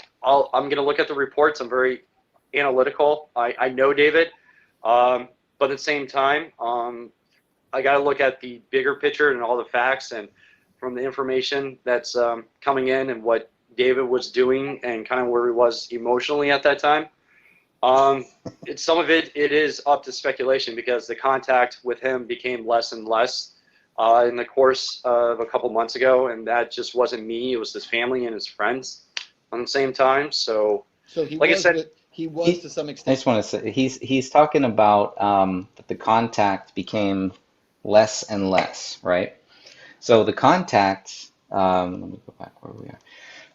going to look at the reports. I'm very analytical. I know David, but at the same time, I got to look at the bigger picture and all the facts, and from the information that's coming in and what David was doing and kind of where he was emotionally at that time. Some of it is up to speculation because the contact with him became less and less in the course of a couple months ago, and that just wasn't me. It was his family and his friends on the same time. So he like was, I said, he was to some extent. I just want to say he's talking about that the contact became less and less, right? So the contact, let me go back where we are.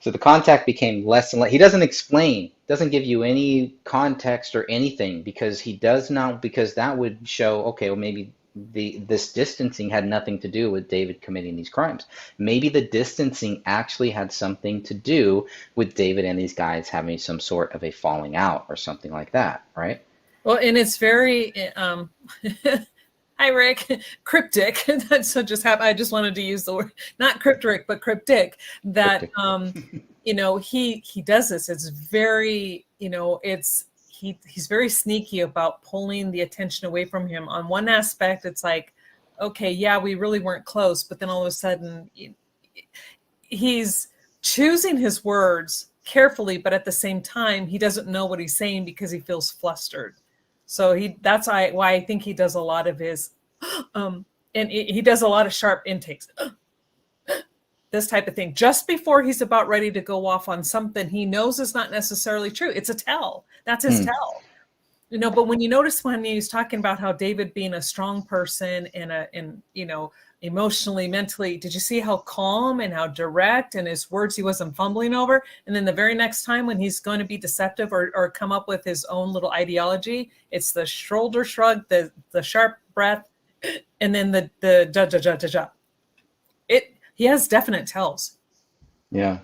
So the contact became less and less. He doesn't explain, doesn't give you any context or anything because that would show, okay, well, maybe this distancing had nothing to do with David committing these crimes. Maybe the distancing actually had something to do with David and these guys having some sort of a falling out or something like that, right? Well, and it's very, hi, Rick. Cryptic. That's so just I just wanted to use the word, not cryptic, but cryptic. That he does this. It's very, he's very sneaky about pulling the attention away from him. On one aspect, it's like, okay, yeah, we really weren't close, but then all of a sudden he's choosing his words carefully, but at the same time, he doesn't know what he's saying because he feels flustered. So that's why I think he does a lot of his, and he does a lot of sharp intakes, this type of thing, just before he's about ready to go off on something he knows is not necessarily true. It's a tell. That's his tell. But when you notice when he's talking about how David being a strong person and emotionally, mentally, did you see how calm and how direct and his words he wasn't fumbling over? And then the very next time when he's going to be deceptive or come up with his own little ideology, it's the shoulder shrug, the sharp breath, and then the ja ja ja ja ja. He has definite tells. Yeah.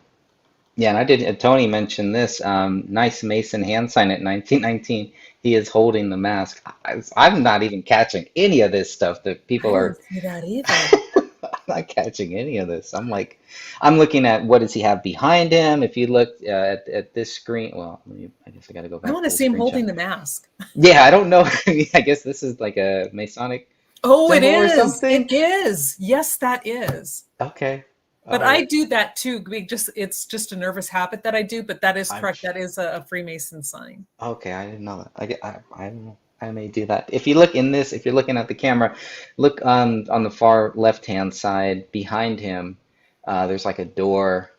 Yeah, and I did. Tony mentioned this. Nice Mason hand sign at 1919. He is holding the mask. I'm not even catching any of this stuff that people are. I didn't see that either. I'm not catching any of this. I'm looking at what does he have behind him. If you look at this screen, well, I guess I got to go back. I want to see him holding the mask. Yeah, I don't know. I guess this is like a Masonic. Oh, it symbol or is. something? It is. Yes, that is. Okay. But I do that too. It's just a nervous habit that I do. But that is correct. That is a Freemason sign. Okay, I didn't know that. I may do that. If you look in this, if you're looking at the camera, look on the far left-hand side behind him. There's like a door.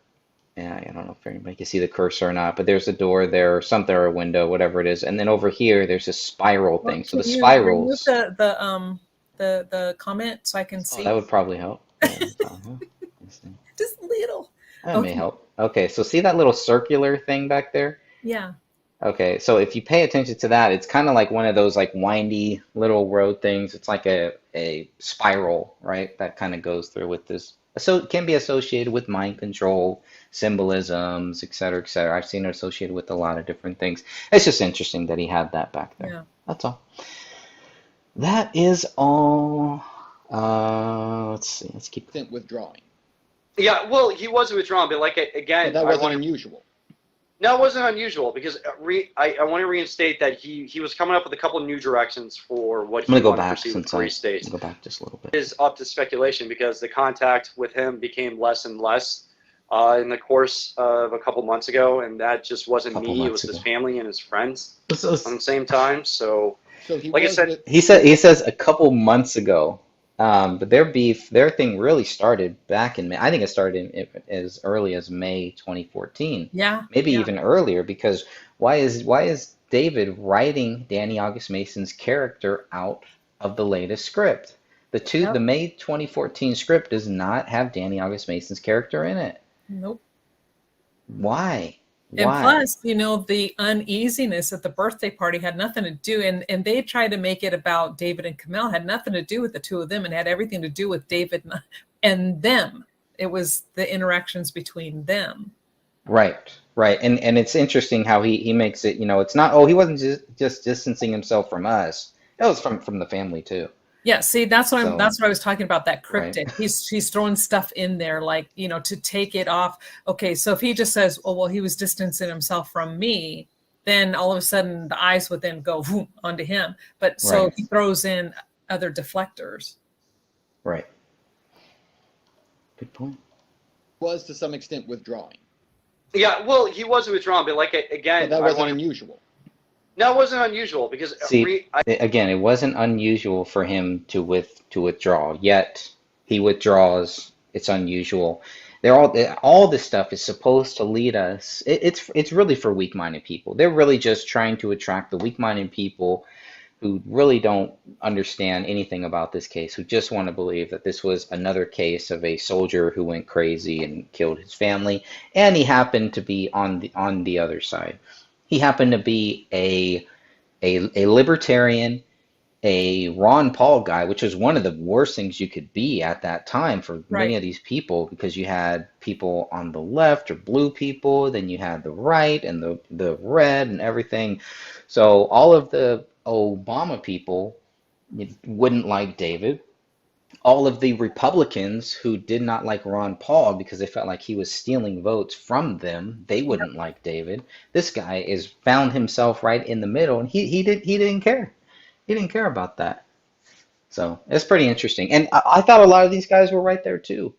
Yeah, I don't know if anybody can see the cursor or not, but there's a door there, or something, or a window, whatever it is. And then over here, there's a spiral thing. So the spirals. Remove the comment so I can see. Oh, that would probably help. Just a little. That may help. Okay, so see that little circular thing back there? Yeah. Okay, so if you pay attention to that, it's kind of like one of those like windy little road things. It's like a spiral, right? That kind of goes through with this. So it can be associated with mind control, symbolisms, et cetera, et cetera. I've seen it associated with a lot of different things. It's just interesting that he had that back there. Yeah. That's all. That is all. Let's see. Let's keep withdrawing. Yeah, well, he was withdrawn, but again, that wasn't unusual. No, it wasn't unusual because I want to reinstate that he was coming up with a couple of new directions for what he wanted to pursue with Free States. Go back just a little bit. It is up to speculation because the contact with him became less and less in the course of a couple months ago, and that just wasn't me. It was his family and his friends at the same time. So like I said, he says a couple months ago. But their thing really started back in May. I think it started as early as May 2014. Yeah. Maybe even earlier, because why is David writing Danny August Mason's character out of the latest script? The May 2014 script does not have Danny August Mason's character in it. Nope. Why? And plus, the uneasiness at the birthday party had nothing to do, and they tried to make it about David and Komel, had nothing to do with the two of them, and had everything to do with David and them. It was the interactions between them. Right. And it's interesting how he makes it, it's not, he wasn't just distancing himself from us. It was from the family too. Yeah, see, that's what I was talking about, that cryptic. Right. He's throwing stuff in there, like, to take it off. Okay, so if he just says, oh, well, he was distancing himself from me, then all of a sudden the eyes would then go onto him. But so he throws in other deflectors. Right. Good point. Was to some extent withdrawing. Yeah, well, he was withdrawn, but again, that wasn't unusual. No, it wasn't unusual because again, it wasn't unusual for him to withdraw. Yet he withdraws. It's unusual. All this stuff is supposed to lead us. It's really for weak-minded people. They're really just trying to attract the weak-minded people who really don't understand anything about this case, who just want to believe that this was another case of a soldier who went crazy and killed his family, and he happened to be on the other side. He happened to be a libertarian, a Ron Paul guy, which was one of the worst things you could be at that time for many of these people, because you had people on the left or blue people, then you had the right and the red and everything. So all of the Obama people wouldn't like David. all of the Republicans who did not like Ron Paul because they felt like he was stealing votes from them, they wouldn't like David. This guy is found himself right in the middle, and he didn't care. He didn't care about that. So it's pretty interesting. And I thought a lot of these guys were right there too.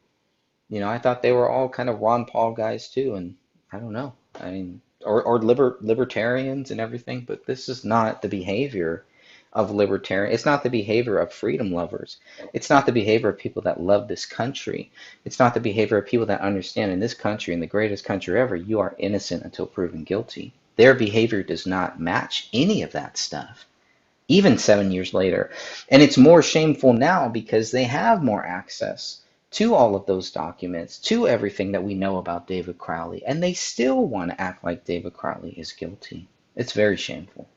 You know, I thought they were all kind of Ron Paul guys too, and I don't know. I mean, or libertarians and everything, but this is not the behavior of libertarian. It's not the behavior of freedom lovers. It's not the behavior of people that love this country. It's not the behavior of people that understand in this country, in the greatest country ever, you are innocent until proven guilty. Their behavior does not match any of that stuff, even 7 years later. And it's more shameful now because they have more access to all of those documents, to everything that we know about David Crowley, and they still want to act like David Crowley is guilty. It's very shameful.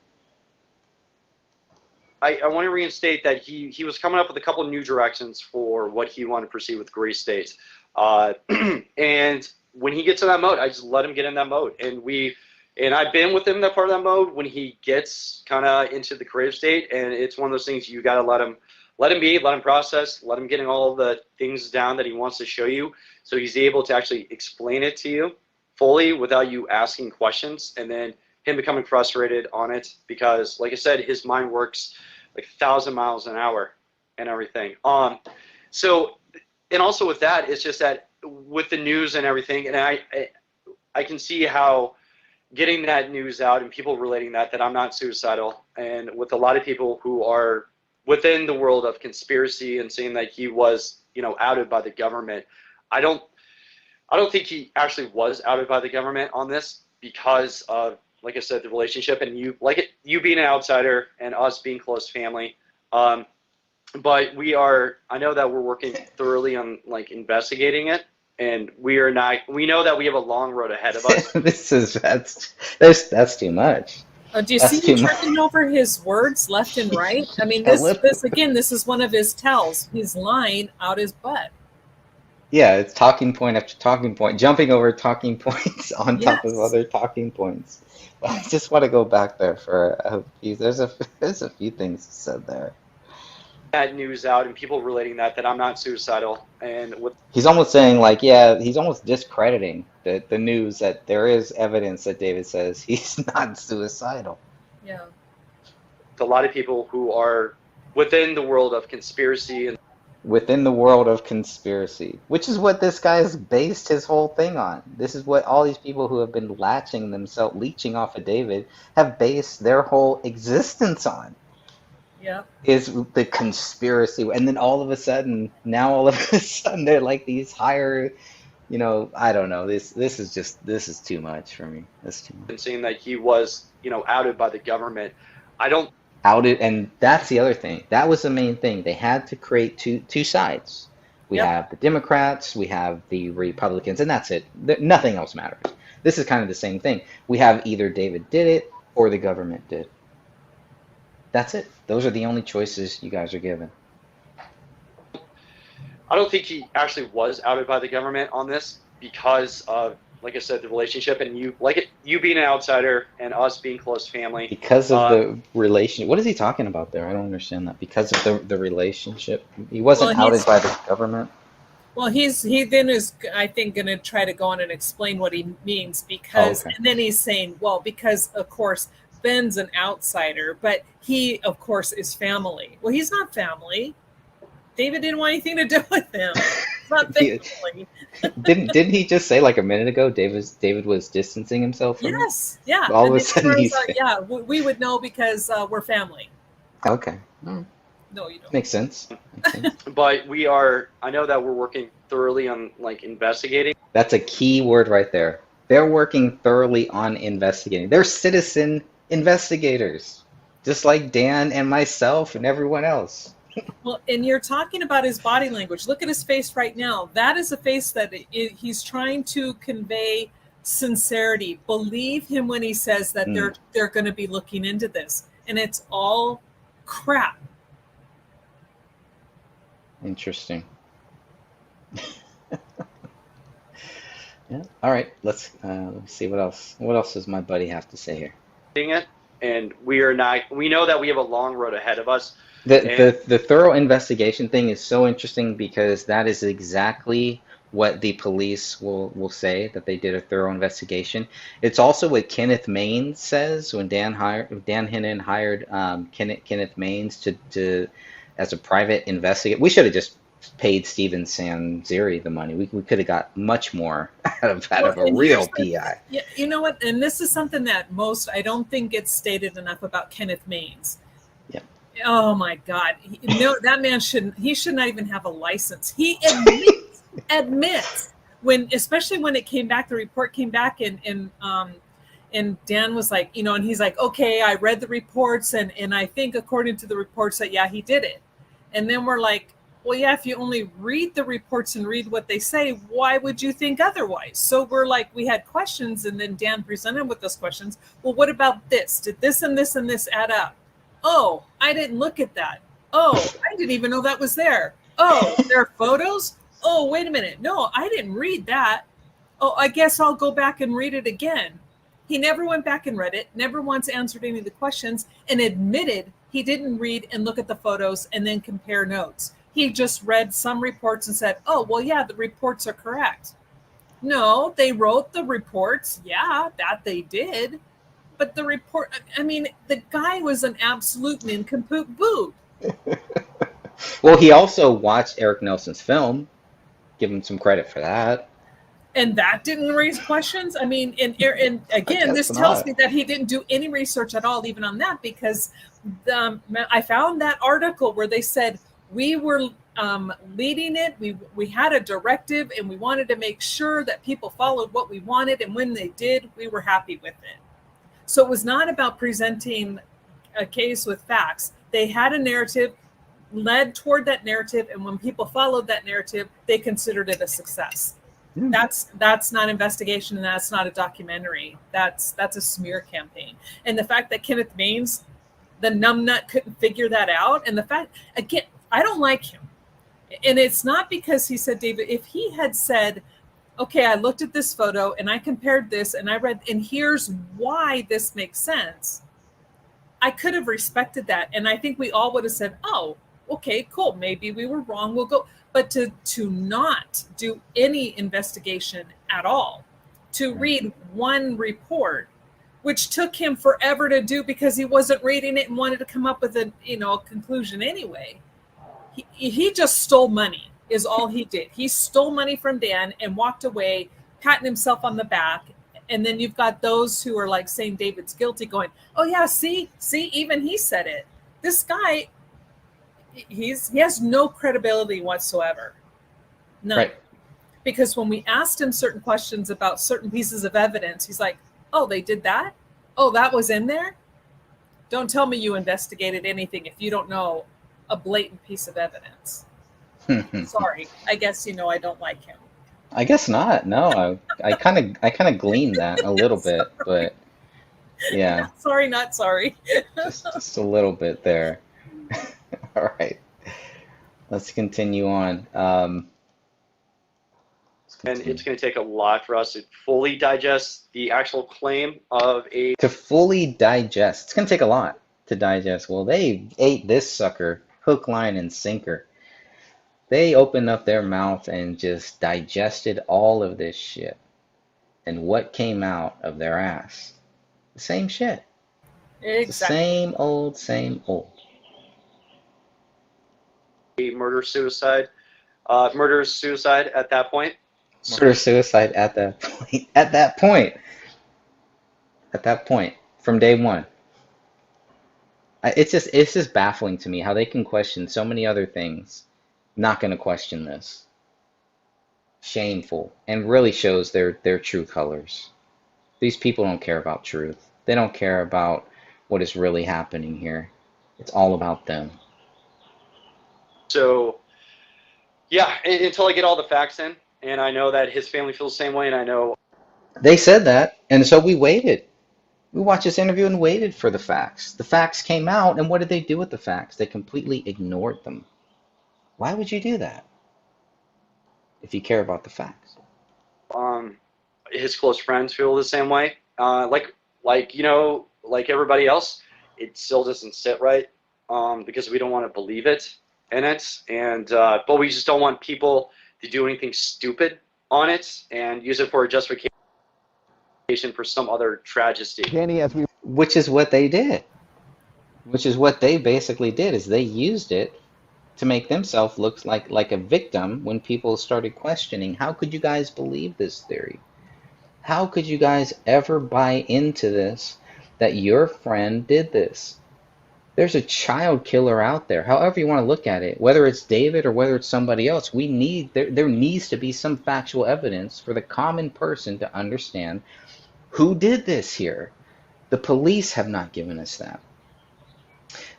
I want to reinstate that he was coming up with a couple of new directions for what he wanted to proceed with Gray State. And when he gets in that mode, I just let him get in that mode. And I've been with him in that part of that mode when he gets kind of into the creative state. And it's one of those things you got to let him be, let him process, let him getting all the things down that he wants to show you. So he's able to actually explain it to you fully without you asking questions. And then him becoming frustrated on it because, like I said, his mind works like 1,000 miles an hour and everything. So, and also with that, it's just that with the news and everything, and I can see how getting that news out and people relating that I'm not suicidal, and with a lot of people who are within the world of conspiracy and saying that he was, you know, outed by the government. I don't think he actually was outed by the government on this because of, like I said, the relationship and you being an outsider and us being close family. But I know that we're working thoroughly on like investigating it, and we know that we have a long road ahead of us. That's too much. Do you see him tripping over his words left and right? I mean, this is one of his tells. He's lying out his butt. Yeah, it's talking point after talking point, jumping over talking points on top of other talking points. But I just want to go back there for a few. There's a few things said there. That news out and people relating that I'm not suicidal, and he's almost saying like, yeah, he's almost discrediting the news that there is evidence that David says he's not suicidal. Yeah. A lot of people who are within the world of conspiracy and within the world of conspiracy, which is what this guy has based his whole thing on. This is what all these people who have been leeching off of David have based their whole existence on. Yeah. Is the conspiracy. And then all of a sudden, they're like these higher, you know, I don't know. This is too much for me. That's too much. And saying that he was, you know, outed by the government. Outed, and that's the other thing. That was the main thing. They had to create two sides. We have the Democrats, we have the Republicans, and that's it. Nothing else matters. This is kind of the same thing. We have either David did it or the government did. That's it. Those are the only choices you guys are given. I don't think he actually was outed by the government on this because of, like I said, the relationship and you being an outsider and us being close family. Because of the relationship. What is he talking about there? I don't understand that. Because of the relationship. He wasn't outed by the government. Well, he then is, I think, going to try to go on and explain what he means because, and then he's saying, well, because of course Ben's an outsider, but he of course is family. Well, he's not family. David didn't want anything to do with him. It's not family. Didn't he just say like a minute ago David was distancing himself from him? Yeah. All of a sudden we would know because we're family. Okay. No, you don't. Makes sense. But I know that we're working thoroughly on like investigating. That's a key word right there. They're working thoroughly on investigating. They're citizen investigators, just like Dan and myself and everyone else. Well, and you're talking about his body language. Look at his face right now. That is a face that he's trying to convey sincerity. Believe him when he says that they're going to be looking into this, and it's all crap. Interesting. Yeah. All right. Let's see what else. What else does my buddy have to say here? It, and we are not. We know that we have a long road ahead of us. The thorough investigation thing is so interesting because that is exactly what the police will say, that they did a thorough investigation. It's also what Kenneth Maines says when Dan Hinnon hired Kenneth Maines to as a private investigator. We should have just paid Steven Sanzeri the money. We could have got much more out of a and real here's PI. Yeah, you know what? And this is something that I don't think gets stated enough about Kenneth Maines. Yeah. Oh my God! That man he should not even have a license. He admits especially when it came back, the report came back, and Dan was like, and he's like, okay, I read the reports, and I think according to the reports that yeah, he did it. And then we're like, well, yeah, if you only read the reports and read what they say, why would you think otherwise? So we're like, we had questions, and then Dan presented with those questions. Well, what about this? Did this and this and this add up? Oh, I didn't look at that. Oh, I didn't even know that was there. Oh, there are photos? Oh, wait a minute. No, I didn't read that. Oh, I guess I'll go back and read it again. He never went back and read it, never once answered any of the questions, and admitted he didn't read and look at the photos and then compare notes. He just read some reports and said, oh, well, yeah, the reports are correct. No, they wrote the reports. Yeah, that they did. But the report, I mean, the guy was an absolute nincompoop boot. Well, he also watched Eric Nelson's film. Give him some credit for that. And that didn't raise questions. I mean, and again, this tells me that he didn't do any research at all, even on that, because I found that article where they said we were leading it. We had a directive, and we wanted to make sure that people followed what we wanted. And when they did, we were happy with it. So it was not about presenting a case with facts. They had a narrative, led toward that narrative, and when people followed that narrative, they considered it a success. That's not investigation, and that's not a documentary. That's a smear campaign. And the fact that Kenneth Maines, the numbnut, couldn't figure that out, and the fact, again, I don't like him. And it's not because he said, David, if he had said, okay, I looked at this photo and I compared this and I read, and here's why this makes sense, I could have respected that. And I think we all would have said, oh, okay, cool. Maybe we were wrong. We'll go. But to not do any investigation at all, to read one report, which took him forever to do because he wasn't reading it and wanted to come up with a conclusion anyway. He just stole money is all he did. He stole money from Dan and walked away, patting himself on the back. And then you've got those who are like saying David's guilty going, oh yeah, see, even he said it. This guy, he has no credibility whatsoever. None. Right. Because when we asked him certain questions about certain pieces of evidence, he's like, oh, they did that? Oh, that was in there? Don't tell me you investigated anything if you don't know a blatant piece of evidence. Sorry. I guess I don't like him. I guess not. No, I kind of gleaned that a little bit, but yeah. Not sorry. just a little bit there. All right. Let's continue on. And it's going to take a lot for us to fully digest the actual claim of a... To fully digest. It's going to take a lot to digest. Well, they ate this sucker hook, line, and sinker. They opened up their mouth and just digested all of this shit. And what came out of their ass? The same shit. Exactly. The same old, same old. Murder-suicide at that point. Murder-suicide at that point. At that point. From day one. It's just baffling to me how they can question so many other things. Not going to question this. Shameful. And really shows their true colors. These people don't care about truth. They don't care about what is really happening here. It's all about them. So, yeah, until I get all the facts in, and I know that his family feels the same way, and I know... They said that, and so we waited. We watched this interview and waited for the facts. The facts came out, and what did they do with the facts? They completely ignored them. Why would you do that if you care about the facts? His close friends feel the same way. Like like everybody else, it still doesn't sit right because we don't want to believe it in it, and but we just don't want people to do anything stupid on it and use it for a justification for some other tragedy. Danny, as we Which is what they did. Which is what they basically did, is they used it to make themselves look like a victim when people started questioning, how could you guys believe this theory? How could you guys ever buy into this, that your friend did this? There's a child killer out there, however you want to look at it, whether it's David or whether it's somebody else. There needs to be some factual evidence for the common person to understand who did this here. The police have not given us that.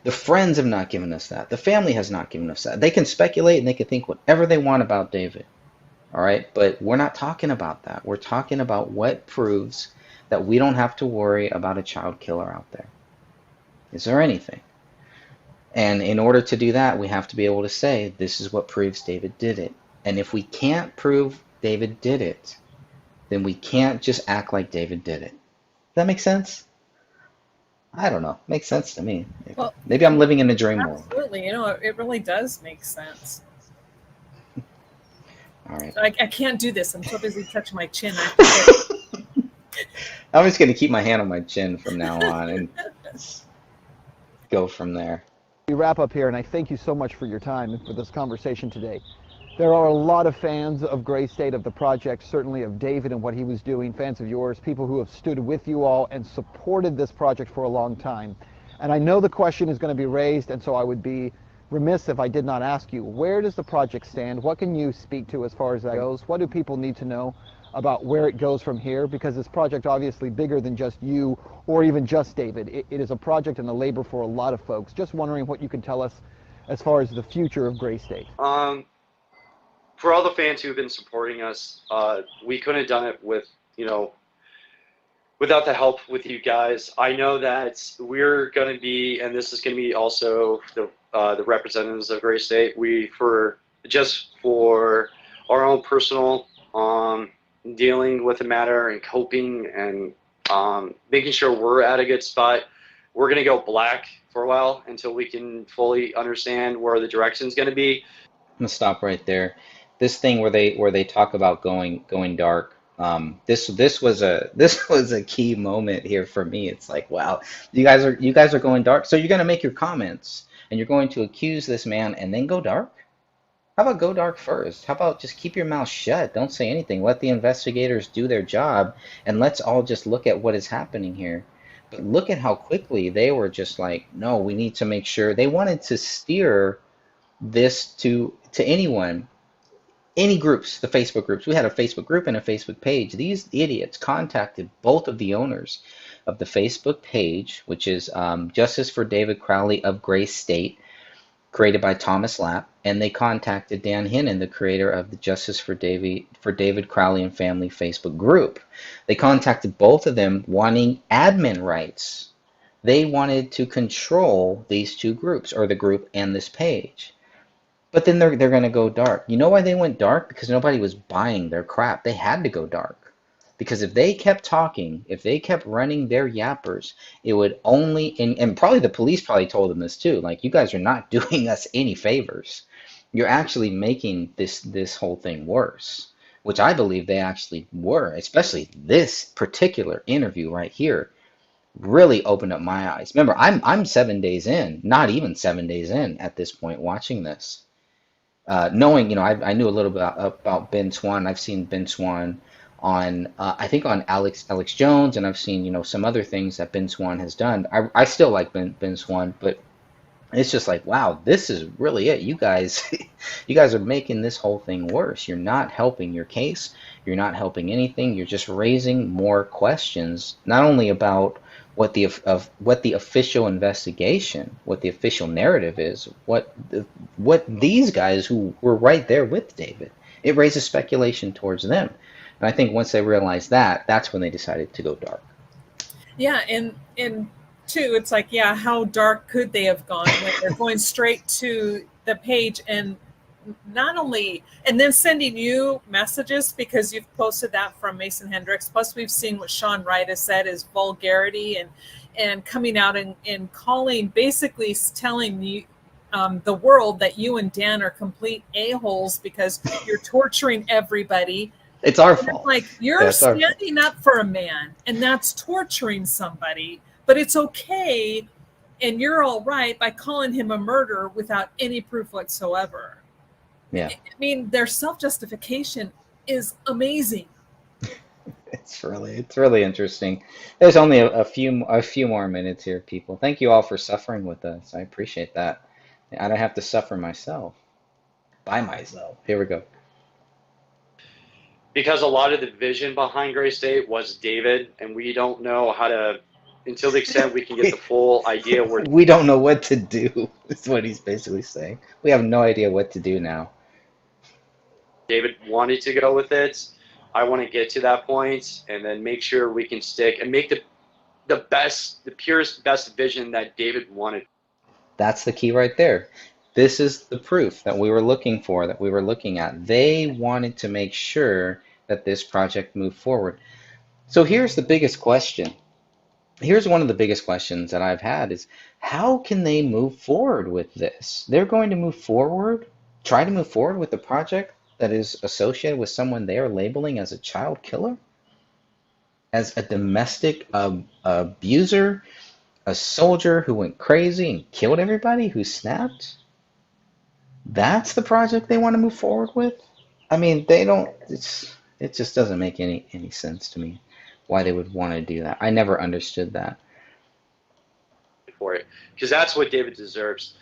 The friends have not given us that. The family has not given us that. They can speculate and they can think whatever they want about David. All right, but we're not talking about that. We're talking about what proves that we don't have to worry about a child killer out there. Is there anything? And in order to do that, we have to be able to say, this is what proves David did it. And if we can't prove David did it, then we can't just act like David did it. Does that make sense? I don't know. Makes sense to me. Well, maybe I'm living in a dream world. Absolutely. It really does make sense. All right. I can't do this. I'm so busy touching my chin. I'm just going to keep my hand on my chin from now on and go from there. We wrap up here, and I thank you so much for your time and for this conversation today. There are a lot of fans of Gray State, of the project, certainly of David and what he was doing, fans of yours, people who have stood with you all and supported this project for a long time. And I know the question is going to be raised, and so I would be remiss if I did not ask you, where does the project stand? What can you speak to as far as that goes? What do people need to know about where it goes from here? Because this project obviously bigger than just you or even just David. It is a project and a labor for a lot of folks. Just wondering what you can tell us as far as the future of Gray State. For all the fans who've been supporting us, we couldn't have done it without the help with you guys. I know that we're going to be, and this is going to be also the representatives of Gray State. For our own personal dealing with the matter and coping and making sure we're at a good spot, we're going to go black for a while until we can fully understand where the direction is going to be. I'm gonna stop right there. This thing where they talk about going dark. This was a key moment here for me. It's like, wow, you guys are going dark. So you're gonna make your comments and you're going to accuse this man and then go dark? How about go dark first? How about just keep your mouth shut? Don't say anything. Let the investigators do their job, and let's all just look at what is happening here. But look at how quickly they were just like, no, we need to make sure. They wanted to steer this to anyone, any groups, the Facebook groups. We had a Facebook group and a Facebook page. These idiots contacted both of the owners of the Facebook page, which is Justice for David Crowley of Gray State, created by Thomas Lapp, and they contacted Dan Hinnon, the creator of the Justice for David Crowley and Family Facebook group. They contacted both of them wanting admin rights. They wanted to control these two groups, or the group and this page. But then they're going to go dark. You know why they went dark? Because nobody was buying their crap. They had to go dark. Because if they kept talking, if they kept running their yappers, it would only, and probably the police probably told them this too, like, you guys are not doing us any favors. You're actually making this whole thing worse, which I believe they actually were, especially this particular interview right here really opened up my eyes. Remember, I'm 7 days in, not even 7 days in at this point watching this. Knowing, I knew a little bit about Ben Swann. I've seen Ben Swann on, I think on Alex Jones, and I've seen, some other things that Ben Swann has done. I still like Ben Swann, but it's just like, wow, this is really it. You guys, you guys are making this whole thing worse. You're not helping your case. You're not helping anything. You're just raising more questions, not only about what the official investigation, what the official narrative is, what these guys who were right there with David. It raises speculation towards them. And I think once they realized that, that's when they decided to go dark. Yeah, and two, it's like, yeah, how dark could they have gone when they're going straight to the page? And not only, and then sending you messages because you've posted that from Mason Hendricks. Plus, we've seen what Sean Wright has said is vulgarity and coming out and calling, basically telling you, the world that you and Dan are complete a-holes because you're torturing everybody. It's our fault. Like, you're standing up for a man, and that's torturing somebody, but it's okay, and you're all right by calling him a murderer without any proof whatsoever. Yeah. I mean, their self-justification is amazing. It's really interesting. There's only a few more minutes here, people. Thank you all for suffering with us. I appreciate that. I don't have to suffer myself by myself. Here we go. Because a lot of the vision behind Gray State was David, and we don't know how to, until the extent we can get the full idea where We don't know what to do, is what he's basically saying. We have no idea what to do now. David wanted to go with it. I want to get to that point and then make sure we can stick and make the purest, best vision that David wanted. That's the key right there. This is the proof that we were looking for, that we were looking at. They wanted to make sure that this project moved forward. So here's the biggest question. Here's one of the biggest questions that I've had is, how can they move forward with this? They're going to move forward, try to move forward with the project that is associated with someone they are labeling as a child killer, as a domestic abuser, a soldier who went crazy and killed everybody, who snapped. That's the project they want to move forward with? I mean, they don't, it just doesn't make any sense to me why they would want to do that. I never understood that. For it, because that's what David deserves.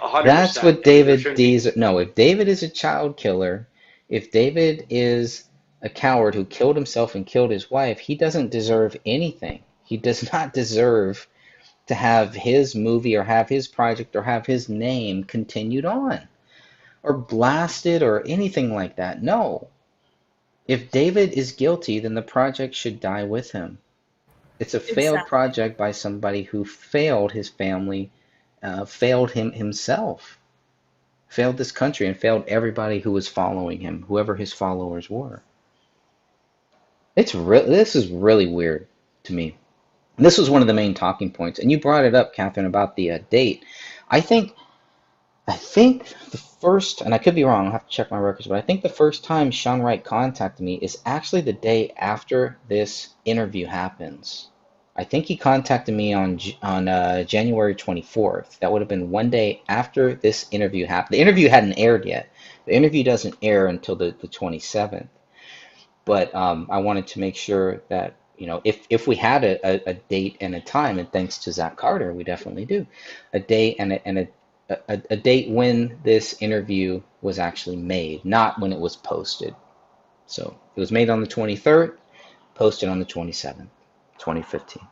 100%. That's what David deserves. No, if David is a child killer, if David is a coward who killed himself and killed his wife, he doesn't deserve anything. He does not deserve to have his movie or have his project or have his name continued on or blasted or anything like that. No. If David is guilty, then the project should die with him. It's a failed project by somebody who failed his family, failed him himself, failed this country, and failed everybody who was following him, whoever his followers were. This is really weird to me. This was one of the main talking points, and you brought it up, Catherine, about the date. I think the first, and I could be wrong, I'll have to check my records, but I think the first time Sean Wright contacted me is actually the day after this interview happens. I think he contacted me on January 24th. That would have been one day after this interview happened. The interview hadn't aired yet. The interview doesn't air until the 27th. But I wanted to make sure that, you know, if we had a date and a time, and thanks to Zach Carter, we definitely do, a date and a date when this interview was actually made, not when it was posted. So it was made on the 23rd, posted on the 27th, 2015.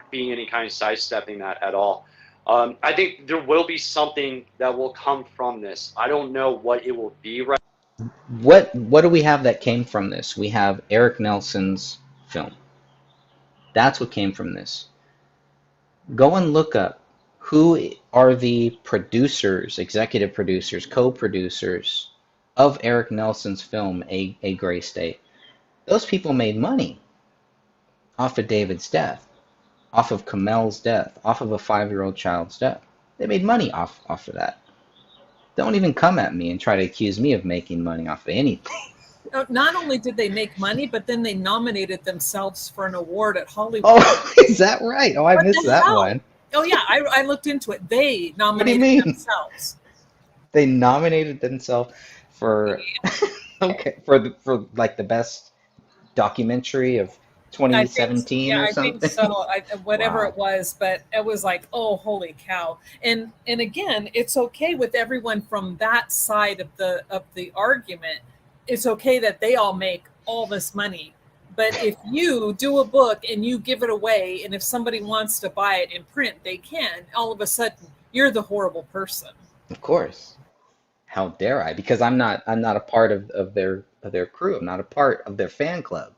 Being any kind of sidestepping that at all. I think there will be something that will come from this. I don't know what it will be right. What do we have that came from this? We have Eric Nelson's film. That's what came from this. Go and look up who are the producers, executive producers, co-producers of Eric Nelson's film, A Gray State. Those people made money off of David's death, off of Komel's death, off of a 5-year-old child's death. They made money off of that. Don't even come at me and try to accuse me of making money off of anything. Not only did they make money, but then they nominated themselves for an award at Hollywood. Oh, is that right? Oh, I missed that one. Oh, yeah, I looked into it. They nominated themselves. They nominated themselves for, okay, for like the best documentary of 2017 or something? I think so. Whatever Wow. it was, but it was like, oh, holy cow! And again, it's okay with everyone from that side of the argument. It's okay that they all make all this money, but if you do a book and you give it away, and if somebody wants to buy it in print, they can. All of a sudden, you're the horrible person. Of course. How dare I? Because I'm not a part of their crew. I'm not a part of their fan club.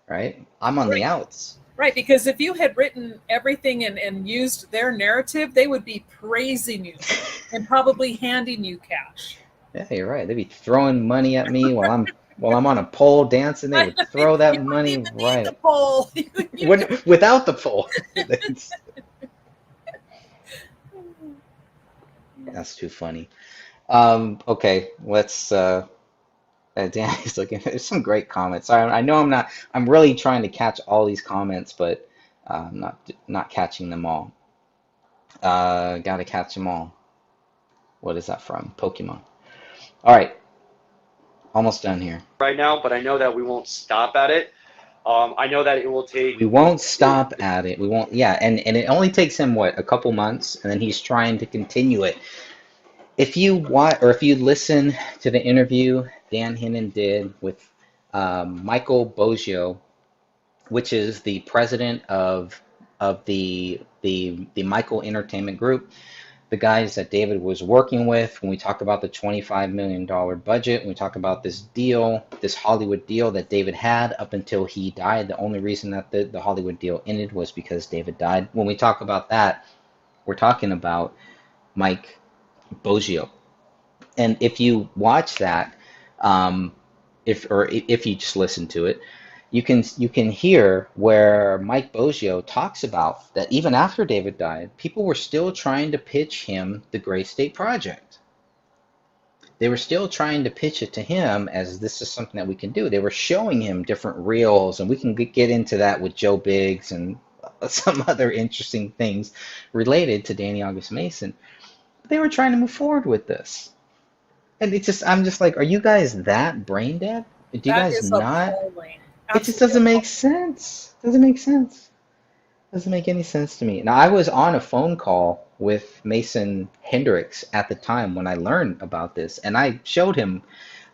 Right? I'm on the outs. Right, because if you had written everything and used their narrative, they would be praising you and probably handing you cash. Yeah, you're right. They'd be throwing money at me while I'm on a pole dancing. They would throw that You wouldn't money even need the right pole. without the pole. That's too funny. Okay, let's. Danny's looking. There's some great comments. I know I'm really trying to catch all these comments, but I'm not catching them all. Gotta catch them all. What is that from? Pokemon. All right, almost done here. right now, but I know that we won't stop at it. I know that it will take. We won't stop at it. We won't. Yeah, and it only takes him what, a couple months, and then he's trying to continue it. If you watch or if you listen to the interview Dan Hinnon did with Michael Boggio, which is the president of the Michael Entertainment Group, the guys that David was working with when we talk about the $25 million budget, when we talk about this deal, this Hollywood deal that David had up until he died. The only reason that the Hollywood deal ended was because David died. When we talk about that, we're talking about Mike Boggio. And if you watch that, if you just listen to it, you can hear where Mike Boggio talks about that even after David died, people were still trying to pitch him the Gray State Project. They were still trying to pitch it to him as this is something that we can do. They were showing him different reels, and we can get into that with Joe Biggs and some other interesting things related to Danny August Mason. But they were trying to move forward with this. And I'm just like, are you guys that brain dead? Do you That guys is not? appalling. It just doesn't make sense. Doesn't make sense. Doesn't make any sense to me. Now, I was on a phone call with Mason Hendricks at the time when I learned about this, and I showed him.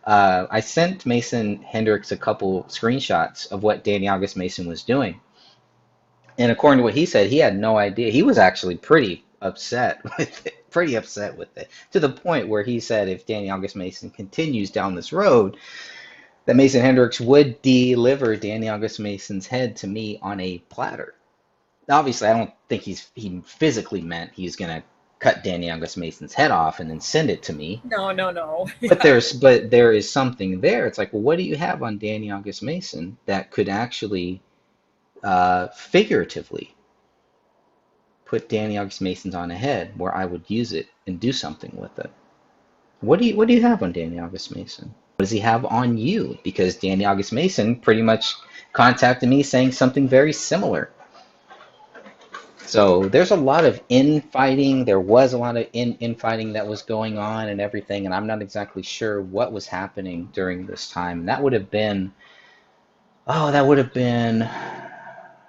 I sent Mason Hendricks a couple screenshots of what Danny August Mason was doing, and according to what he said, he had no idea. He was actually pretty upset with it. Pretty upset with it, to the point where he said if Danny August Mason continues down this road, that Mason Hendricks would deliver Danny August Mason's head to me on a platter. Obviously, I don't think he physically meant he's going to cut Danny August Mason's head off and then send it to me. No. But there is something there. It's like, well, what do you have on Danny August Mason that could actually figuratively put Danny August Mason's on a head where I would use it and do something with it? What do you have on Danny August Mason? What does he have on you? Because Danny August Mason pretty much contacted me saying something very similar. So there's a lot of infighting. There was a lot of infighting that was going on and everything, and I'm not exactly sure what was happening during this time. And that would have been,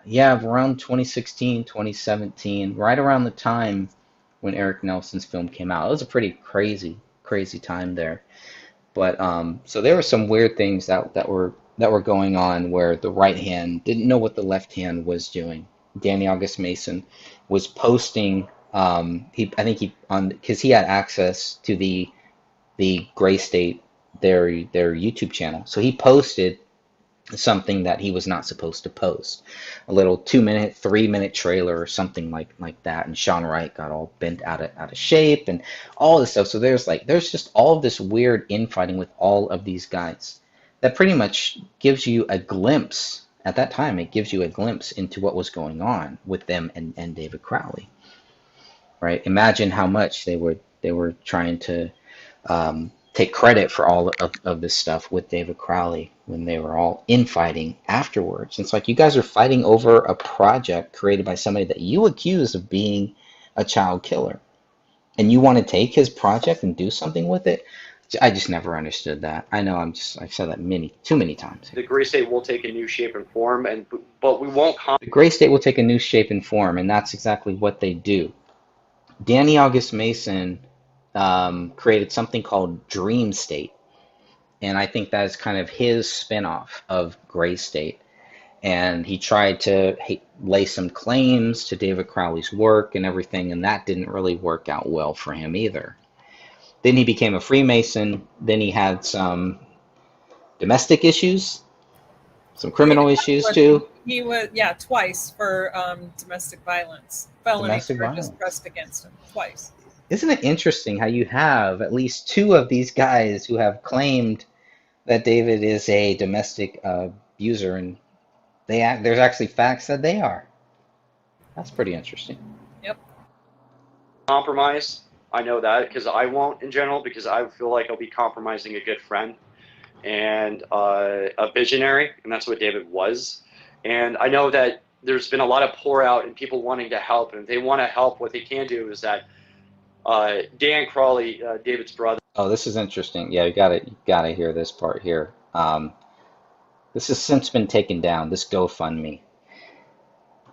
yeah, around 2016, 2017, right around the time when Eric Nelson's film came out. It was a pretty crazy time there. But so there were some weird things that were going on where the right hand didn't know what the left hand was doing. Danny August Mason was posting. Because he had access to the Gray State their YouTube channel, so he posted something that he was not supposed to post, a little 2-minute, 3-minute trailer or something like that, and Sean Wright got all bent out of shape and all this stuff. So there's just all of this weird infighting with all of these guys that pretty much gives you a glimpse. At that time, it gives you a glimpse into what was going on with them and David Crowley, right? Imagine how much they were trying to take credit for all of this stuff with David Crowley when they were all infighting afterwards. It's like you guys are fighting over a project created by somebody that you accuse of being a child killer, and you want to take his project and do something with it. I just never understood that. I know I've said that too many times. The Gray State will take a new shape and form, but we won't. The Gray State will take a new shape and form, and that's exactly what they do. Danny August Mason created something called Dream State, and I think that is kind of his spinoff of Gray State. And he tried to lay some claims to David Crowley's work and everything, and that didn't really work out well for him either. Then he became a Freemason. Then he had some domestic issues, some criminal issues too. He was, twice for domestic violence. Felony charges pressed against him twice. Isn't it interesting how you have at least two of these guys who have claimed that David is a domestic abuser, and there's actually facts that they are. That's pretty interesting. Yep. Compromise. I know that because I won't in general, because I feel like I'll be compromising a good friend and a visionary, and that's what David was. And I know that there's been a lot of pour out and people wanting to help, and if they want to help, what they can do is that Dan Crowley, David's brother. Oh, this is interesting. Yeah, you gotta hear this part here. This has since been taken down. This GoFundMe.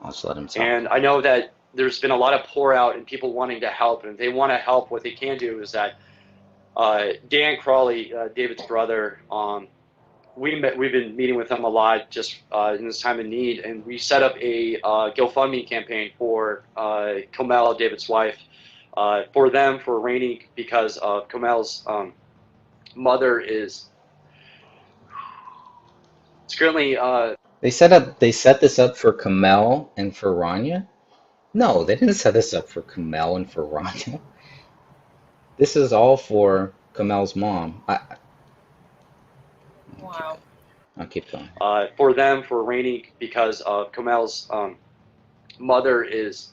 I'll just let him talk. And I know that there's been a lot of pour out and people wanting to help, and if they want to help, what they can do is that Dan Crowley, David's brother, we've been meeting with him a lot just in this time of need, and we set up a GoFundMe campaign for Komel, David's wife, for Rainy, because of Komel's mother is currently. They set this up for Komel and for Raniya? No, they didn't set this up for Komel and for Raniya. This is all for Komel's mom. Wow. I'll keep going. For Rainy, because of Komel's mother is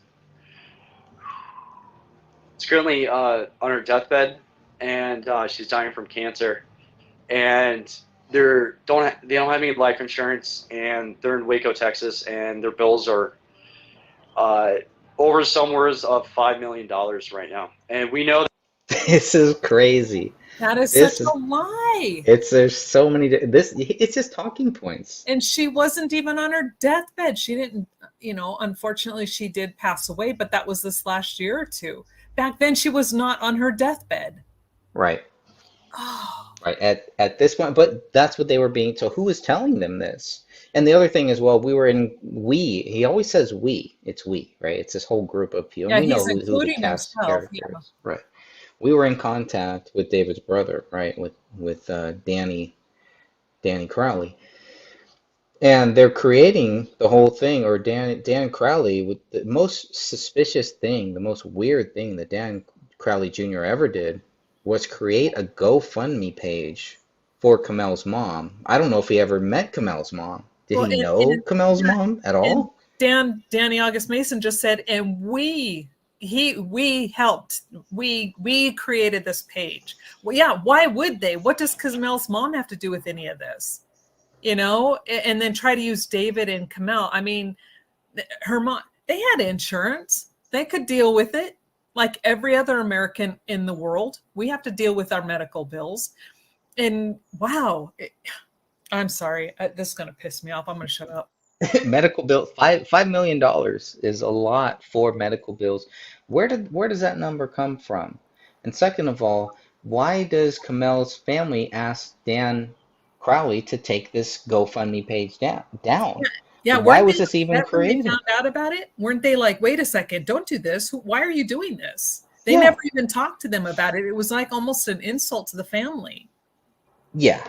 currently on her deathbed, and she's dying from cancer, and they don't have any life insurance, and they're in Waco, Texas, and their bills are over somewheres of $5 million right now, and we know that This is crazy. That is This such a lie. There's so many. It's just talking points. And she wasn't even on her deathbed. She didn't, unfortunately she did pass away, but that was this last year or two. Back then she was not on her deathbed. Right. Oh. Right. At this point, but that's what they were being told. Who was telling them this? And the other thing is, well, we. He always says we. It's we, right? It's this whole group of people. Yeah, And we know he's who the including cast himself. character Yeah. is. Right. We were in contact with David's brother, right? With Danny Crowley. And they're creating the whole thing, or Dan Crowley, with the most suspicious thing, the most weird thing that Dan Crowley Jr. ever did was create a GoFundMe page for Komel's mom. I don't know if he ever met Komel's mom. Did he know Komel's mom at all? Danny August Mason just said, and we helped. We created this page. Well, yeah, why would they? What does Komel's mom have to do with any of this? And then try to use David and Komel. I mean, her mom, they had insurance. They could deal with it. Like every other American in the world, we have to deal with our medical bills. And wow, I'm sorry. This is going to piss me off. I'm going to shut up. Medical bill, $5 million is a lot for medical bills. Where does that number come from? And second of all, why does Komel's family ask Dan Crowley to take this GoFundMe page down? Yeah. Why was this even created? When they found out about it, weren't they like, wait a second, don't do this. Why are you doing this? They never even talked to them about it. It was like almost an insult to the family. Yeah.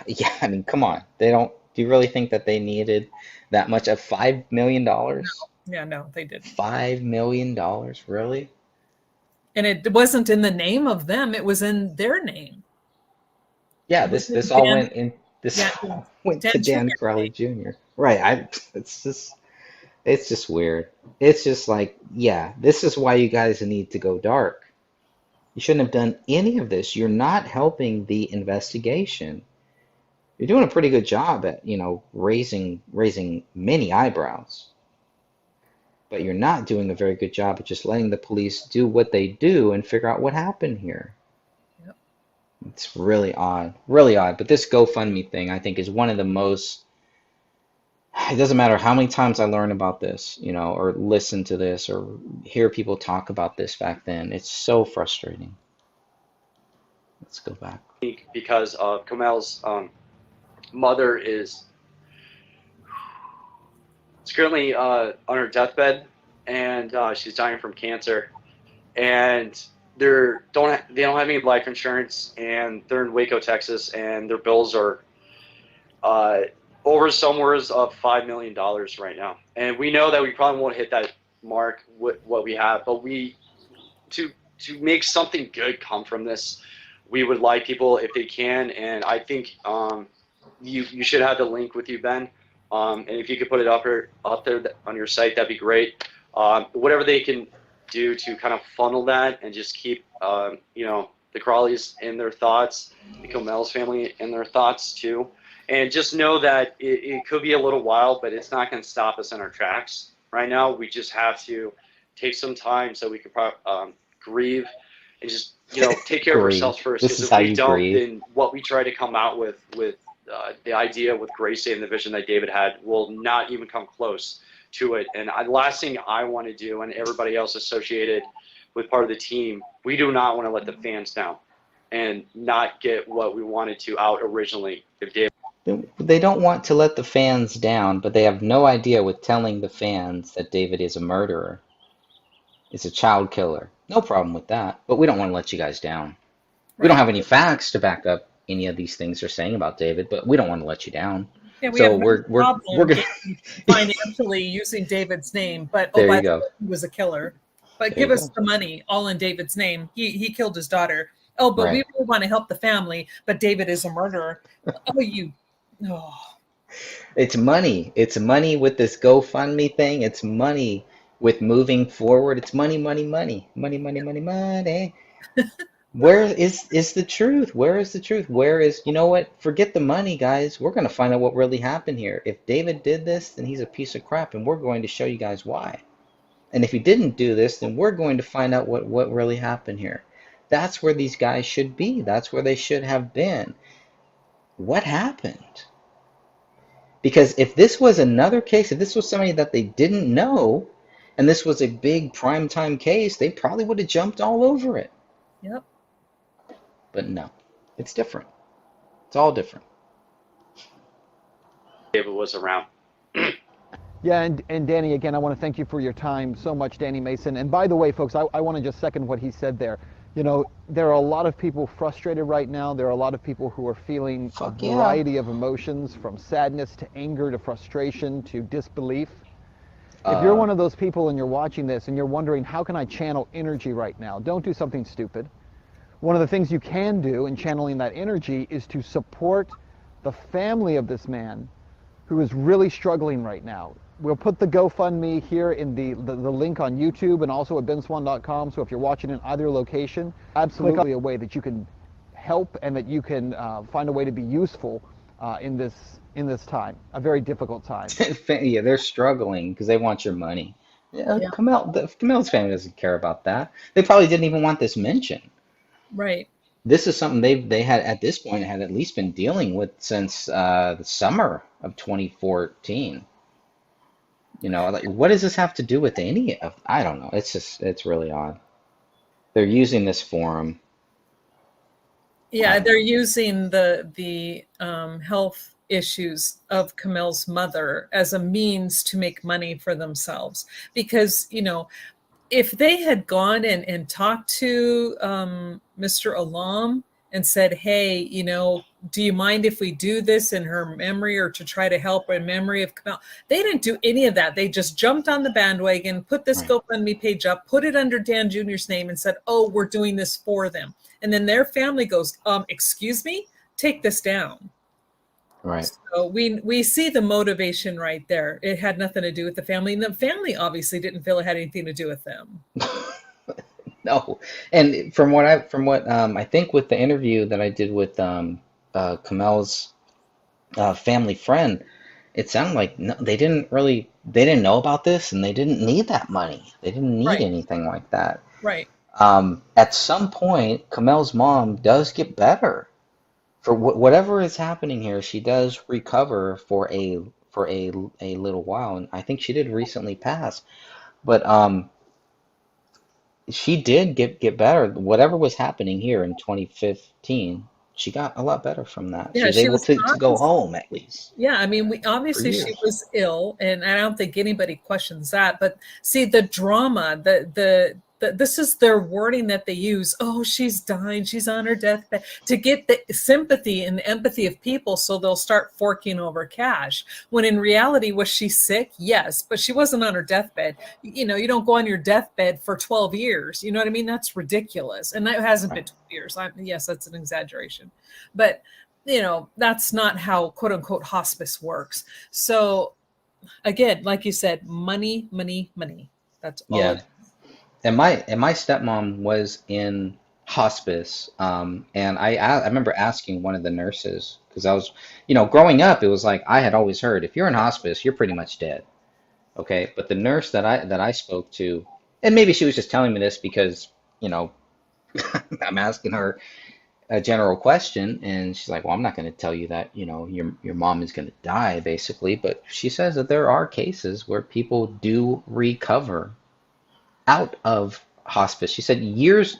I mean, come on. Do you really think that they needed that much of $5 million? No, they didn't. $5 million, really? And it wasn't in the name of them; it was in their name. Yeah, this all went in. This went to Dan Crowley Jr. Right? It's just weird. It's just like, yeah, this is why you guys need to go dark. You shouldn't have done any of this. You're not helping the investigation. You're doing a pretty good job at, raising many eyebrows. But you're not doing a very good job at just letting the police do what they do and figure out what happened here. Yep. It's really odd. Really odd. But this GoFundMe thing, I think, is one of the most... It doesn't matter how many times I learn about this, or listen to this, or hear people talk about this back then. It's so frustrating. Let's go back. Because of Komel's mother is currently on her deathbed, and she's dying from cancer, and they don't have any life insurance, and they're in Waco, Texas, and their bills are over somewheres of $5 million right now. And we know that we probably won't hit that mark with what we have, but to to make something good come from this, we would like people, if they can, and I think you should have the link with you, Ben. And if you could put it up there on your site, that'd be great. Whatever they can do to kind of funnel that and just keep, the Crowleys in their thoughts, the Komel's family in their thoughts too. And just know that it could be a little while, but it's not going to stop us in our tracks. Right now, we just have to take some time so we can grieve and just, take care of ourselves first. This Because is if how we you don't, grieve. then what we try to come out with the idea with Grace Day and the vision that David had will not even come close to it. And the last thing I want to do, and everybody else associated with part of the team, we do not want to let the fans down and not get what we wanted to out originally. If David, They don't want to let the fans down, but they have no idea with telling the fans that David is a murderer, is a child killer. No problem with that, but we don't want to let you guys down. We don't have any facts to back up any of these things they're saying about David, but we don't want to let you down. Yeah, we So have no we're problem gonna. financially using David's name, but There by you the go. way, he was a killer. But There give you us go. the money, all in David's name. He killed his daughter. Oh, but we Right. really want to help the family, but David is a murderer. Oh, It's money. It's money with this GoFundMe thing. It's money with moving forward. It's money, money, money, money, money, money, money. Where is the truth? Where is the truth? Where is, you know what? Forget the money, guys. We're going to find out what really happened here. If David did this, then he's a piece of crap, and we're going to show you guys why. And if he didn't do this, then we're going to find out what really happened here. That's where these guys should be. That's where they should have been. What happened? Because if this was another case, if this was somebody that they didn't know, and this was a big primetime case, they probably would have jumped all over it. yep. But no, it's different. It's all different. David was around. Yeah, and Danny, again, I want to thank you for your time so much, Danny Mason. And by the way, folks, I want to just second what he said there. There are a lot of people frustrated right now. There are a lot of people who are feeling Fuck a yeah. variety of emotions, from sadness to anger to frustration to disbelief. If you're one of those people and you're watching this and you're wondering, how can I channel energy right now? Don't do something stupid. One of the things you can do in channeling that energy is to support the family of this man who is really struggling right now. We'll put the GoFundMe here in the link on YouTube and also at benswann.com. So if you're watching in either location, absolutely a way that you can help and that you can find a way to be useful in this time, a very difficult time. Yeah, they're struggling because they want your money. Yeah, Yeah. Kamel's family doesn't care about that. They probably didn't even want this mentioned. Right. This is something they had at this point had at least been dealing with since the summer of 2014. Like, what does this have to do with any of? I don't know. It's really odd. They're using this forum. Yeah, they're using the health issues of Kamel's mother as a means to make money for themselves. Because, if they had gone and talked to Mr. Alam and said, hey, do you mind if we do this in her memory or to try to help her in memory of Kamel? They didn't do any of that. They just jumped on the bandwagon, put this Right. GoFundMe page up, put it under Dan Jr.'s name and said, oh, we're doing this for them. And then their family goes, excuse me, take this down. Right. So we see the motivation right there. It had nothing to do with the family. And the family obviously didn't feel it had anything to do with them. No. And from what I think with the interview that I did with Kamel's family friend, it sounded like they didn't know about this and they didn't need that money. They didn't need Right. anything like that. Right. At some point, Kamel's mom does get better. For whatever is happening here, she does recover for a little while, and I think she did recently pass. But she did get better. Whatever was happening here in 2015, she got a lot better from that. Yeah, She was she able was to go honest. home at least. Yeah, I mean, obviously she years. was ill, and I don't think anybody questions that. But see, the drama, the this is their wording that they use. Oh, she's dying, she's on her deathbed, to get the sympathy and the empathy of people, so they'll start forking over cash. When in reality, was she sick? Yes, but she wasn't on her deathbed. You don't go on your deathbed for 12 years. You know what I mean? That's ridiculous. And that hasn't been 12 years. Yes, that's an exaggeration. But, that's not how quote unquote hospice works. So again, like you said, money, money, money. That's all. Yeah. And my stepmom was in hospice, and I remember asking one of the nurses, because I was, growing up, it was like I had always heard, if you're in hospice, you're pretty much dead. Okay, but the nurse that I spoke to, and maybe she was just telling me this because, I'm asking her a general question, and she's like, well, I'm not going to tell you that, your mom is going to die, basically, but she says that there are cases where people do recover out of hospice. She said years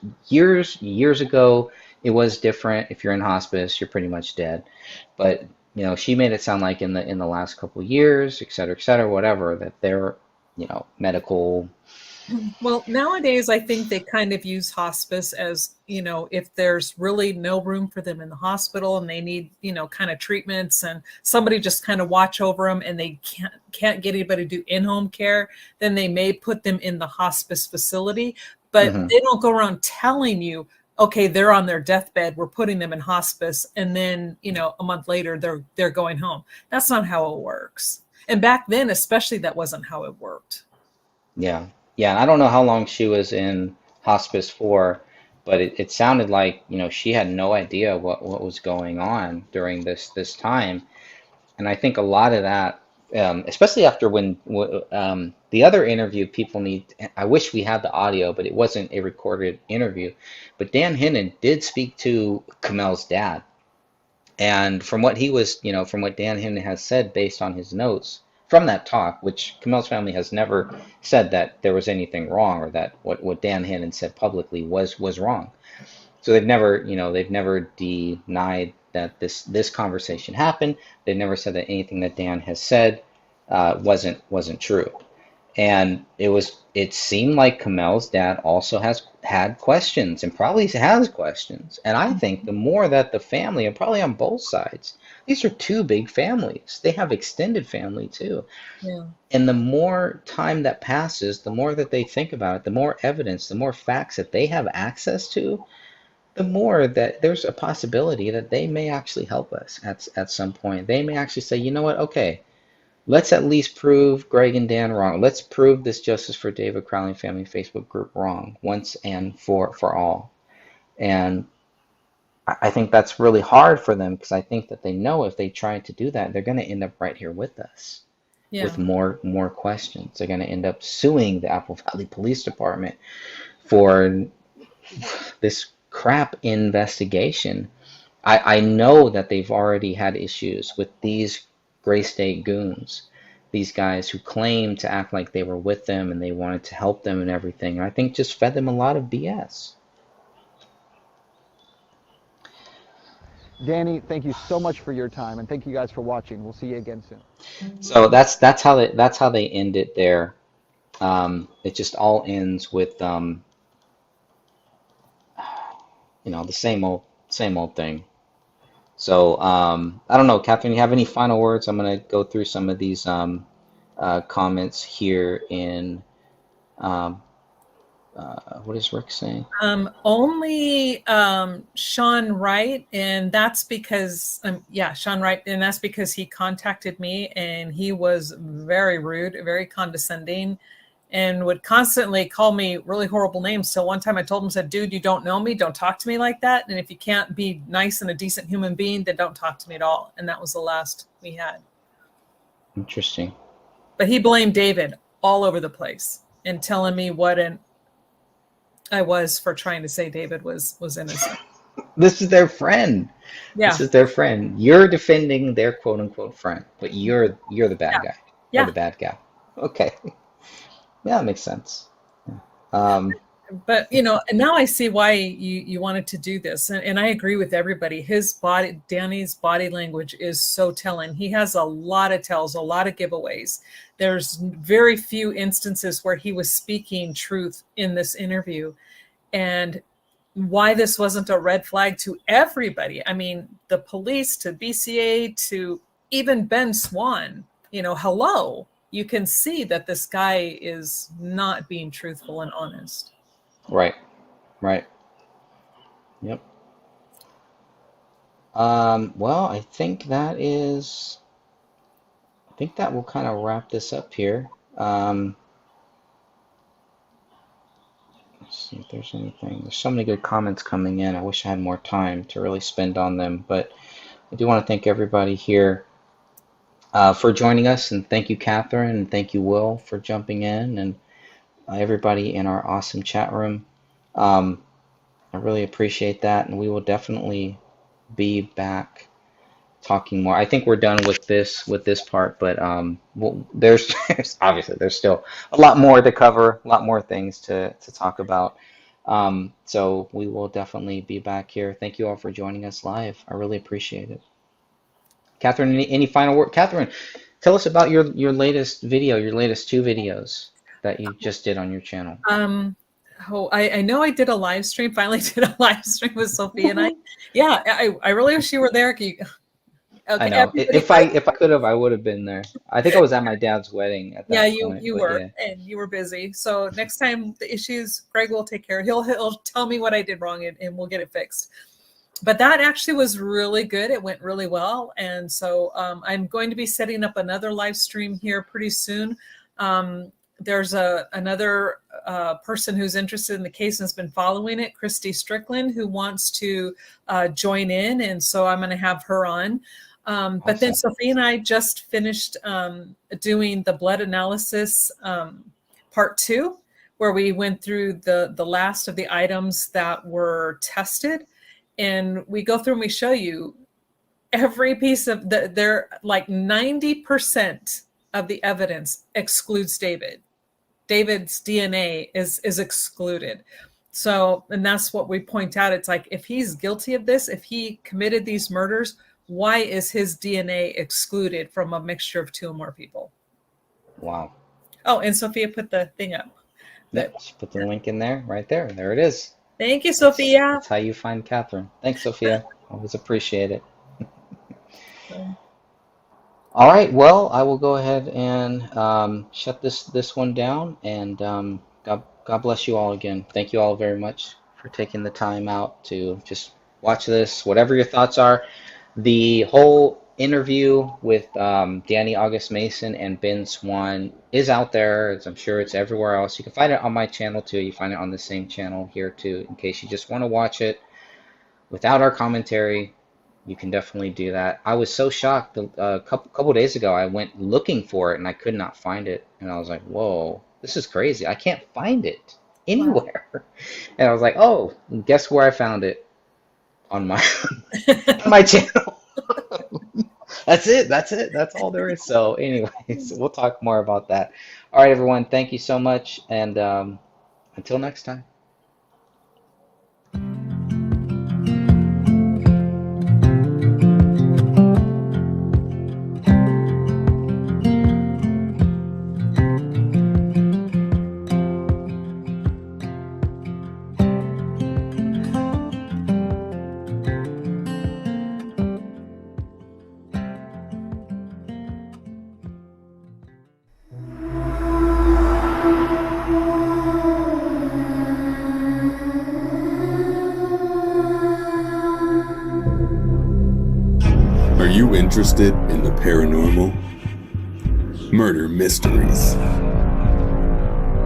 ago, it was different. If you're in hospice, you're pretty much dead. But she made it sound like in the last couple of years, et cetera, whatever, that they're medical. Well, nowadays, I think they kind of use hospice as, if there's really no room for them in the hospital and they need, kind of treatments and somebody just kind of watch over them, and they can't get anybody to do in-home care, then they may put them in the hospice facility. But they don't go around telling you, okay, they're on their deathbed, we're putting them in hospice, and then, a month later they're going home. That's not how it works. And back then, especially, that wasn't how it worked. Yeah. Yeah, and I don't know how long she was in hospice for, but it sounded like, she had no idea what was going on during this time. And I think a lot of that, especially after when the other interview, I wish we had the audio, but it wasn't a recorded interview. But Dan Hinnon did speak to Komel's dad. And from what from what Dan Hinnon has said based on his notes, from that talk, which Komel's family has never said that there was anything wrong, or that what Dan Hinnon said publicly was wrong. So they've never denied that this conversation happened. They've never said that anything that Dan has said wasn't true. And it seemed like Komel's dad also had questions, and probably has questions. And I think the more that the family, and probably on both sides, these are two big families. They have extended family too. Yeah. And the more time that passes, the more that they think about it, the more evidence, the more facts that they have access to, the more that there's a possibility that they may actually help us at some point. They may actually say, you know what, okay, let's at least prove Greg and Dan wrong. Let's prove this Justice for David Crowley Family Facebook group wrong once and for all. And I think that's really hard for them, because I think that they know if they try to do that, they're going to end up right here with us with more questions. They're going to end up suing the Apple Valley Police Department for this crap investigation. I know that they've already had issues with these Gray State goons, these guys who claim to act like they were with them and they wanted to help them and everything. I think just fed them a lot of BS. Danny, thank you so much for your time, and thank you guys for watching. We'll see you again soon. So that's how they end it there. It just all ends with the same old thing. So I don't know, Catherine, you have any final words? I'm going to go through some of these comments here in what is Rick saying? Only Sean Wright, and that's because Sean Wright, and that's because he contacted me and he was very rude, very condescending, and would constantly call me really horrible names. So one time I told him, said, dude, you don't know me, don't talk to me like that, and if you can't be nice and a decent human being, then don't talk to me at all. And that was the last we had. Interesting. But he blamed David all over the place and telling me what I was for trying to say David was innocent. This is their friend. Yeah. This is their friend. You're defending their quote unquote friend, but you're the bad guy. Yeah. You're the bad guy. Okay. Yeah, that makes sense. But and now I see why you wanted to do this, and I agree with everybody. Danny's body language is so telling. He has a lot of tells, a lot of giveaways. There's very few instances where he was speaking truth in this interview, and why this wasn't a red flag to everybody. I mean, the police, to BCA, to even Ben Swann. Hello, you can see that this guy is not being truthful and honest. Right. Yep. Well, I think that will kind of wrap this up here. Let's see if there's anything. There's so many good comments coming in. I wish I had more time to really spend on them, but I do want to thank everybody here for joining us, and thank you, Catherine, and thank you, Will, for jumping in, and everybody in our awesome chat room. I really appreciate that, and we will definitely be back talking more. I think we're done with this part, but there's obviously there's still a lot more to cover, a lot more things to talk about. So we will definitely be back here. Thank you all for joining us live. I really appreciate it. Catherine, any final word? Catherine, tell us about your latest video, your latest 2 videos that you just did on your channel. I know I did a live stream. Finally did a live stream with Sophia and I. Yeah, I really wish you were there. Okay, I know. If I could have, I would have been there. I think I was at my dad's wedding at that point. You were, yeah. And you were busy. So next time the issues, Greg will take care. He'll tell me what I did wrong, and we'll get it fixed. But that actually was really good. It went really well. And so I'm going to be setting up another live stream here pretty soon. There's another person who's interested in the case and has been following it, Christy Strickland, who wants to join in. And so I'm going to have her on. Awesome. But then Sophie and I just finished doing the blood analysis part 2, where we went through the last of the items that were tested. And we go through and we show you every piece of they're like 90% of the evidence excludes David. David's DNA is excluded. So, and that's what we point out. It's like, if he's guilty of this, if he committed these murders, why is his DNA excluded from a mixture of 2 or more people? Wow. Oh, and Sophia put the thing up. Let's put the link in there, right there. There it is. Thank you, Sophia. That's how you find Catherine. Thanks, Sophia. Always appreciate it. All right. Well, I will go ahead and shut this one down. And God bless you all again. Thank you all very much for taking the time out to just watch this. Whatever your thoughts are, the whole interview with Danny August Mason and Ben Swann is out there. I'm sure it's everywhere else. You can find it on my channel too. You find it on the same channel here too. In case you just want to watch it without our commentary, you can definitely do that. I was so shocked. A couple days ago, I went looking for it and I could not find it. And I was like, whoa, this is crazy. I can't find it anywhere. Wow. And I was like, oh, guess where I found it? On my on my channel. That's it. That's all there is. So anyways, we'll talk more about that. All right, everyone. Thank you so much. And until next time. Are you interested in the paranormal, murder mysteries,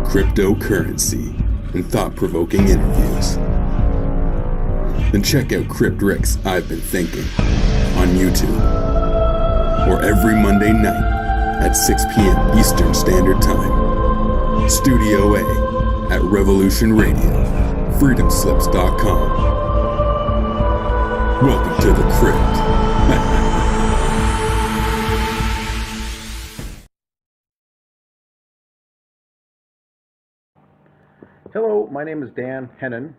cryptocurrency, and thought-provoking interviews? Then check out Crypt Rick's I've Been Thinking on YouTube, or every Monday night at 6 p.m. Eastern Standard Time. Studio A at Revolution Radio, freedomslips.com. Welcome to the Crypt. Hello, my name is Dan Hennon.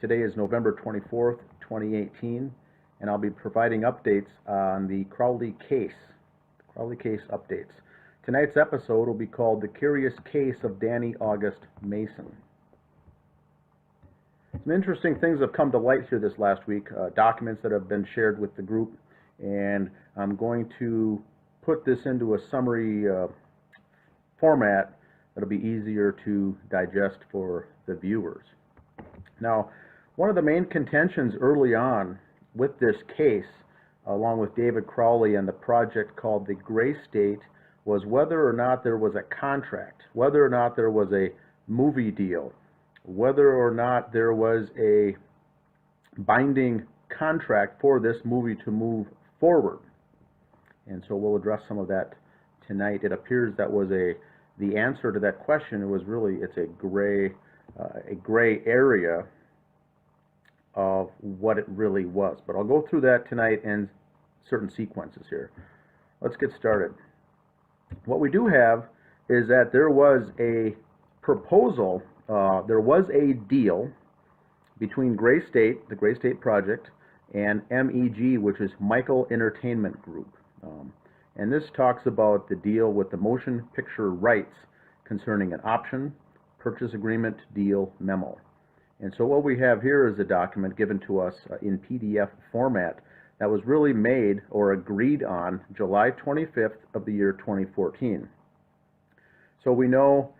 Today is November 24th, 2018, and I'll be providing updates on the Crowley case. Updates. Tonight's episode will be called The Curious Case of Danny August Mason. Some interesting things have come to light here this last week, documents that have been shared with the group, and I'm going to put this into a summary format that'll be easier to digest for the viewers. Now, one of the main contentions early on with this case, along with David Crowley and the project called the Gray State, was whether or not there was a contract, whether or not there was a movie deal, whether or not there was a binding contract for this movie to move forward. And so we'll address some of that tonight. It appears that was the answer to that question was really, it's a gray area of what it really was. But I'll go through that tonight in certain sequences here. Let's get started. What we do have is that there was a proposal, there was a deal between Gray State, the Gray State Project, and MEG, which is Michael Entertainment Group. And this talks about the deal with the motion picture rights concerning an option, purchase agreement, deal, memo. And so what we have here is a document given to us in PDF format that was really made or agreed on July 25th of the year 2014. So we know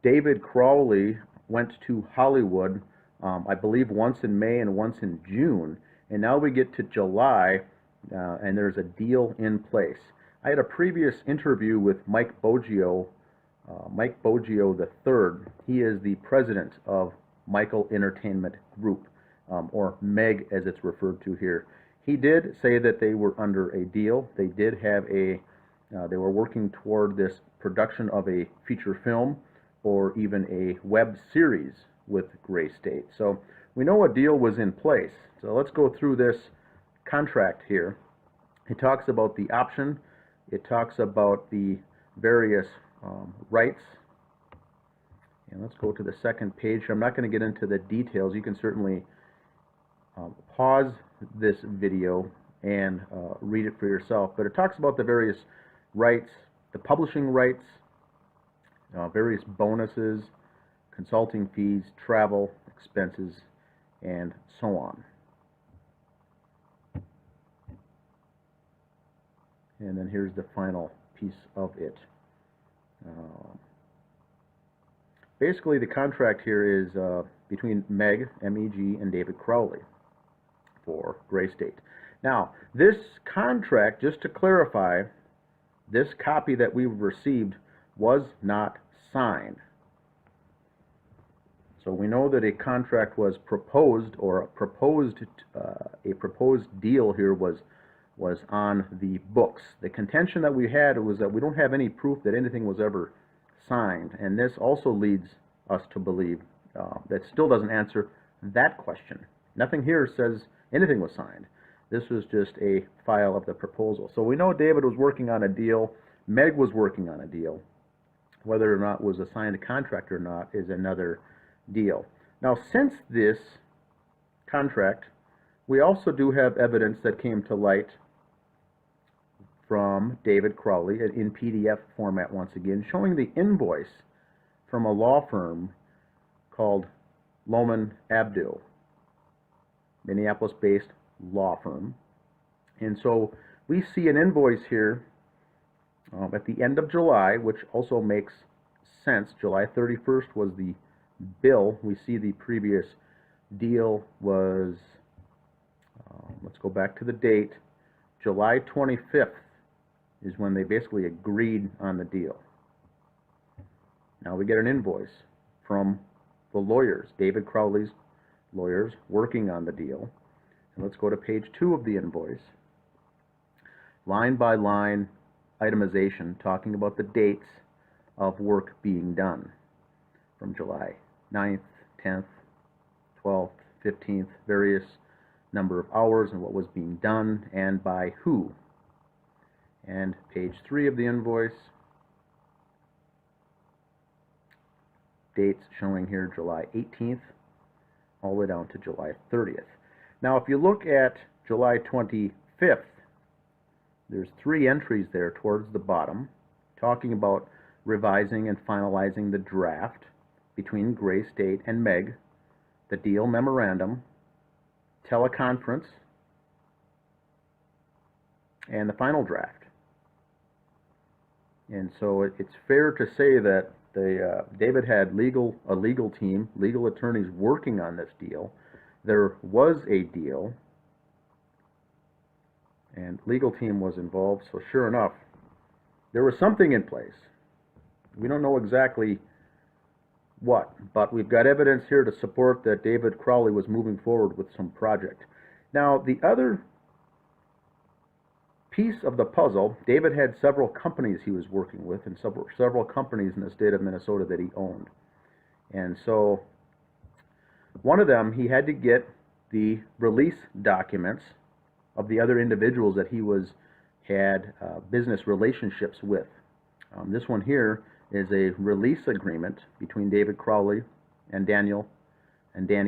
David Crowley went to Hollywood, I believe once in May and once in June, and now we get to July and there's a deal in place. I had a previous interview with Mike Boggio III. He is the president of Michael Entertainment Group, or MEG as it's referred to here. He did say that they were under a deal. They did have they were working toward this production of a feature film or even a web series with Gray State. So we know a deal was in place. So let's go through this contract here. It talks about the option. It talks about the various rights. And let's go to the second page. I'm not going to get into the details. You can certainly pause this video and read it for yourself. But it talks about the various rights, the publishing rights, various bonuses, consulting fees, travel expenses, and so on. And then here's the final piece of it. Basically, the contract here is between MEG, M-E-G, and David Crowley for Gray State. Now, this contract, just to clarify, this copy that we received was not signed. So we know that a contract was proposed, or a proposed deal here was on the books. The contention that we had was that we don't have any proof that anything was ever signed, and this also leads us to believe that still doesn't answer that question. Nothing here says anything was signed. This was just a file of the proposal. So we know David was working on a deal, Meg was working on a deal. Whether or not it was a signed contract or not is another deal. Now, since this contract, we also do have evidence that came to light from David Crowley in PDF format once again, showing the invoice from a law firm called Lohman Abdul, Minneapolis-based law firm. And so we see an invoice here at the end of July, which also makes sense. July 31st was the bill. We see the previous deal was, let's go back to the date, July 25th is when they basically agreed on the deal. Now we get an invoice from the lawyers, David Crowley's lawyers, working on the deal. And let's go to page 2 of the invoice. Line by line itemization talking about the dates of work being done from July 9th, 10th, 12th, 15th, various number of hours and what was being done and by who. And page 3 of the invoice, dates showing here July 18th all the way down to July 30th. Now, if you look at July 25th, there's 3 entries there towards the bottom talking about revising and finalizing the draft between Gray State and MEG, the deal memorandum, teleconference, and the final draft. And so it's fair to say that David had a legal team, legal attorneys working on this deal. There was a deal, and legal team was involved, so sure enough, there was something in place. We don't know exactly what, but we've got evidence here to support that David Crowley was moving forward with some project. Now, the other piece of the puzzle, David had several companies he was working with, and several companies in the state of Minnesota that he owned. And so one of them, he had to get the release documents of the other individuals that he had business relationships with. This one here is a release agreement between David Crowley and Danny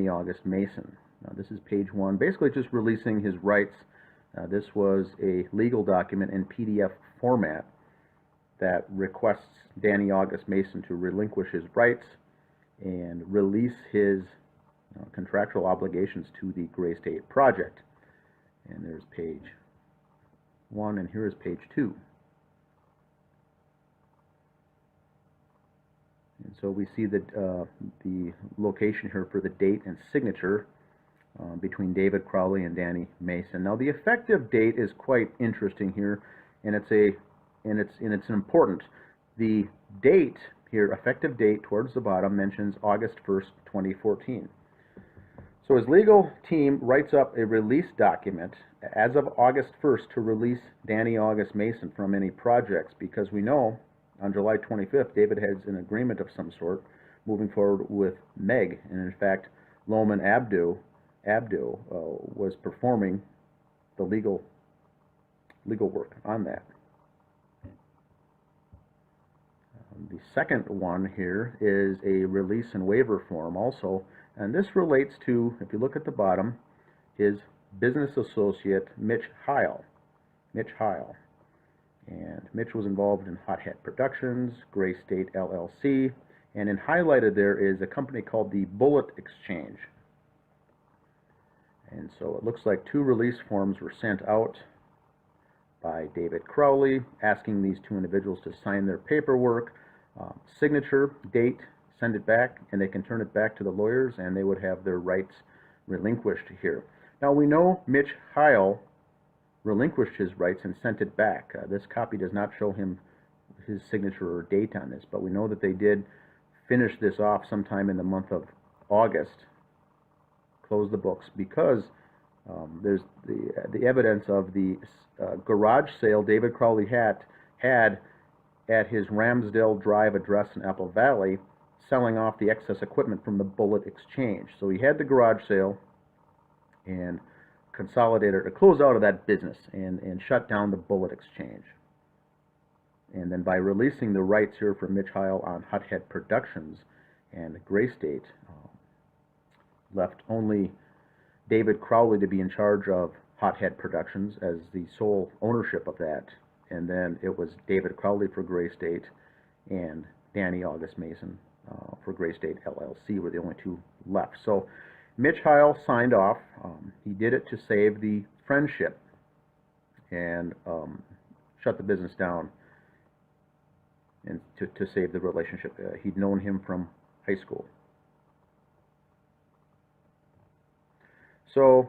August Mason. Now, this is page 1, basically just releasing his rights. This was a legal document in PDF format that requests Danny August Mason to relinquish his rights and release his contractual obligations to the Gray State project. And there's page 1, and here is page 2. And so we see that the location here for the date and signature between David Crowley and Danny Mason. Now, the effective date is quite interesting here, and it's important. The date here, effective date towards the bottom, mentions August 1st, 2014. So his legal team writes up a release document as of August 1st to release Danny August Mason from any projects, because we know on July 25th David has an agreement of some sort moving forward with MEG, and in fact Loman Abdu was performing the legal work on that. The second one here is a release and waiver form also, and this relates to, if you look at the bottom, his business associate Mitch Heil. And Mitch was involved in Hothead Productions, Gray State LLC, and in highlighted there is a company called the Bullet Exchange. And so it looks like 2 release forms were sent out by David Crowley, asking these 2 individuals to sign their paperwork, signature, date, send it back, and they can turn it back to the lawyers, and they would have their rights relinquished here. Now, we know Mitch Heil relinquished his rights and sent it back. This copy does not show him his signature or date on this, but we know that they did finish this off sometime in the month of August, close the books, because there's the evidence of the garage sale David Crowley had at his Ramsdale Drive address in Apple Valley, selling off the excess equipment from the Bullet Exchange. So he had the garage sale and consolidated or closed out of that business and shut down the Bullet Exchange. And then by releasing the rights here for Mitch Heil on Hothead Productions and Gray State, left only David Crowley to be in charge of Hothead Productions as the sole ownership of that. And then it was David Crowley for Gray State and Danny August Mason for Gray State LLC were the only 2 left. So Mitch Heil signed off. He did it to save the friendship and shut the business down, and to save the relationship. He'd known him from high school. So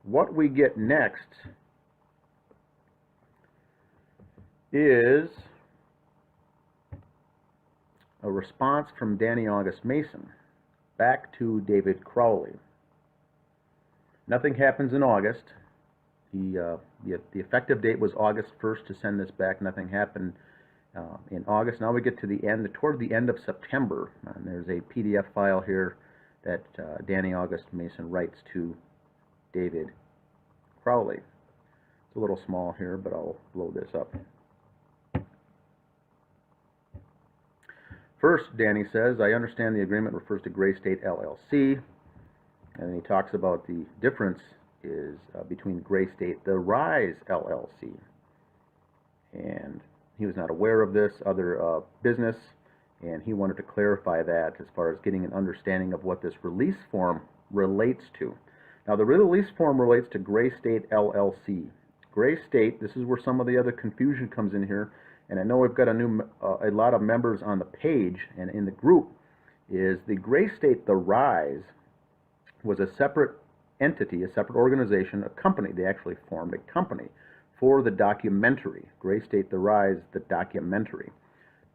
what we get next is a response from Danny August Mason back to David Crowley. Nothing happens in August. The effective date was August 1st to send this back. Nothing happened in August. Now we get to the end, toward the end of September, and there's a PDF file here that Danny August Mason writes to David Crowley. It's a little small here, but I'll blow this up. First, Danny says, I understand the agreement refers to Gray State LLC, and then he talks about the difference is between Gray State, the Rise LLC. And he was not aware of this other business, and he wanted to clarify that as far as getting an understanding of what this release form relates to. Now, the release form relates to Gray State LLC. Gray State, this is where some of the other confusion comes in here, and I know we've got a lot of members on the page and in the group, is the Gray State, the Rise, was a separate entity, a separate organization, a company. They actually formed a company for the documentary, Gray State, the Rise, the documentary.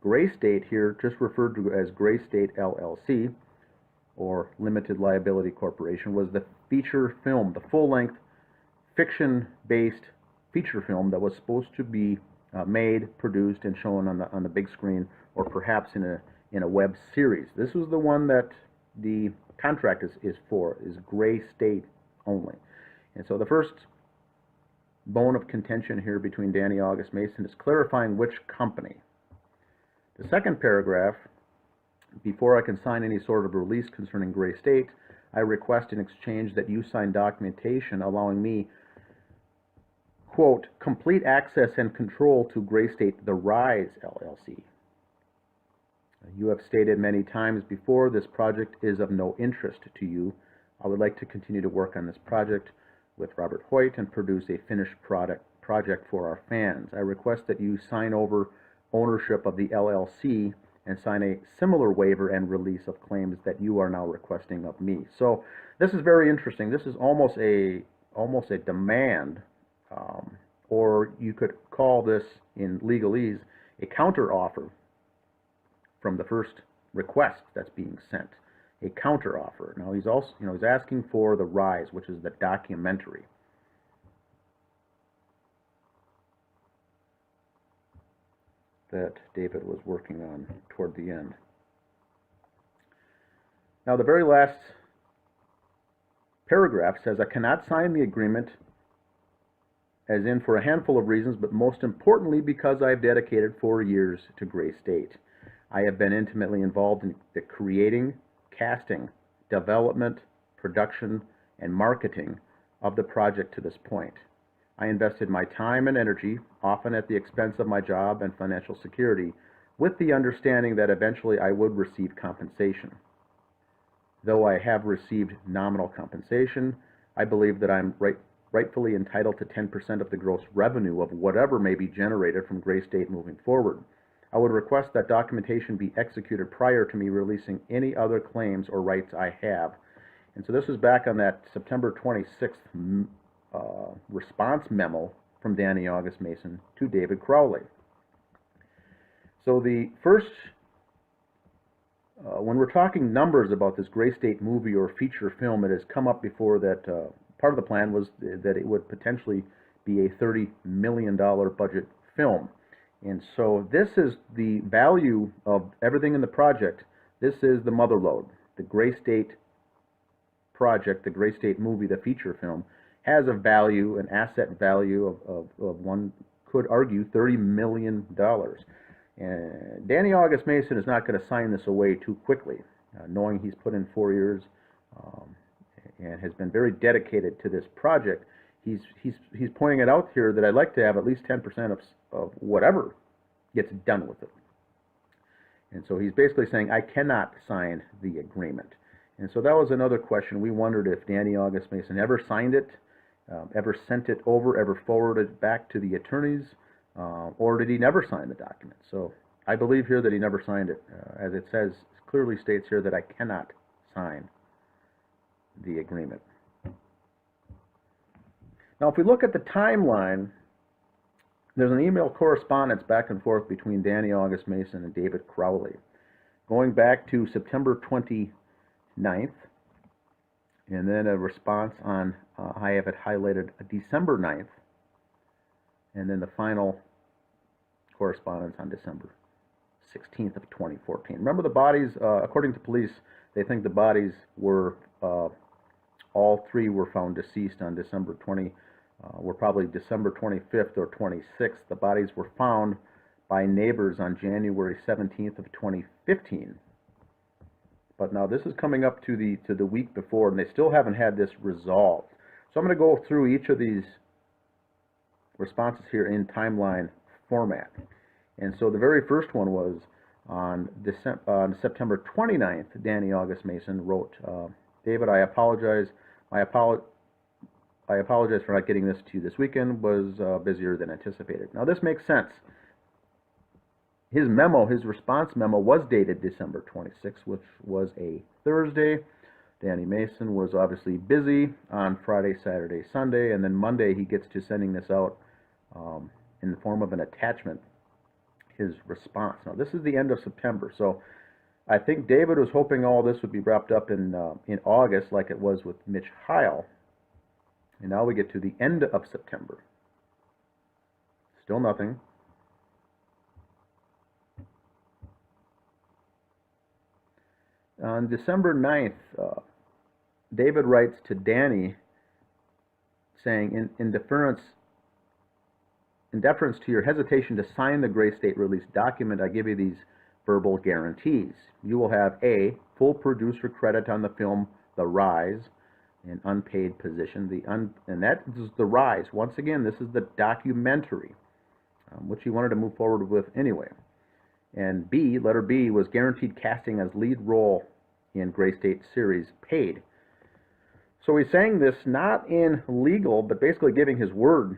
Gray State here just referred to as Gray State LLC, or Limited Liability Corporation, was the feature film, the full-length fiction-based feature film that was supposed to be made, produced, and shown on the big screen, or perhaps in a web series. This was the one that the contract is for, is Gray State only. And so the first bone of contention here between Danny August Mason is clarifying which company. The second paragraph, before I can sign any sort of release concerning Gray State, I request in exchange that you sign documentation allowing me, quote, complete access and control to Gray State, the Rise LLC. You have stated many times before this project is of no interest to you. I would like to continue to work on this project with Robert Hoyt and produce a finished project for our fans. I request that you sign over ownership of the LLC and sign a similar waiver and release of claims that you are now requesting of me. So this is very interesting. This is almost a demand, or you could call this in legalese a counter offer from the first request that's being sent. A counter offer. Now he's also, he's asking for the Rise, which is the documentary. That David was working on toward the end. Now the very last paragraph says, I cannot sign the agreement as in for a handful of reasons, but most importantly because I have dedicated 4 years to Gray State. I have been intimately involved in the creating, casting, development, production, and marketing of the project to this point. I invested my time and energy, often at the expense of my job and financial security, with the understanding that eventually I would receive compensation. Though I have received nominal compensation, I believe that I'm rightfully entitled to 10% of the gross revenue of whatever may be generated from Gray State moving forward. I would request that documentation be executed prior to me releasing any other claims or rights I have. And so this is back on that September 26th response memo from Danny August Mason to David Crowley. So the first, when we're talking numbers about this Gray State movie or feature film, it has come up before that part of the plan was that it would potentially be a $30 million budget film. And so this is the value of everything in the project. This is the mother lode. The Gray State project, the Gray State movie, the feature film, has a value, an asset value of one could argue $30 million. And Danny August Mason is not going to sign this away too quickly, knowing he's put in 4 years and has been very dedicated to this project. He's pointing it out here that I'd like to have at least 10% of whatever gets done with it. And so he's basically saying, I cannot sign the agreement. And so that was another question. We wondered if Danny August Mason ever signed it, ever sent it over, ever forwarded it back to the attorneys, or did he never sign the document? So I believe here that he never signed it. As it says, clearly states here that I cannot sign the agreement. Now, if we look at the timeline, there's an email correspondence back and forth between Danny August Mason and David Crowley, going back to September 29th, and then a response on, I have it highlighted, December 9th, and then the final correspondence on December 16th of 2014. Remember, the bodies, according to police, they think the bodies were, all three were found deceased on December 20, were probably December 25th or 26th. The bodies were found by neighbors on January 17th of 2015. But now this is coming up to the week before, and they still haven't had this resolved. So I'm going to go through each of these responses here in timeline format. And so the very first one was on September 29th. Danny August Mason wrote, David, I apologize. I apologize for not getting this to you this weekend. Was busier than anticipated. Now this makes sense. His memo, his response memo, was dated December 26th, which was a Thursday. Danny Mason was obviously busy on Friday, Saturday, Sunday, and then Monday he gets to sending this out in the form of an attachment, his response. Now this is the end of September, so I think David was hoping all this would be wrapped up in August, like it was with Mitch Heil. And now we get to the end of September. Still nothing. On December 9th, David writes to Danny saying, in deference to your hesitation to sign the Gray State release document, I give you these verbal guarantees. You will have A, full producer credit on the film The Rise, an unpaid position. And that is The Rise. Once again, this is the documentary, which he wanted to move forward with anyway. And B, letter B, was guaranteed casting as lead role in Gray State series, paid. So he's saying this not in legal, but basically giving his word.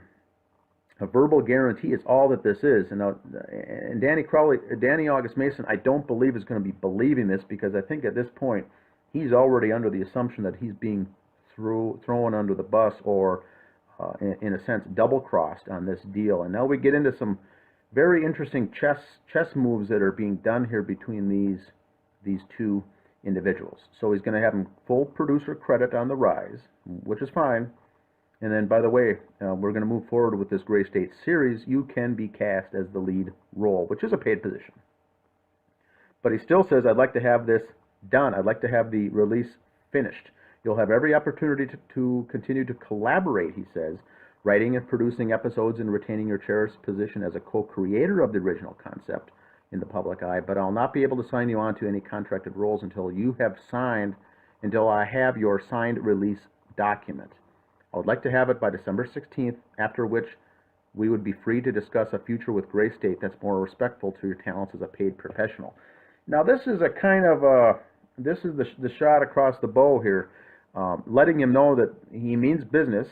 A verbal guarantee is all that this is. And Danny August Mason, I don't believe is going to be believing this, because I think at this point he's already under the assumption that he's being thrown under the bus, or in a sense double-crossed on this deal. And now we get into some very interesting chess moves that are being done here between these two individuals. So he's going to have him full producer credit on The Rise, which is fine. And then, by the way, we're going to move forward with this Gray State series. You can be cast as the lead role, which is a paid position. But he still says, I'd like to have this done. I'd like to have the release finished. You'll have every opportunity to continue to collaborate, he says, writing and producing episodes and retaining your cherished position as a co-creator of the original concept in the public eye, but I'll not be able to sign you on to any contracted roles until I have your signed release document. I would like to have it by December 16th, after which we would be free to discuss a future with Gray State that's more respectful to your talents as a paid professional. Now this is a kind of this is the shot across the bow here, letting him know that he means business.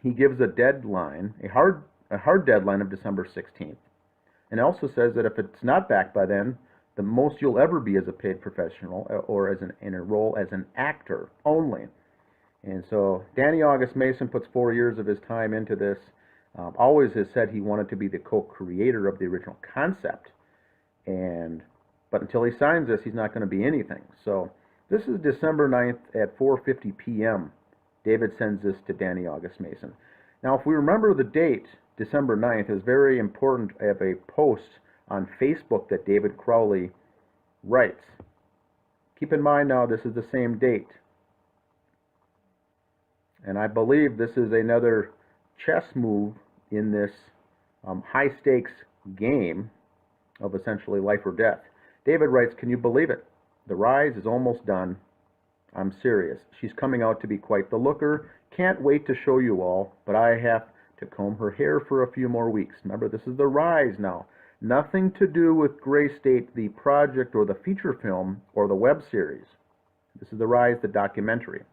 He gives a deadline, a hard deadline of December 16th, and also says that if it's not back by then, the most you'll ever be as a paid professional, or in a role as an actor only. And so Danny August Mason puts 4 years of his time into this. Always has said he wanted to be the co-creator of the original concept, but until he signs this, he's not going to be anything. So this is December 9th at 4:50 p.m. David sends this to Danny August Mason. Now, if we remember the date, December 9th, is very important of a post on Facebook that David Crowley writes. Keep in mind now, this is the same date. And I believe this is another chess move in this high-stakes game of essentially life or death. David writes, can you believe it? The Rise is almost done. I'm serious. She's coming out to be quite the looker. Can't wait to show you all, but I have to comb her hair for a few more weeks. Remember, this is The Rise now. Nothing to do with Gray State, the project, or the feature film, or the web series. This is The Rise, the documentary.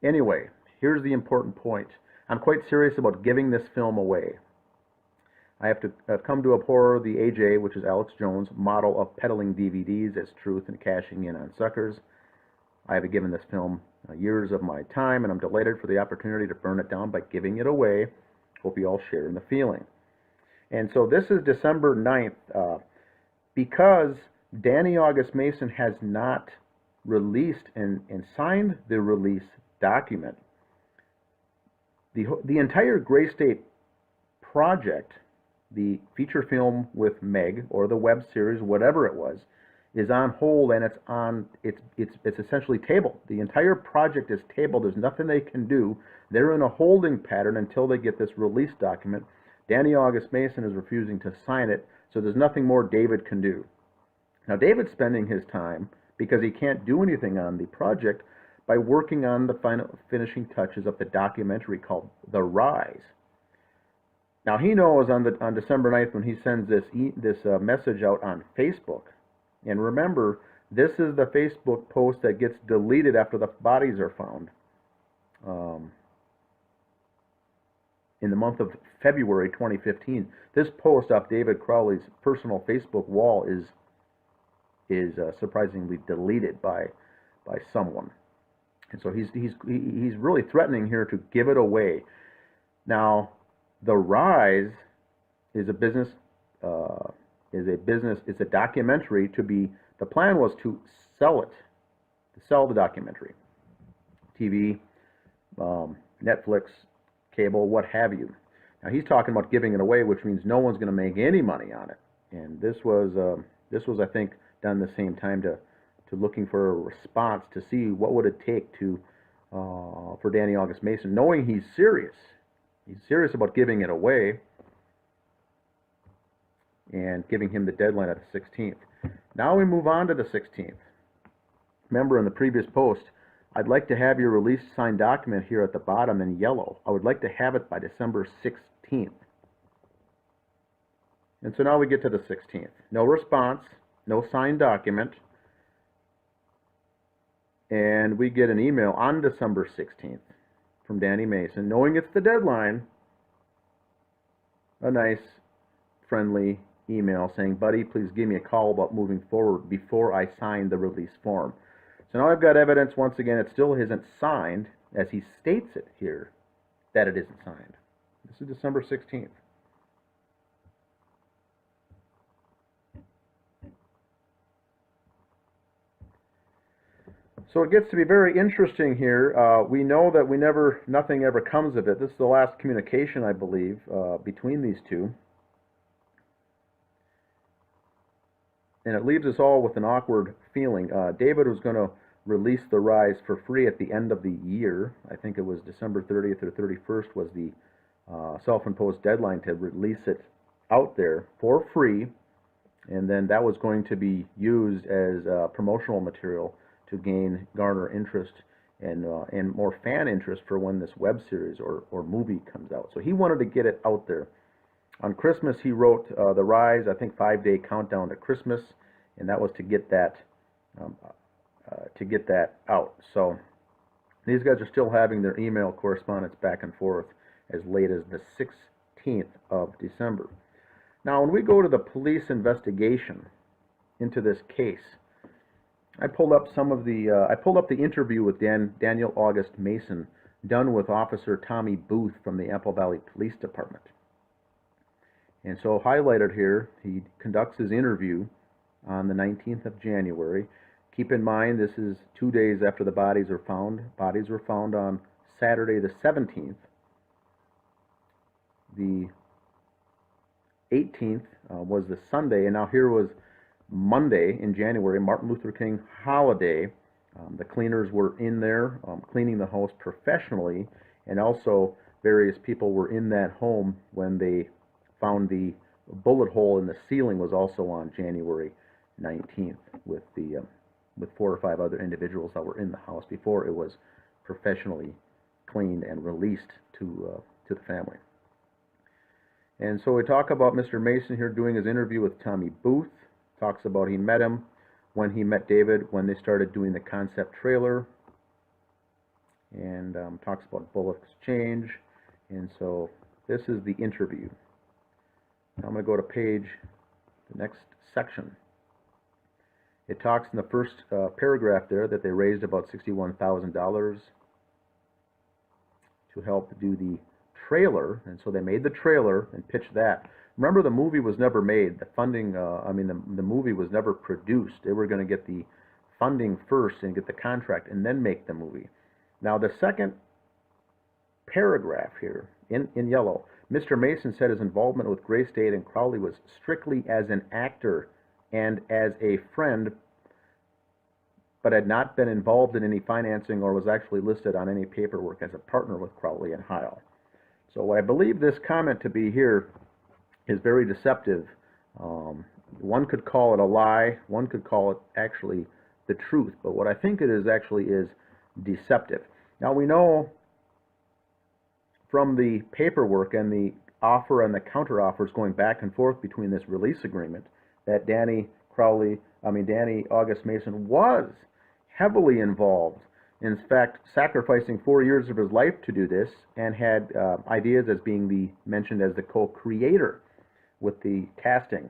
Anyway, here's the important point. I'm quite serious about giving this film away. I've come to abhor the AJ, which is Alex Jones' model of peddling DVDs as truth and cashing in on suckers. I have given this film years of my time, and I'm delighted for the opportunity to burn it down by giving it away. Hope you all share in the feeling. And so this is December 9th. Because Danny August Mason has not released and signed the release document, the entire Gray State project, the feature film with Meg, or the web series, whatever it was, is on hold, and it's essentially tabled. The entire project is tabled. There's nothing they can do. They're in a holding pattern until they get this release document Danny August Mason is refusing to sign it, so there's nothing more David can do. Now, David's spending his time, because he can't do anything on the project, by working on the final finishing touches of the documentary called The Rise. Now, he knows on December 9th when he sends this message out on Facebook, and remember, this is the Facebook post that gets deleted after the bodies are found. In the month of February 2015, this post off David Crowley's personal Facebook wall is surprisingly deleted by someone, and so he's really threatening here to give it away. Now, The Rise is a business. It's a documentary to be. The plan was to sell it, to sell the documentary, TV, Netflix, cable, what have you. Now, he's talking about giving it away, which means no one's going to make any money on it. And this was, I think, done the same time to looking for a response to see what would it take to for Danny August Mason, knowing he's serious. He's serious about giving it away and giving him the deadline of the 16th. Now we move on to the 16th. Remember in the previous post, I'd like to have your release signed document here at the bottom in yellow. I would like to have it by December 16th. And so now we get to the 16th. No response, no signed document. And we get an email on December 16th from Danny Mason, knowing it's the deadline. A nice, friendly email saying, buddy, please give me a call about moving forward before I sign the release form. So now I've got evidence, once again, it still isn't signed, as he states it here, that it isn't signed. This is December 16th. So it gets to be very interesting here. We know that nothing ever comes of it. This is the last communication, I believe, between these two. And it leaves us all with an awkward feeling. David was going to release The Rise for free at the end of the year. I think it was December 30th or 31st was the self-imposed deadline to release it out there for free. And then that was going to be used as promotional material to garner interest and more fan interest for when this web series or movie comes out. So he wanted to get it out there. On Christmas, he wrote The Rise, I think 5-day countdown to Christmas, and that was to get that out. So these guys are still having their email correspondence back and forth as late as the 16th of December. Now, when we go to the police investigation into this case, I pulled up the interview with Daniel August Mason done with Officer Tommy Booth from the Apple Valley Police Department. And so highlighted here, he conducts his interview on the 19th of January. Keep in mind, this is 2 days after the bodies are found. Bodies were found on Saturday the 17th. The 18th was the Sunday, and now here was Monday in January, Martin Luther King holiday. The cleaners were in there cleaning the house professionally, and also various people were in that home when they found the bullet hole in the ceiling was also on January 19th with 4 or 5 other individuals that were in the house before it was professionally cleaned and released to the family. And so we talk about Mr. Mason here doing his interview with Tommy Booth. Talks about he met him when he met David when they started doing the concept trailer, and talks about bullet exchange. And so this is the interview. Now I'm going to go to the next section. It talks in the first paragraph there that they raised about $61,000 to help do the trailer, and so they made the trailer and pitched that. Remember, the movie was never made. The funding, the movie was never produced. They were going to get the funding first and get the contract and then make the movie. Now, the second paragraph here in yellow, Mr. Mason said his involvement with Gray State and Crowley was strictly as an actor and as a friend, but had not been involved in any financing or was actually listed on any paperwork as a partner with Crowley and Heil. So what I believe this comment to be here is very deceptive. One could call it a lie, one could call it actually the truth, but what I think it is actually is deceptive. Now we know from the paperwork and the offer and the counter offers going back and forth between this release agreement that Danny August Mason was heavily involved. In fact, sacrificing 4 years of his life to do this, and had ideas as being mentioned as the co-creator with the casting,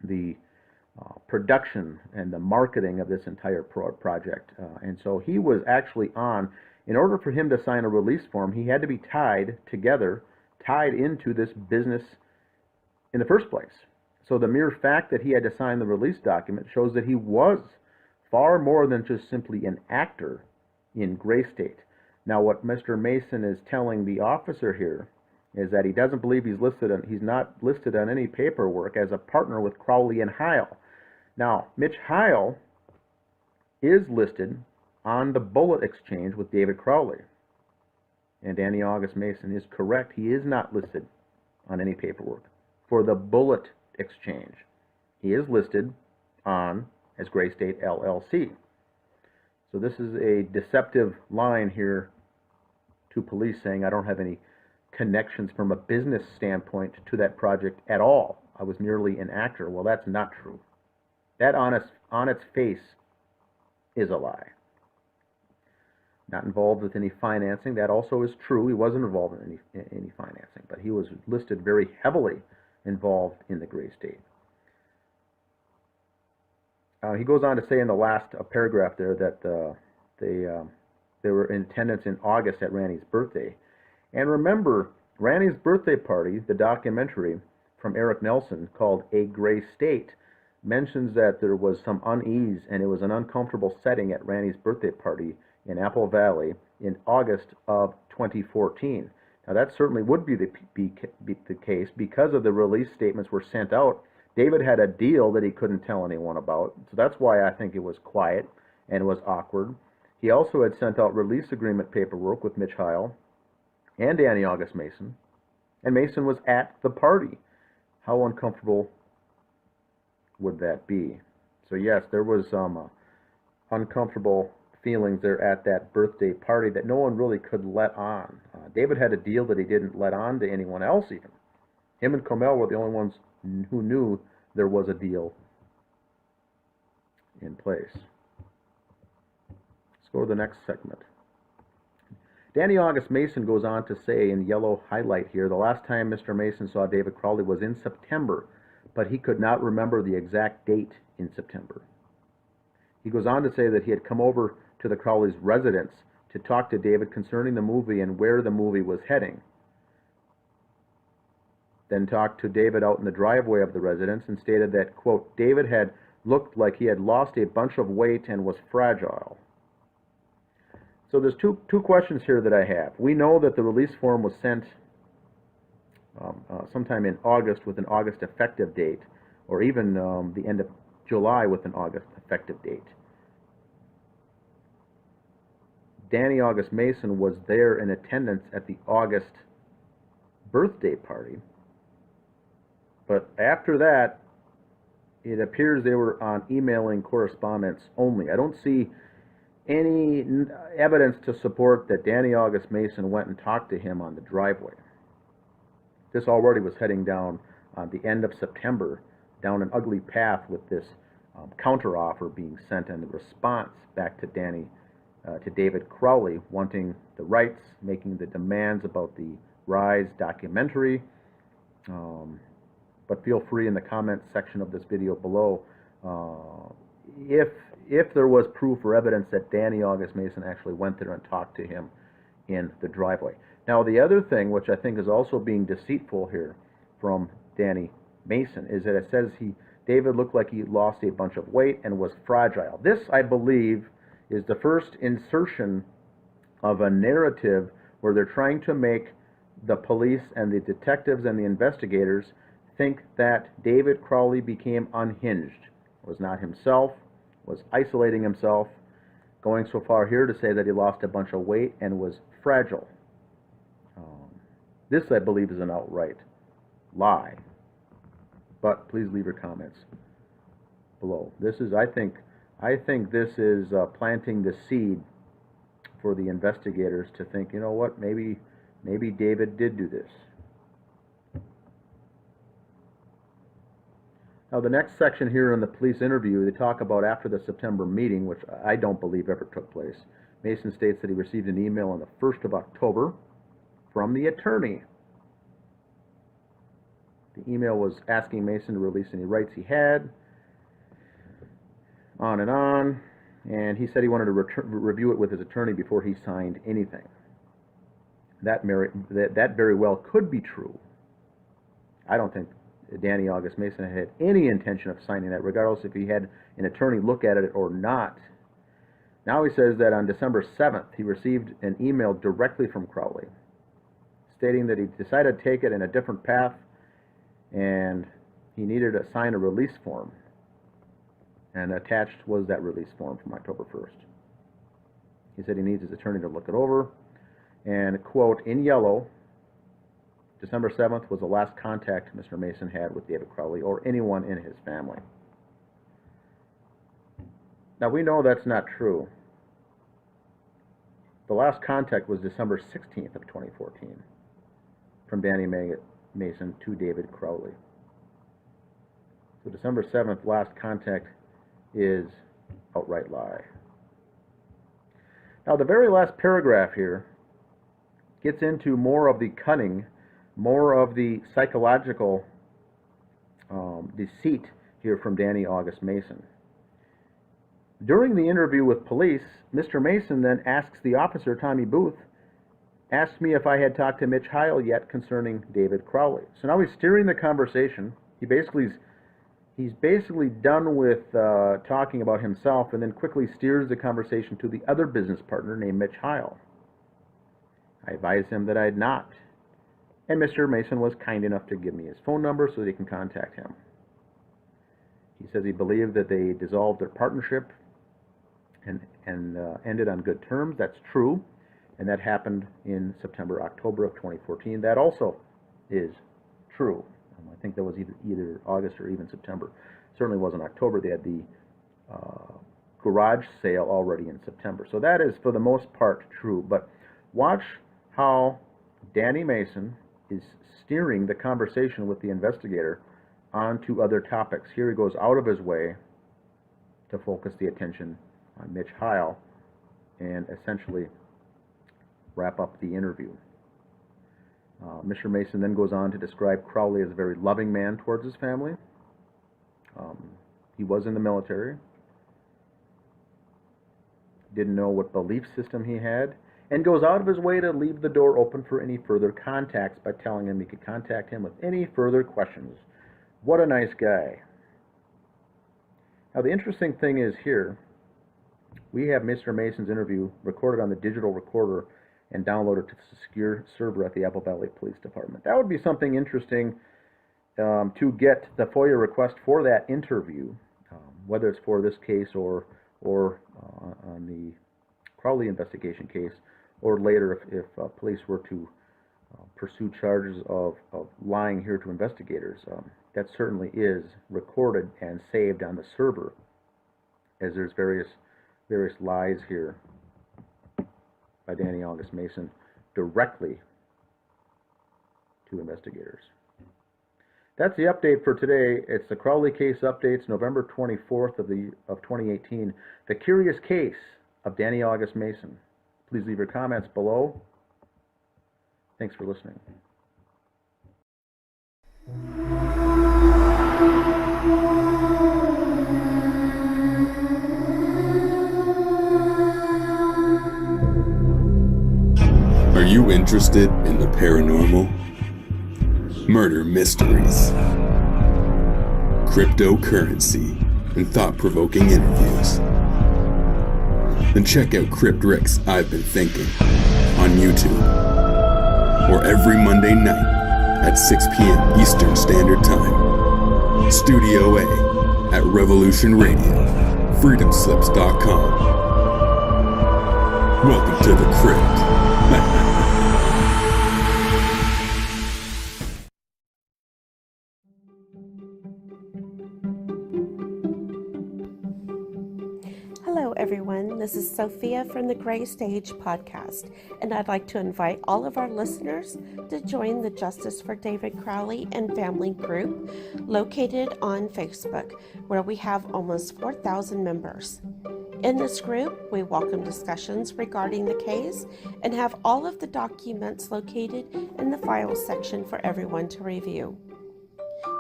the production, and the marketing of this entire project. And so he was actually in order for him to sign a release form, he had to be tied into this business in the first place. So the mere fact that he had to sign the release document shows that he was far more than just simply an actor in Gray State. Now, what Mr. Mason is telling the officer here is that he doesn't believe he's not listed on any paperwork as a partner with Crowley and Heil. Now, Mitch Heil is listed on the bullet exchange with David Crowley. And Danny August Mason is correct. He is not listed on any paperwork for the bullet exchange. He is listed on as Gray State LLC. So this is a deceptive line here to police, saying I don't have any connections from a business standpoint to that project at all. I was merely an actor. Well, that's not true. That on its face is a lie. Not involved with any financing. That also is true. He wasn't involved in any financing, but he was listed very heavily involved in the Gray State. He goes on to say in the last paragraph there that they were in attendance in August at Ranny's birthday. And remember, Ranny's birthday party, the documentary from Eric Nelson called A Gray State, mentions that there was some unease and it was an uncomfortable setting at Ranny's birthday party in Apple Valley in August of 2014. Now that certainly would be the case because of the release statements were sent out. David had a deal that he couldn't tell anyone about, so that's why I think it was quiet and it was awkward. He also had sent out release agreement paperwork with Mitch Heil and Danny August Mason, and Mason was at the party. How uncomfortable would that be? So yes, there was some uncomfortable feelings there at that birthday party that no one really could let on. David had a deal that he didn't let on to anyone else even. Him and Komel were the only ones who knew there was a deal in place. Let's go to the next segment. Danny August Mason goes on to say in yellow highlight here, the last time Mr. Mason saw David Crowley was in September, but he could not remember the exact date in September. He goes on to say that he had come over to the Crowley's residence to talk to David concerning the movie and where the movie was heading. Then talked to David out in the driveway of the residence and stated that, quote, David had looked like he had lost a bunch of weight and was fragile. So there's two questions here that I have. We know that the release form was sent sometime in August with an August effective date, or even the end of July with an August effective date. Danny August Mason was there in attendance at the August birthday party. But after that, it appears they were on emailing correspondence only. I don't see any evidence to support that Danny August Mason went and talked to him on the driveway. This already was heading down the end of September, down an ugly path with this counteroffer being sent and the response back to David Crowley wanting the rights, making the demands about the Rise documentary. But feel free in the comments section of this video below if there was proof or evidence that Danny August Mason actually went there and talked to him in the driveway. Now the other thing, which I think is also being deceitful here from Danny Mason, is that it says David looked like he lost a bunch of weight and was fragile. This, I believe, is the first insertion of a narrative where they're trying to make the police and the detectives and the investigators think that David Crowley became unhinged, was not himself, was isolating himself, going so far here to say that he lost a bunch of weight and was fragile. This, I believe, is an outright lie. But please leave your comments below. This is, I think this is planting the seed for the investigators to think, you know what, maybe David did do this. Now, the next section here in the police interview, they talk about after the September meeting, which I don't believe ever took place. Mason states that he received an email on the 1st of October from the attorney. The email was asking Mason to release any rights he had, on, and he said he wanted to review it with his attorney before he signed anything. That very well could be true. I don't think Danny August Mason had any intention of signing that, regardless if he had an attorney look at it or not. Now he says that on December 7th, he received an email directly from Crowley, stating that he decided to take it in a different path, and he needed to sign a release form. And attached was that release form from October 1st. He said he needs his attorney to look it over, and, quote, in yellow, December 7th was the last contact Mr. Mason had with David Crowley or anyone in his family. Now, we know that's not true. The last contact was December 16th of 2014 from Danny Mason to David Crowley. So December 7th, last contact is outright lie. Now, the very last paragraph here gets into more of the cunning, more of the psychological deceit here from Danny August Mason. During the interview with police, Mr. Mason then asks the officer, Tommy Booth, asked me if I had talked to Mitch Heil yet concerning David Crowley. So now he's steering the conversation. He's basically done with talking about himself, and then quickly steers the conversation to the other business partner named Mitch Heil. I advised him that I had not, and Mr. Mason was kind enough to give me his phone number so that he can contact him. He says he believed that they dissolved their partnership and ended on good terms. That's true, and that happened in September, October of 2014. That also is true. I think that was either August or even September. Certainly wasn't October. They had the garage sale already in September. So that is, for the most part, true. But watch how Danny Mason is steering the conversation with the investigator onto other topics. Here he goes out of his way to focus the attention on Mitch Heil and essentially wrap up the interview. Mr. Mason then goes on to describe Crowley as a very loving man towards his family. He was in the military, didn't know what belief system he had, and goes out of his way to leave the door open for any further contacts by telling him he could contact him with any further questions. What a nice guy. Now, the interesting thing is here, we have Mr. Mason's interview recorded on the digital recorder and downloaded to the secure server at the Apple Valley Police Department. That would be something interesting to get the FOIA request for that interview, whether it's for this case or on the Crowley investigation case, or later if police were to pursue charges of lying here to investigators. That certainly is recorded and saved on the server, as there's various lies here by Danny August Mason directly to investigators. That's the update for today. It's the Crowley case updates, November 24th of 2018. The curious case of Danny August Mason. Please leave your comments below. Thanks for listening. Are you interested in the paranormal, murder mysteries, cryptocurrency, and thought-provoking interviews? Then check out Crypt Rick's I've Been Thinking on YouTube, or every Monday night at 6 p.m. Eastern Standard Time. Studio A at Revolution Radio, freedomslips.com. Welcome to the Crypt. everyone. This is Sophia from the Gray Stage podcast, and I'd like to invite all of our listeners to join the Justice for David Crowley and Family group located on Facebook, where we have almost 4,000 members. In this group, we welcome discussions regarding the case and have all of the documents located in the files section for everyone to review.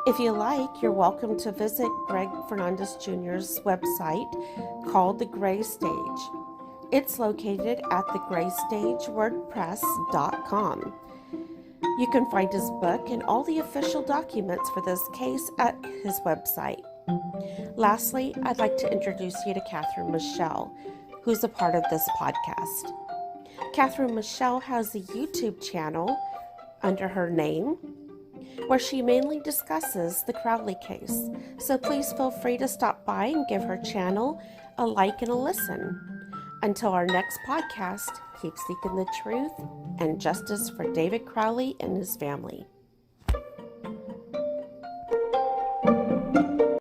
If you like, you're welcome to visit Greg Fernandez Jr.'s website called The Gray Stage. It's located at thegraystagewordpress.com. You can find his book and all the official documents for this case at his website. Lastly, I'd like to introduce you to Catherine Michelle, who's a part of this podcast. Catherine Michelle has a YouTube channel under her name, where she mainly discusses the Crowley case. So please feel free to stop by and give her channel a like and a listen. Until our next podcast, keep seeking the truth and justice for David Crowley and his family.